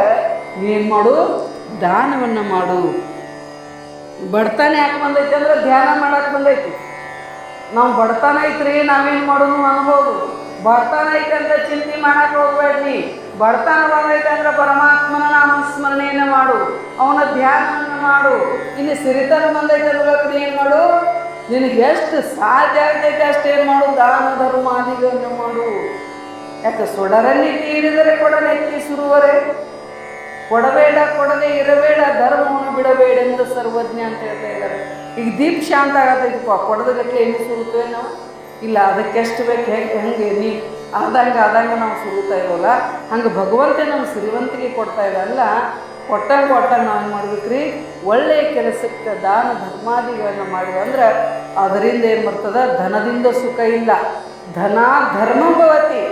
ಏನು ಮಾಡು, ದಾನವನ್ನು ಮಾಡು. ಬಡತನ ಯಾಕೆ ಬಂದೈತಿ ಅಂದ್ರೆ ಧ್ಯಾನ ಮಾಡಕ್ಕೆ ಬಂದೈತಿ. ನಾವು ಬಡತನ ಐತ್ರಿ ನಾವೇನು ಮಾಡೋದು ಅನ್ಬೋದು. ಬಡತನ ಐತೆ ಅಂತ ಚಿಂತೆ ಮಾಡಕ್ಕೆ ಹೋಗ್ಬೇಡ್ರಿ. ಬಡತನ ಬಂದೈತೆ ಅಂದ್ರೆ ಪರಮಾತ್ಮನ ನಾಮಸ್ಮರಣೆಯನ್ನು ಮಾಡು, ಅವನ ಧ್ಯಾನವನ್ನು ಮಾಡು. ಇನ್ನು ಸಿರಿತನ ಬಂದೈತೆ ಅಂದ್ರೆ ಏನು ಮಾಡು, ನಿನಗೆ ಎಷ್ಟು ಸಾಧ್ಯ ಆಗ್ತೈತೆ ಅಷ್ಟೇನು ಮಾಡು, ದಾನ ಧರ್ಮಾದಿಗಳನ್ನು ಮಾಡು. ಯಾಕೆ ಸೊಡರಲ್ಲಿ ತೀರಿದರೆ ಕೊಡಲೆತ್ತಿ ಸುರುವರೆ, ಕೊಡಬೇಡ ಕೊಡದೆ ಇರಬೇಡ, ಧರ್ಮವನ್ನು ಬಿಡಬೇಡೆಂದು ಸರ್ವಜ್ಞ ಅಂತ ಹೇಳ್ತಾ ಇದ್ದಾರೆ. ಈಗ ದೀಪ ಶಾಂತ ಆಗತ್ತೈತಪ್ಪ, ಕೊಡದಕ್ಕೆ ಏನು ಸುರುತ್ತೇವೆ ನಾವು ಇಲ್ಲ. ಅದಕ್ಕೆ ಎಷ್ಟು ಬೇಕು ಹೆಂಗೆ ನೀ ಆದಂಗೆ ನಾವು ಸುರುತ್ತಾ ಇರೋಲ್ಲ. ಹಂಗೆ ಭಗವಂತ ನಮ್ಮ ಸಿರಿವಂತಿಗೆ ಕೊಡ್ತಾ ಇದ್ದಲ್ಲ. ಕೊಟ್ಟಂಗೆ ನಾವು ಏನು ಮಾಡ್ಬೇಕ್ರಿ, ಒಳ್ಳೆಯ ಕೆಲಸಕ್ಕೆ ದಾನ ಧರ್ಮಾದಿಗಳನ್ನು ಮಾಡಿವೆ ಅಂದ್ರೆ ಅದರಿಂದ ಏನು ಬರ್ತದೆ, ಧನದಿಂದ ಸುಖ ಇಲ್ಲ. ಧನ ಧರ್ಮಭವತಿ,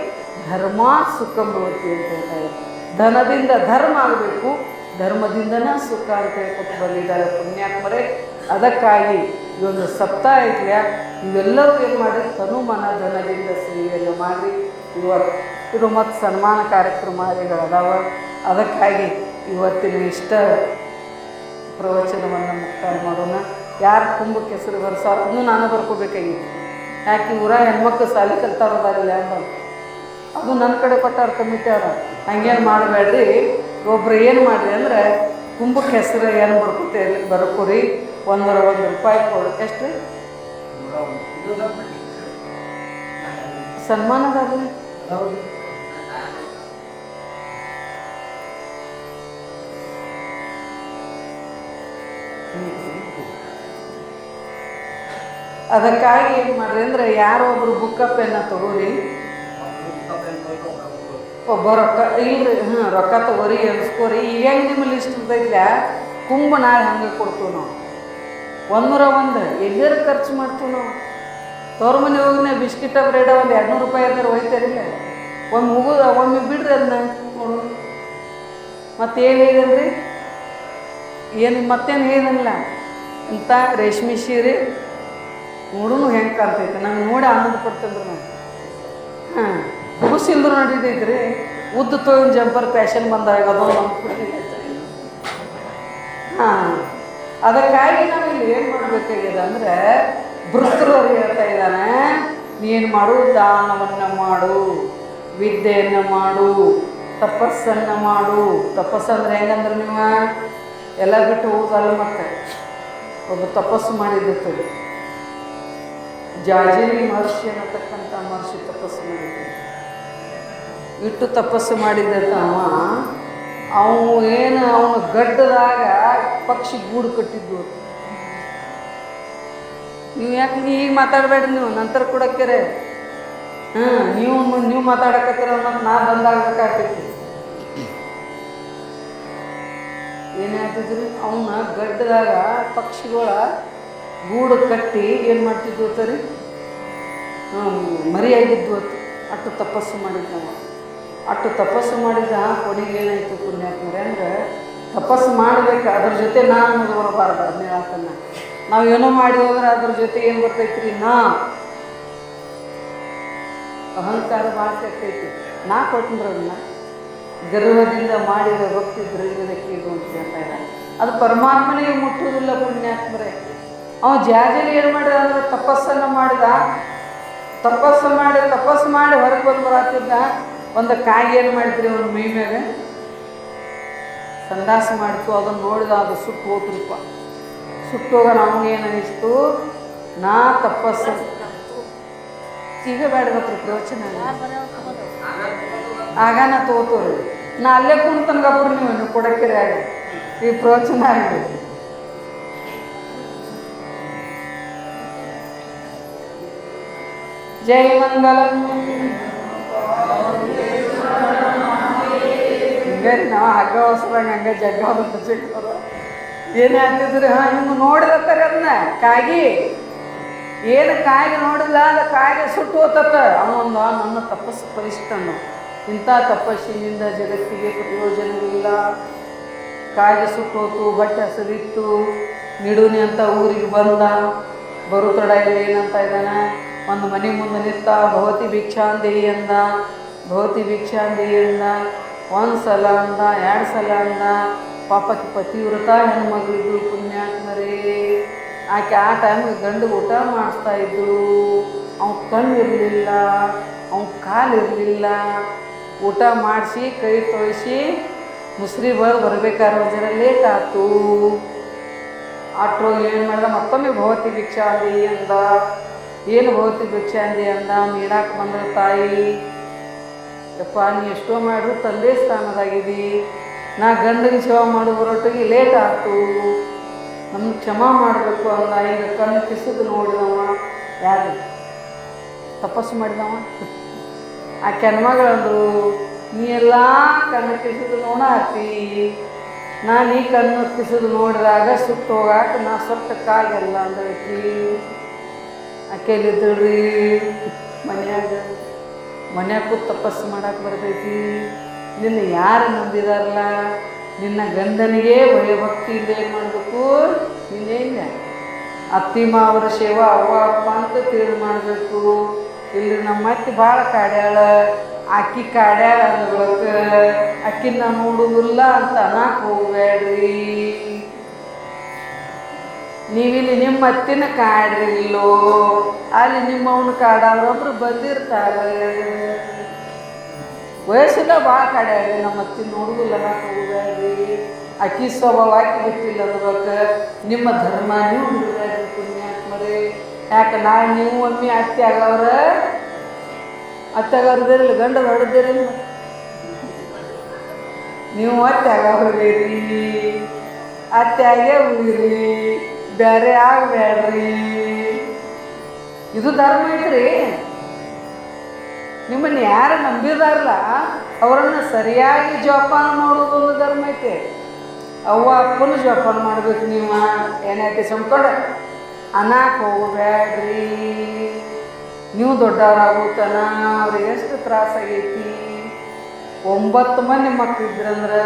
ಧರ್ಮ ಸುಖಂಭವತಿ ಅಂತ ಹೇಳ್ತಾ ಇದ್ದಾರೆ. ಧನದಿಂದ ಧರ್ಮ ಆಗಬೇಕು, ಧರ್ಮದಿಂದನೇ ಸುಖ ಅಂತ ಹೇಳ್ಕೊಟ್ಟು ಬಂದಿದ್ದಾರೆ ಪುಣ್ಯಾತ್ಮರೇ. ಅದಕ್ಕಾಗಿ ಈ ಒಂದು ಸಪ್ತಾಹ ಐತ್ಲ ಇವೆಲ್ಲರೂ ಏನು ಮಾಡಿ ತನು ಮನ ಧನದಿಂದ ಸೇವೆಯನ್ನು ಮಾಡಿ ಇವತ್ತು ಮತ್ತು ಸನ್ಮಾನ ಕಾರ್ಯಕ್ರಮಗಳದಾವ. ಅದಕ್ಕಾಗಿ ಇವತ್ತಿನ ಇಷ್ಟ ಪ್ರವಚನವನ್ನು ಮುಕ್ತಾಯ ಮಾಡೋಣ. ಯಾರು ಕುಂಭಕ್ಕೆ ಹೆಸರು ಬರ್ಸಾರ ಅದನ್ನು ನಾನು ಬರ್ಕೋಬೇಕಾಗಿತ್ತು. ಯಾಕೆ ಊರ ಹೆಣ್ಮಕ್ಳು ಸಾಲಿ ಕಲ್ತಾರೋದಾರಿಲ್ಲ ಅಂತ ಅದು ನನ್ನ ಕಡೆ ಕೊಟ್ಟಾರ ಕಮಿಟಿ ಅವ್ರ. ಹಂಗೇನು ಮಾಡಬೇಡ್ರಿ, ಒಬ್ರು ಏನು ಮಾಡಿರಿ ಅಂದರೆ ಕುಂಭಕ್ಕೆ ಹೆಸರು ಏನು ಬರ್ಕೋತೀರಿ ಬರ್ಕೋರಿ, ₹1 ಕೊಡು. ಎಷ್ಟು ರೀ ಸನ್ಮಾನದಾರ್ರಿ? ಅದಕ್ಕಾಗಿ ಏನು ಮಾಡ್ರಿ ಅಂದರೆ ಯಾರೋ ಒಬ್ರು ಬುಕ್ಕ ಪೆನ್ನ ತಗೋರಿ, ಒಬ್ಬ ರೊಕ್ಕ ಇಲ್ರಿ ರೊಕ್ಕ ತಗೋರಿ ಎನ್ಸ್ಕೋರಿ. ಈಗ ಹೆಂಗೆ ನಿಮ್ಮ ಲಿಸ್ಟ್ ಇರ್ತೈತ್ಲ ಕುಂಭ ನಾಳೆ ಹಂಗೆ ಕೊಡ್ತೀವಿ ನಾವು. 101 ಎಲ್ಲರೂ ಖರ್ಚು ಮಾಡ್ತೀವಿ ನಾವು. ತವ್ರ ಮನೆ ಹೋಗಿ ಬಿಸ್ಕಿಟ ಬ್ರೆಡ ಒಂದು ₹200 ಅಂದ್ರೆ ಒಯ್ತಾರಿಲ್ಲ. ಒಮ್ಮೆ ಬಿಡ್ರಿ ಅದನ್ನ ನೋಡು. ಮತ್ತೇನು ಹೇಳಿದನ್ರಿ, ಏನು ಮತ್ತೇನು ಹೇಳಿದನಿಲ್ಲ ಇಂಥ ರೇಷ್ಮೆ ಸೀರೆ ನೋಡೂ ಹೆಂಗೆ ಕಾಣ್ತೈತೆ. ನಂಗೆ ನೋಡಿ ಆನಂದ ಪಡ್ತಂದ್ರೆ ನಾನು ಹುಗುಸಿಲ್ದ್ರು ನಡೀತೈತ್ರಿ. ಉದ್ದು ತೊಗೊಂಡು ಜಂಪರ್ ಫ್ಯಾಷನ್ ಬಂದಾಗ ಅದು ಅದಕ್ಕಾಗಿ ನಾವಿಲ್ಲಿ ಏನು ಮಾಡಬೇಕಾಗಿದೆ ಅಂದರೆ ಭೃತರು ಹೇಳ್ತಾ ಇದ್ದಾನೆ, ನೀನು ಮಾಡು ದಾನವನ್ನು ಮಾಡು, ವಿದ್ಯೆಯನ್ನು ಮಾಡು, ತಪಸ್ಸನ್ನು ಮಾಡು. ತಪಸ್ಸಂದ್ರೆ ಹೆಂಗಂದ್ರೆ ನೀವು ಎಲ್ಲ ಬಿಟ್ಟು ಹೋಗೋದಲ್ಲ. ಮತ್ತೆ ಒಬ್ಬ ತಪಸ್ಸು ಮಾಡಿದ್ದಿರ್ತದೆ, ಜಾಜಿನಿ ಮಹರ್ಷಿ ಅನ್ನತಕ್ಕಂಥ ಮಹರ್ಷಿ ತಪಸ್ಸು ಮಾಡಿದ್ದ. ಇಟ್ಟು ತಪಸ್ಸು ಮಾಡಿದ್ದ ಅವನು ಏನು ಅವನು ಗಡ್ಡದಾಗ ಪಕ್ಷಿ ಗೂಡು ಕಟ್ಟಿದ್ದು. ನೀವು ಯಾಕೆ ಈಗ ಮಾತಾಡಬೇಡ್ರಿ, ನೀವು ನಂತರ ಕೊಡಕ್ಕೆರೆ ನೀವು ಮಾತಾಡಕತ್ತೀರ ಮತ್ತು ನಾ ಬಂದಾಗಬೇಕಾಗ್ತೈತಿ. ಏನಾಗ್ತಿದ್ರಿ ಅವನ ಗಡ್ಡದಾಗ ಪಕ್ಷಿಗಳ ಗೂಡು ಕಟ್ಟಿ ಏನು ಮಾಡ್ತಿದ್ವು ಅಂತಾರೆ ಮರಿಯಾಗಿದ್ದು ಅಂತ. ಅಷ್ಟು ತಪಸ್ಸು ಮಾಡಿದ್ದ ನಾವು. ಅಷ್ಟು ತಪಸ್ಸು ಮಾಡಿದ ಕೊನೆಗೆ ಏನಾಯಿತು ಪುಣ್ಯಾತ್ಮರೇ ಅಂದರೆ, ತಪಸ್ಸು ಮಾಡಬೇಕು ಅದ್ರ ಜೊತೆ ನಾನು ಅನ್ನೋದು ಬರಬಾರ್ದು. ಅದನ್ನೇ ಹೇಳ್ತಾನೆ, ನಾವು ಏನೋ ಮಾಡಿ ಹೋದ್ರೆ ಅದ್ರ ಜೊತೆ ಏನು ಬರ್ತೈತ್ರಿ ಅಹಂಕಾರ ಭಾಳ ಕೆಟ್ಟೈತಿ. ನಾ ಕೊಟ್ಟಂದ್ರೆ ಅದನ್ನ ಗರ್ವದಿಂದ ಮಾಡಿದ ಭಕ್ತಿ ದ್ರವ್ಯದಕ್ಕೆ ಇದು ಅಂತ ಹೇಳ್ತಾ ಇದ್ದಾರೆ. ಅದು ಪರಮಾತ್ಮನಿಗೆ ಮುಟ್ಟುವುದಿಲ್ಲ ಪುಣ್ಯಾತ್ಮರೇ. ಅವ ಜಾಜಲಿ ಏನು ಮಾಡಿದ ಅಂದರೆ ತಪಸ್ಸನ್ನು ಮಾಡಿದ. ತಪಸ್ಸು ಮಾಡಿ ಹೊರಗೆ ಬಂದು ಬರತ್ತಿದ್ದ. ಒಂದು ಕಾಯಿ ಏನು ಮಾಡಿದ್ರಿ ಅವನ ಮೈ ಮ್ಯಾಗ ಸಂದಾಸ ಮಾಡಿತು. ಅದನ್ನು ನೋಡಿದ, ಅದು ಸುಟ್ಟು ಹೋದ್ರಪ್ಪ. ಸುಟ್ಟೋಗ ನಮಗೇನು ಅನ್ನಿಸ್ತು, ನಾ ತಪಸ್ಸು ಈಗ ಬೇಡಬೇಕ್ರಿ ಪ್ರವಚನ ಆಗ ನಾ ತಗೋತವ್ರಿ. ನಾ ಅಲ್ಲೇ ಕುಂತನ್ಗಬ್ರು ನೀವು ಕೊಡಕ್ಕಿರಿ ಆಗ ಈ ಪ್ರವಚನ ಆಗಿ. ಜೈ ಮಂಗಲಂ. ಹಿಂಗೆ ನಾವು ಹಗ್ಗ ಹೊಸದಾಗ ಹಂಗೆ ಜಗ್ಗ ಚಿಕ್ಕವ್ರ ಏನೇ ಆಗ್ತಿದ್ರಿ ಹಿಂಗೆ ನೋಡಿದತ್ತಾರೆ ಅದನ್ನ ಕಾಗಿ ಏನು ಕಾಯಿಗೆ ನೋಡಿಲ್ಲ ಅದು ಕಾಯಿಗೆ ಸುಟ್ಟು ಹೋತತ್ತ. ಅವನೊಂದು ನನ್ನ ತಪಸ್ಸು ಪರಿಷ್ಠನು. ಇಂಥ ತಪಸ್ಸಿನಿಂದ ಜಗತ್ತಿಗೆ ಪ್ರಯೋಜನವಿಲ್ಲ. ಕಾಯಿಗೆ ಸುಟ್ಟು ಹೋತು, ಬಟ್ಟೆ ಹಸಿರಿತ್ತು, ನಿಡುನಿ ಅಂತ ಊರಿಗೆ ಬಂದ. ಬರು ತಡ ಇಲ್ಲ ಏನಂತ ಇದ್ದಾನೆ, ಒಂದು ಮನೆ ಮುಂದೆ ನಿಂತ ಭವತಿ ಭಿಕ್ಷಾಂದೇಹಿ ಅಂದ. ಭವತಿ ಭಿಕ್ಷಾಂದೇಹಿ ಅಂದ. 1 ಸಲ ಅಂದ, 2 ಸಲ ಅಂದ. ಪಾಪಕ್ಕೆ ಪತಿವ್ರತ ಹೆಣ್ಮಗಳಿದ್ದು ಪುಣ್ಯಾತ್ಮರೇ. ಆಕೆ ಆ ಟೈಮಿಗೆ ಗಂಡು ಊಟ ಮಾಡಿಸ್ತಾ ಇದ್ರು. ಅವ್ನ ಕಣ್ಣು ಇರಲಿಲ್ಲ, ಅವ್ನ ಕಾಲು ಇರಲಿಲ್ಲ. ಊಟ ಮಾಡಿಸಿ ಕೈ ತೊಳಿಸಿ ಮುಸ್ರಿ ಬರಬೇಕಾದ್ರೆ ಜರ ಲೇಟ್ ಆಯ್ತು. ಆಟ್ರೋ ಏನು ಮಾಡಿದ, ಮತ್ತೊಮ್ಮೆ ಭವತಿ ಭಿಕ್ಷಾಂದೇಹಿ ಅಂದ. ಏನು ಭವತಿ ಭಿಕ್ಷಾಂದೇಹಿ ಅಂದ, ನೀಡಾಕೆ ಬಂದ ತಾಯಿ, ಯಪ್ಪ ನೀ ಎಷ್ಟೋ ಮಾಡ್ರು ತಂದೆ ಸ್ಥಾನದಾಗಿದ್ದಿ, ನಾ ಗಂಡನ ಸೇವೆ ಮಾಡೋ ಬರೋಟ್ಟಿಗೆ ಲೇಟ್ ಆಯ್ತು, ನಮ್ಗೆ ಕ್ಷಮಾ ಮಾಡಬೇಕು ಅಂದ. ಈಗ ಕಣ್ಣು ಕಿಸಿದು ನೋಡಿದವ ಯಾರು ತಪಸ್ಸು ಮಾಡಿದವ. ಆ ಕೆನ್ಮಗಳಂದ್ರು, ನೀ ಎಲ್ಲ ಕಣ್ಣು ಕಿಸಿದು ನೋಡಾತಿ, ನಾನು ಈ ಕಣ್ಣು ಕಿಸಿದು ನೋಡಿದಾಗ ಸುಟ್ಟು ಹೋಗಾಕ ನಾ ಸೊಟ್ಟಕ್ಕಾಗಲ್ಲ ಅಂದೈತಿ. ಆಕೆಯಲ್ಲಿದ್ದಳ್ರಿ ಮನ್ಯಾಗ ಕೂತು ತಪಸ್ಸು ಮಾಡಕ್ಕೆ ಬರ್ತೈತಿ. ನಿನ್ನ ಯಾರು ನಂಬಿದಾರಲ್ಲ, ನಿನ್ನ ಗಂಡನಿಗೆ ಭಯಭಕ್ತಿಯಿಂದ ಏನು ಮಾಡಬೇಕು, ನಿನ್ನೇನು ಅತ್ತಿ ಮಾವರ ಸೇವಾ ಅವ್ವ ಅಪ್ಪ ಅಂತ ತಿಳಿದು ಮಾಡಬೇಕು. ಇಲ್ಲಿ ನಮ್ಮ ಅತ್ತಿ ಭಾಳ ಕಾಡ್ಯಾಳ, ಆಕಿ ಕಾಡ್ಯಾಳ ಅಂದ್ರೊಳಕ ಆಕಿನ ನೋಡುವುದಿಲ್ಲ ಅಂತ ಅನ್ನಕ್ಕೆ ಹೋಗ್ಬೇಡ್ರಿ. ನೀವಿಲ್ಲಿ ನಿಮ್ಮ ಅತ್ತಿನ ಕಾಡ್ರಿಲ್ಲೋ, ಅಲ್ಲಿ ನಿಮ್ಮವನ ಕಾಡವ್ರೊಬ್ರು ಬಂದಿರ್ತಾರೆ. ವಯಸ್ಸಿಲ್ಲ ಭಾಳ ಕಾಡ್ಯಾಡ್ರಿ, ನಮ್ಮ ಅತ್ತಿ ನೋಡುವುದಿಲ್ಲ ಅನ್ನಕ್ಕೆ ಹೋಗ್ಬೇಡ್ರಿ. ಆಕಿ ಸ್ವಭಾವ ಆಕಿ ಬಿಟ್ಟಿಲ್ಲ ಅಂದ್ರೊಳಕ ನಿಮ್ಮ ಧರ್ಮ ನೀವು ಬಿಡಬೇಡ್ರಿ ಪುಣ್ಯಾತ್ಮರೇ. ಯಾಕೆ ನಾಳೆ ನೀವು ಒಮ್ಮೆ ಅತ್ತಿ ಆಗವ್ರ ಅತ್ತಾಗವ್ರದಿರಲಿ, ಗಂಡ ಹೊಡೆದಿರಲಿ, ನೀವು ಅತ್ತೆ ಆಗವ್ರದೇರಿ, ಅತ್ತೆ ಆಗೇ ಉಳಿರಿ, ಬೇರೆ ಆಗಬೇಡ್ರಿ. ಇದು ಧರ್ಮ ಐತ್ರಿ. ನಿಮ್ಮನ್ನು ಯಾರು ನಂಬಿದಾರಲ್ಲ ಅವರನ್ನು ಸರಿಯಾಗಿ ಜೋಪಾನ ಮಾಡೋದು ಒಂದು ಧರ್ಮ ಐತೆ. ಅವ್ವ ಅಪ್ಪನ ಜೋಪಾನ ಮಾಡ್ಬೇಕು. ನೀವು ಏನೈತಿ ಸಂಕೊಂಡು ಅನ್ನಕ್ಕೆ ಹೋಗ್ಬೇಡ್ರಿ. ನೀವು ದೊಡ್ಡವರಾಗುತ್ತಾನ ಅವ್ರಿಗೆ ಎಷ್ಟು ತ್ರಾಸಾಗೈತಿ. 9 ಮಂದಿ ಮಕ್ಳು ಇದ್ರಂದ್ರೆ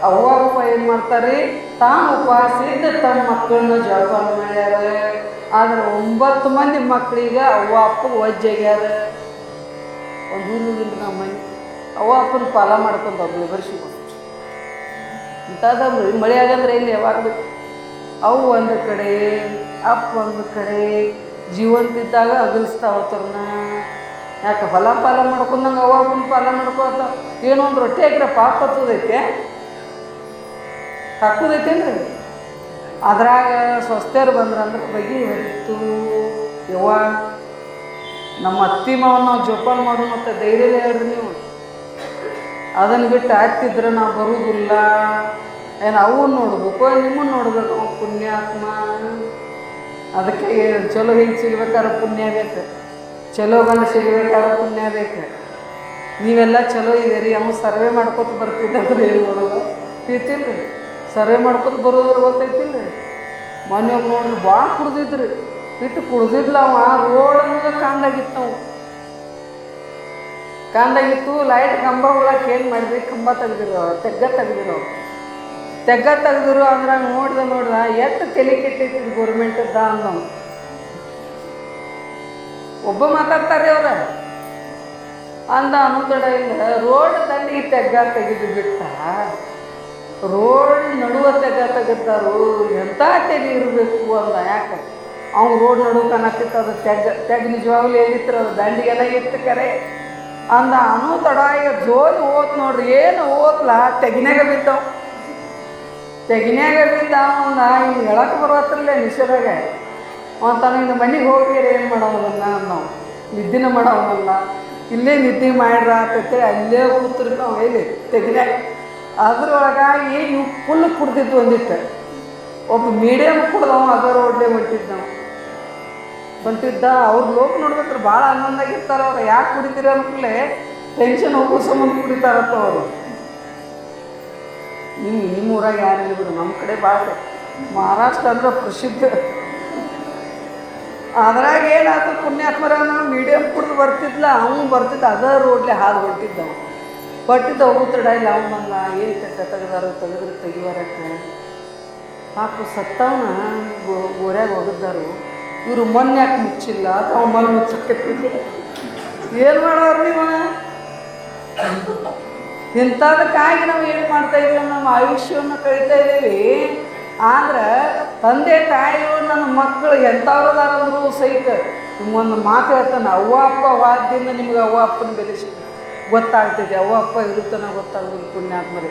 ಅವ್ವ ಅಪ್ಪ ಏನು ಮಾಡ್ತಾರೆ, ತಾನು ಉಪವಾಸ ಇದ್ದು ತಮ್ಮ ಮಕ್ಕಳನ್ನ ಜೋಪಾನ ಮಾಡ್ಯಾರ. ಆದ್ರೆ 9 ಮಂದಿ ಮಕ್ಕಳಿಗೆ ಅವ್ವ ಅಪ್ಪಗೆ ವಜ್ಜಾಗ್ಯಾರ. ಒಂದು ಊರಿಗಿಂತ ನಮ್ಮ ಮನೆ ಅವ್ವ ಅಪ್ಪನ ಪಾಲ ಮಾಡ್ಕೊಂಡು ಒಬ್ಬಳು ಬರ್ಸಿಕೊಂಡು ಇಂಥದ್ದು ಮಳೆ ಆಗಂದ್ರೆ ಇಲ್ಲಿ ಯಾವಾಗ ಬೇಕು. ಅವು ಒಂದು ಕಡೆ, ಅಪ್ಪ ಒಂದು ಕಡೆ, ಜೀವಂತಿದ್ದಾಗ ಅಗಲಿಸ್ತಾವತ್ತವ್ರನ್ನ. ಯಾಕೆ ಹೊಲ ಪಾಲ ಮಾಡ್ಕೊಂಡಂಗೆ ಅವ್ವ ಅಪ್ಪನ ಪಾಲ ಮಾಡ್ಕೊತ ಏನೋ ಒಂದು ರೊಟ್ಟಿ ಹಾಕಿರ ಪಾಪ ಹತ್ತದೈತೆ ಹಾಕೋದೈತೇನ್ರಿ. ಅದ್ರಾಗ ಸ್ವಸ್ಥರು ಬಂದ್ರಂದ್ರೆ ಬಗೆ ಹೊರಿತು. ಯವ್ವ ನಮ್ಮ ಅತ್ತಿ ಮಾವನ್ನ ನಾವು ಜೋಪಾನ ಮಾಡು ಮತ್ತು ಧೈರ್ಯದೇ ಹೇಳ್ರಿ ನೀವು. ಅದನ್ನು ಬಿಟ್ಟು ಆಗ್ತಿದ್ರೆ ನಾವು ಬರುವುದಿಲ್ಲ. ಏನು ಅವನ್ನ ನೋಡ್ಬೇಕು, ನಿಮ್ಮನ್ನು ನೋಡ್ಬೇಕು. ಪುಣ್ಯಾತ್ಮ ಅದಕ್ಕೆ ಚಲೋ ಹಿಂಗೆ ಸಿಗ್ಬೇಕಾದ್ರೆ ಪುಣ್ಯ ಬೇಕು, ಚಲೋ ಗಂಡು ಸಿಗ್ಬೇಕಾದ್ರೆ ಪುಣ್ಯ ಬೇಕು. ನೀವೆಲ್ಲ ಚಲೋ ಇದೀರಿ, ಅವ ಸರ್ವೆ ಮಾಡ್ಕೊತ ಬರ್ತಿದ್ದಂದ್ರೆ ಏನು ಮಾಡೋದು ತಿಳ್ತಿಲ್ಲ ರೀ. ಸರ್ವೆ ಮಾಡ್ಕೊತ ಬರೋದ್ರ ಗೊತ್ತೈತಿಲ್ಲ ರೀ. ಮೊನ್ನೆ ನೋಡ್ರಿ ಭಾಳ ಕುಡ್ದಿದ್ರಿ, ಇಟ್ಟು ಕುಡ್ದಿದ್ಲ ಅವ. ರೋಡ್ ಅನ್ನೋದು ಕಾಂದಾಗಿತ್ತು, ಕಾಂದಾಗಿತ್ತು. ಲೈಟ್ ಕಂಬಗಳಕ್ಕೆ ಏನು ಮಾಡಿದ್ರಿ, ಕಂಬ ತೆಗ್ದಿರೋ, ತೆಗ್ಗ ತೆಗ್ದಿರು ಅಂದ್ರೆ ನೋಡ್ದ ಎಷ್ಟು ತಲೆ ಕೆಟ್ಟೈತಿ ಗೋರ್ಮೆಂಟದ ಅಂದ. ಒಬ್ಬ ಮಾತಾಡ್ತಾರೆ ಅವ್ರ ಅಂದ ಅನ್ನೋದಡ ಇಲ್ಲ. ರೋಡ್ ದಂಡಿಗೆ ತೆಗ್ಗ ತೆಗೆದು ಬಿಟ್ಟ, ರೋಡ್ ನಡುವ ತೆಗ್ಗ ತೆಗೆದಾರು. ಎಂಥ ತೆಗೆ ಇರಬೇಕು ಅಂದ. ಯಾಕೆ ಅವ್ನು ರೋಡ್ ನಡುವೆ ಕಾಣತ್ತಿತ್ತು, ಅದು ತೆಗ್ ನಿಜವಾಗ್ಲೂ ಎಲ್ಲಿತ್ತು, ಅದು ದಂಡಿಗೆಲ್ಲ ಇತ್ತು ಕರೆ ಅಂದ. ಅನ್ನೋ ತಡ ಈಗ ಜೋಲಿ ಓದ್ ನೋಡ್ರಿ, ಏನು ಓದ್ಲ ತೆಗಿನಾಗ ಬಿದ್ದವು. ತೆಗಿನ್ಯಾಗ ಬಿದ್ದ ಅವನ್ನ ಹಿಂಗೆ ಹೇಳಕ್ಕೆ ಬರೋತ್ರಲ್ಲೇ ನಿಷೇಧಾಗ ಅಂತಾನು. ಇನ್ನು ಮನೆಗೆ ಹೋಗಿರಿ ಏನು ಮಾಡೋದನ್ನ ನಾವು ನಿದ್ದಿನ ಮಾಡೋವಲ್ಲ, ಇಲ್ಲೇ ನಿದ್ದೆ ಮಾಡ್ರ ಅಂತೇಳಿ ಅಲ್ಲೇ ಕೂತ್ರಿ ನಾವು ಎಲ್ಲಿ ತೆಗಿನ್ಯಾಗ. ಅದ್ರೊಳಗಾಗಿ ಇವು ಫುಲ್ ಕುಡ್ದಿದ್ದು ಒಂದಿಟ್ಟು. ಒಬ್ಬ ಮೀಡಿಯಮ್ ಕುಡ್ದವ ಅದ ರೋಡ್ಲೇ ಹೊಂಟಿದ್ದ. ಅವ್ರು ಲೋಕ ನೋಡ್ಬೇಕ್ರೆ ಭಾಳ ಆನಂದಾಗಿರ್ತಾರೆ ಅವ್ರು. ಯಾಕೆ ಕುಡಿತೀರ ಅಂದ್ಕೂಲೆ ಟೆನ್ಷನ್ ಹೋಗೋ ಸಂಬಂಧ ಕುಡಿತಾರತ್ತ ಅವರು. ನಿಮ್ಮ ಊರಾಗ ಯಾರಿಲ್ಲ ಬಿಡು, ನಮ್ಮ ಕಡೆ ಭಾಳ ಮಹಾರಾಷ್ಟ್ರ ಅಂದ್ರೆ ಪ್ರಸಿದ್ಧ. ಅದ್ರಾಗ ಏನಾಯ್ತು ಪುಣ್ಯಾತ್ಮರ, ನಾವು ಮೀಡಿಯಮ್ ಕುಡ್ದು ಬರ್ತಿದ್ಲ, ಅವನು ಬರ್ತಿದ್ದ ಅದ ರೋಡ್ಲೆ ಹಾದು ಹೊಂಟಿದ್ದವ. ಹೋಗುತ್ತಡ ಇಲ್ಲ ಅವ್ನು ಬಂದ. ಏನು ತೆಗ್ದಾರ, ತೆಗೆದ್ರೆ ತೆಗಿವಾರಕ್ಕೆ ಪಾಪ ಸತ್ತವನ ಗೋರ್ಯಾಗ ಒಗದ್ದಾರು. ಇವರು ಮೊನ್ನೆ ಯಾಕೆ ಮುಚ್ಚಿಲ್ಲ, ಅಥವಾ ಮೊನ್ನೆ ಮುಚ್ಚಕ್ಕೆ ಏನು ಮಾಡೋರು ನೀವು? ಇಂಥದಕ್ಕಾಗಿ ನಾವು ಏನು ಮಾಡ್ತಾಯಿದ್ದೀವಿ, ನಮ್ಮ ಆಯುಷ್ಯವನ್ನು ಕಳೀತಾ ಇದ್ದೀವಿ. ಆದ್ರೆ ತಂದೆ ತಾಯಿಗಳು ನನ್ನ ಮಕ್ಕಳು ಎಂಥವ್ರದಾರಂದ್ರೂ ಸಹಿತ ನಿಮ್ಮೊಂದು ಮಾತು ಹೇಳ್ತಾನೆ, ಅವ್ವ ಅಪ್ಪ ವಾದ್ಯದಿಂದ ನಿಮ್ಗೆ ಅವ್ವ ಅಪ್ಪನ ಬೆಲೆ ಗೊತ್ತಾಗ್ತೈತೆ. ಅವ್ವ ಅಪ್ಪ ಇರುತ್ತಾನೆ ಗೊತ್ತಾಗೋದು. ಪುಣ್ಯಾತ್ಮರೇ,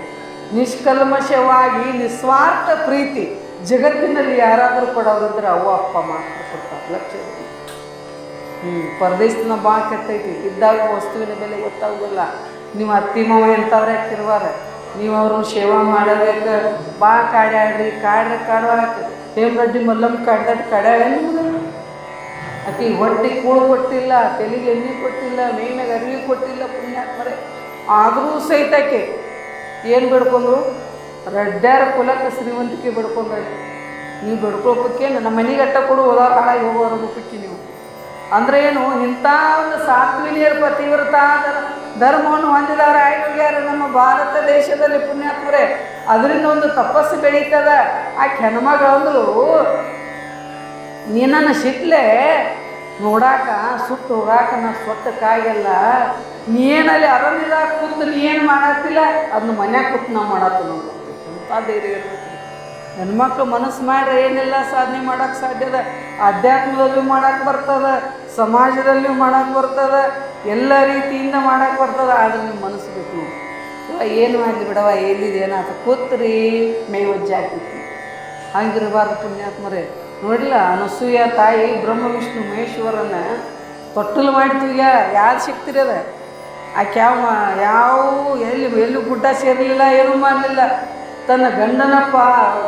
ನಿಷ್ಕಲ್ಮಶವಾಗಿ ನಿಸ್ವಾರ್ಥ ಪ್ರೀತಿ ಜಗತ್ತಿನಲ್ಲಿ ಯಾರಾದರೂ ಕೊಡೋದಂದ್ರೆ ಅವ್ವ ಅಪ್ಪ ಮಾತ್ರ ಕೊಡ್ತಾರೆ. ಲಕ್ಷ ಪರದೇಶನ ಭಾಳ ಕೆಟ್ಟೈತಿ. ಇದ್ದಾಗ ವಸ್ತುವಿನ ಬೆಲೆ ಗೊತ್ತಾಗೋದಿಲ್ಲ. ನೀವು ಅತ್ತಿ ಮಾವ ಎಂಥವ್ರೆ ಹಾಕಿರುವಾರ, ನೀವು ಅವ್ರನ್ನ ಸೇವಾ ಮಾಡಬೇಕು. ಭಾಳ ಕಾಡ್ಯಾಡ್ರಿ, ಕಾಡುವಾಕ ಹೇಮರೆಡ್ಡಿ ಮಲ್ಲಮ್ಮ ಕಾಡ್ಯಾಳ ನಿಮ್ಗೆ. ಆಕೆ ಹೊಟ್ಟೆ ಕೂಳು ಕೊಟ್ಟಿಲ್ಲ, ತೆಲಿಗೆ ಎಣ್ಣೆ ಕೊಟ್ಟಿಲ್ಲ, ಮೇಯ್ನಾಗ ಅರಿವಿ ಕೊಟ್ಟಿಲ್ಲ. ಪುಣ್ಯಾತ್ಮರೇ, ಆದರೂ ಸಹಿತ ಆಕೆ ಏನು ಬಿಡ್ಕೊಂಡ್ರು, ರಡ್ಡ್ಯಾರ ಕುಲಕ್ಕೆ ಶ್ರೀಮಂತಿಕೆ ಬಿಡ್ಕೊಂಡ್ರಿ. ನೀವು ಬಿಡ್ಕೊಳ್ಬೇಕೇನು, ನಮ್ಮ ಮನೆಗೆ ಅಟ್ಟ ಕೊಡು ಹೋದ ಹಾಳಾಗಿ ಹೋಗೋರು ರೂಪಕ್ಕೆ ನೀವು ಅಂದ್ರೆ ಏನು? ಇಂಥ ಒಂದು ಸಾತ್ವಿನಿಯರ ಪತಿವ್ರತ ಧರ್ಮವನ್ನು ಹೊಂದಿದವರು ಆಯ್ಕೆಯಾರ ನಮ್ಮ ಭಾರತ ದೇಶದಲ್ಲಿ. ಪುಣ್ಯಾತ್ಮರೇ, ಅದರಿಂದ ಒಂದು ತಪಸ್ಸು ಬೆಳೀತದ. ಆ ಹೆಣ್ಮಗಳಂದ್ರು ನೀನನ್ನ ಸಿಟ್ಲೆ ನೋಡಾಕ ಸುಟ್ಟು ಹೋಗಾಕ ನಾ ಸ್ವತ್ತಕ್ಕಾಗಲ್ಲ. ನೀನಲ್ಲಿ ಅರಣ್ಯದಾಗ ಕೂತು ನೀ ಏನು ಮಾಡತ್ತಿಲ್ಲ ಅದನ್ನ ಮನ್ಯಾಗ ಕೂತು ನಾವು ಮಾಡತ್ತ ನಾವು ಎಂಥ ಧೈರ್ಯ ಇರ್ಬೇಕು. ಹೆಣ್ಮಕ್ಳು ಮನಸ್ಸು ಮಾಡ್ರೆ ಏನೆಲ್ಲ ಸಾಧನೆ ಮಾಡೋಕ್ಕೆ ಸಾಧ್ಯದ. ಅಧ್ಯಾತ್ಮದಲ್ಲೂ ಮಾಡೋಕ್ಕೆ ಬರ್ತದೆ, ಸಮಾಜದಲ್ಲೂ ಮಾಡೋಕ್ಕೆ ಬರ್ತದೆ, ಎಲ್ಲ ರೀತಿಯಿಂದ ಮಾಡೋಕ್ಕೆ ಬರ್ತದೆ. ಆದರೆ ನೀವು ಮನಸ್ಸು ಬೇಕು. ಏನು ಮಾಡಲಿ ಬಿಡವ, ಎಲ್ಲಿದೆ ಏನಾತ ಕೂತ್ರಿ ಮೇವಜ್ಜೆ ಆಗ್ತಿತ್ತು. ಹಂಗಿರಬಾರ್ದು ಪುಣ್ಯಾತ್ಮರೇ. ನೋಡಿಲ್ಲ, ಅನಸೂಯ ತಾಯಿ ಬ್ರಹ್ಮ ವಿಷ್ಣು ಮಹೇಶ್ವರನ ತೊಟ್ಟಲು ಮಾಡಿತು. ಈಗ ಯಾರು ಸಿಗ್ತಿರಿ ಅದ ಆಕೆ ಯಾವ ಎಲ್ಲೂ ಗುಡ್ಡ ಸೇರಲಿಲ್ಲ, ಏನೂ ಮಾಡಲಿಲ್ಲ. ತನ್ನ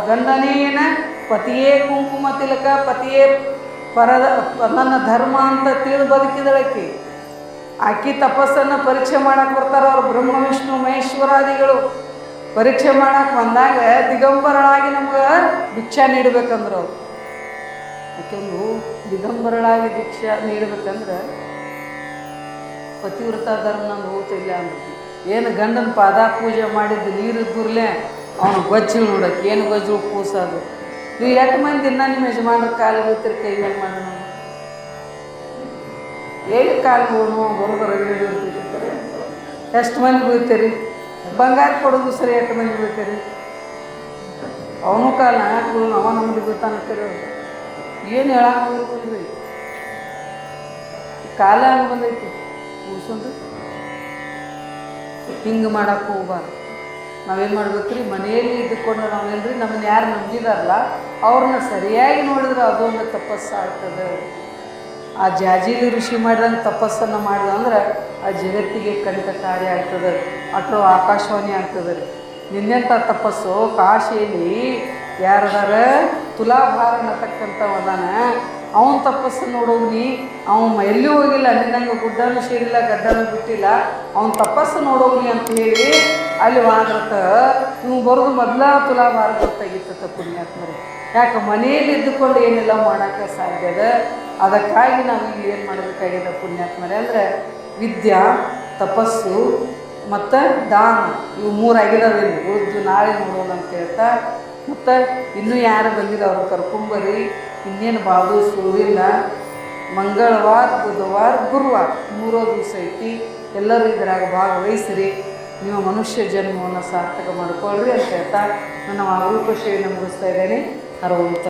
ಗಂಡನೇನ ಪತಿಯೇ ಕುಂಕುಮ ತಿಲಕ, ಪತಿಯೇ ನನ್ನ ಧರ್ಮ ಅಂತ ತಿಳಿದು ಬದುಕಿದಳಕ್ಕೆ. ಆಕೆ ತಪಸ್ಸನ್ನು ಪರೀಕ್ಷೆ ಮಾಡಕ್ಕೆ ಬರ್ತಾರೆ ಅವ್ರು ಬ್ರಹ್ಮ ವಿಷ್ಣು ಮಹೇಶ್ವರಾದಿಗಳು. ಪರೀಕ್ಷೆ ಮಾಡಕ್ಕೆ ಬಂದಾಗ ದಿಗಂಬರಳಾಗಿ ನಮ್ಗೆ ಭಿಕ್ಷಾ ನೀಡಬೇಕಂದ್ರೆ ಅವ್ರು. ಯಾಕೆಂದು ದಿಗಂಬರಳಾಗಿ ಭಿಕ್ಷಾ ನೀಡಬೇಕಂದ್ರೆ ಪತಿವ್ರತ ಧರ್ಮ ನಂದು ಹೋಗ್ತಿಲ್ಲ ಅಂದ್ರೆ ಏನು ಗಂಡನ ಪಾದ ಪೂಜೆ ಮಾಡಿದ್ದು ನೀರಿದ್ದೂರ್ಲೆ ಅವನು ಗೊಜ್ಜಲು ನೋಡಕ್ಕೆ ಏನು ಗೊಜ್ಜಲು ಕೂಸೋದು. ನೀವು ಎಷ್ಟು ಮಂದಿ ದಿನ ನಿಮ್ಮ ಯಜಮಾನ್ರ ಕಾಲು ಬೀಳ್ತೀರಿ, ಕೈ ಮೇಲೆ ಮಾಡಿ ನಾವು ಹೇಗೆ ಕಾಲು ಬೋನು ಬರೋದು ರಗಡೆ ಬೀಳ್ತಿರ್ತಾರೆ. ಎಷ್ಟು ಮಂದಿ ಬೀಳ್ತೀರಿ? ಬಂಗಾರ ಕೊಡೋದು ಸರಿ ಎಷ್ಟು ಮಂದಿ ಬೀಳ್ತೀರಿ? ಅವನು ಕಾಲ ಹಾಕು ಅವ ನಮ್ಮದು ಬೀಳ್ತಾನೆ ಕರೆಯೋದು. ಏನು ಹೇಳಂಗಿರ್ಬೋದು. ಕಾಲ ಹಂಗೆ ಬಂದೈತಿ ಕೂಸಂದು. ಹಿಂಗೆ ಮಾಡಕ್ಕೆ ಹೋಗ್ಬಾರ್ದು. ನಾವೇನು ಮಾಡ್ಬೇಕ್ರಿ, ಮನೆಯಲ್ಲಿ ಇದ್ದುಕೊಂಡು ನಾವೇನ್ರಿ ನಮ್ಮನ್ನ ಯಾರು ನಂಬಿದಾರಲ್ಲ ಅವ್ರನ್ನ ಸರಿಯಾಗಿ ನೋಡಿದ್ರೆ ಅದೊಂದು ತಪಸ್ಸು ಆಗ್ತದೆ. ಆ ಜಾಜೀಲಿ ಋಷಿ ಮಾಡಿದಂಗೆ ತಪಸ್ಸನ್ನು ಮಾಡಿದ ಅಂದ್ರೆ ಆ ಜಗತ್ತಿಗೆ ಕಂಟಕಾರಿ ಆಗ್ತದೆ, ಅಟ್ರೋ ಆಕಾಶವಾಣಿ ಆಗ್ತದೆ ರೀ. ನಿನ್ನೆಂಥ ತಪಸ್ಸು ಕಾಶಿಯಲ್ಲಿ ಯಾರದಾರ ತುಲಾಭಾರ ಅನ್ನತಕ್ಕಂಥವದಾನ, ಅವನ ತಪಸ್ಸನ್ನು ನೋಡೋಗ್ನಿ. ಅವನು ಎಲ್ಲಿ ಹೋಗಿಲ್ಲ, ನಿನ್ನಂಗೆ ಗುಡ್ಡನೂ ಸೇರಿಲ್ಲ, ಗಡ್ಡನೂ ಬಿಟ್ಟಿಲ್ಲ. ಅವನ ತಪಸ್ಸು ನೋಡೋಗ್ನಿ ಅಂತ ಹೇಳಿ ಅಲ್ಲಿ ವಾದ್ರತ ನೀವು ಬರೋದು ಮೊದಲ ತುಲಾಭಾರ ಗೊತ್ತಾಗಿತ್ತ ಪುಣ್ಯಾತ್ಮರೇ. ಯಾಕೆ ಮನೆಯಲ್ಲಿ ಇದ್ದುಕೊಂಡು ಏನೆಲ್ಲ ಮಾಡೋಕ್ಕೆ ಸಾಧ್ಯದ. ಅದಕ್ಕಾಗಿ ನಾವು ಇಲ್ಲಿ ಏನು ಮಾಡಬೇಕಾಗಿದೆ ಪುಣ್ಯಾತ್ಮರೇ ಅಂದರೆ ವಿದ್ಯಾ, ತಪಸ್ಸು ಮತ್ತು ದಾನ, ಇವು ಮೂರಾಗಿದ್ದಾವೆ. ಇಲ್ಲಿ ಉಳಿದು ನಾಳೆ ನೋಡೋಣ ಅಂತ ಹೇಳ್ತಾ, ಮತ್ತು ಇನ್ನೂ ಯಾರು ಬಂದಿಲ್ಲ ಅವ್ರು ಕರ್ಕೊಂಬರ್ರಿ. ಇನ್ನೇನು ಭಾಳ ಸುಳಿಲ್ಲ. ಮಂಗಳವಾರ, ಬುಧವಾರ, ಗುರುವಾರ 3 ದಿವಸ ಐತಿ. ಎಲ್ಲರೂ ಇದರಾಗ ಭಾಗವಹಿಸ್ರಿ. ನೀವು ಮನುಷ್ಯ ಜನ್ಮವನ್ನು ಸಾರ್ಥಕ ಮಾಡಿಕೊಳ್ಳ್ರಿ ಅಂತ ಹೇಳ್ತಾ ನನ್ನ ಅಲ್ಪ ಸೇವೆಯನ್ನು ಮುಗಿಸ್ತಾ ಇದ್ದೇನೆ. ಹರವಂತ.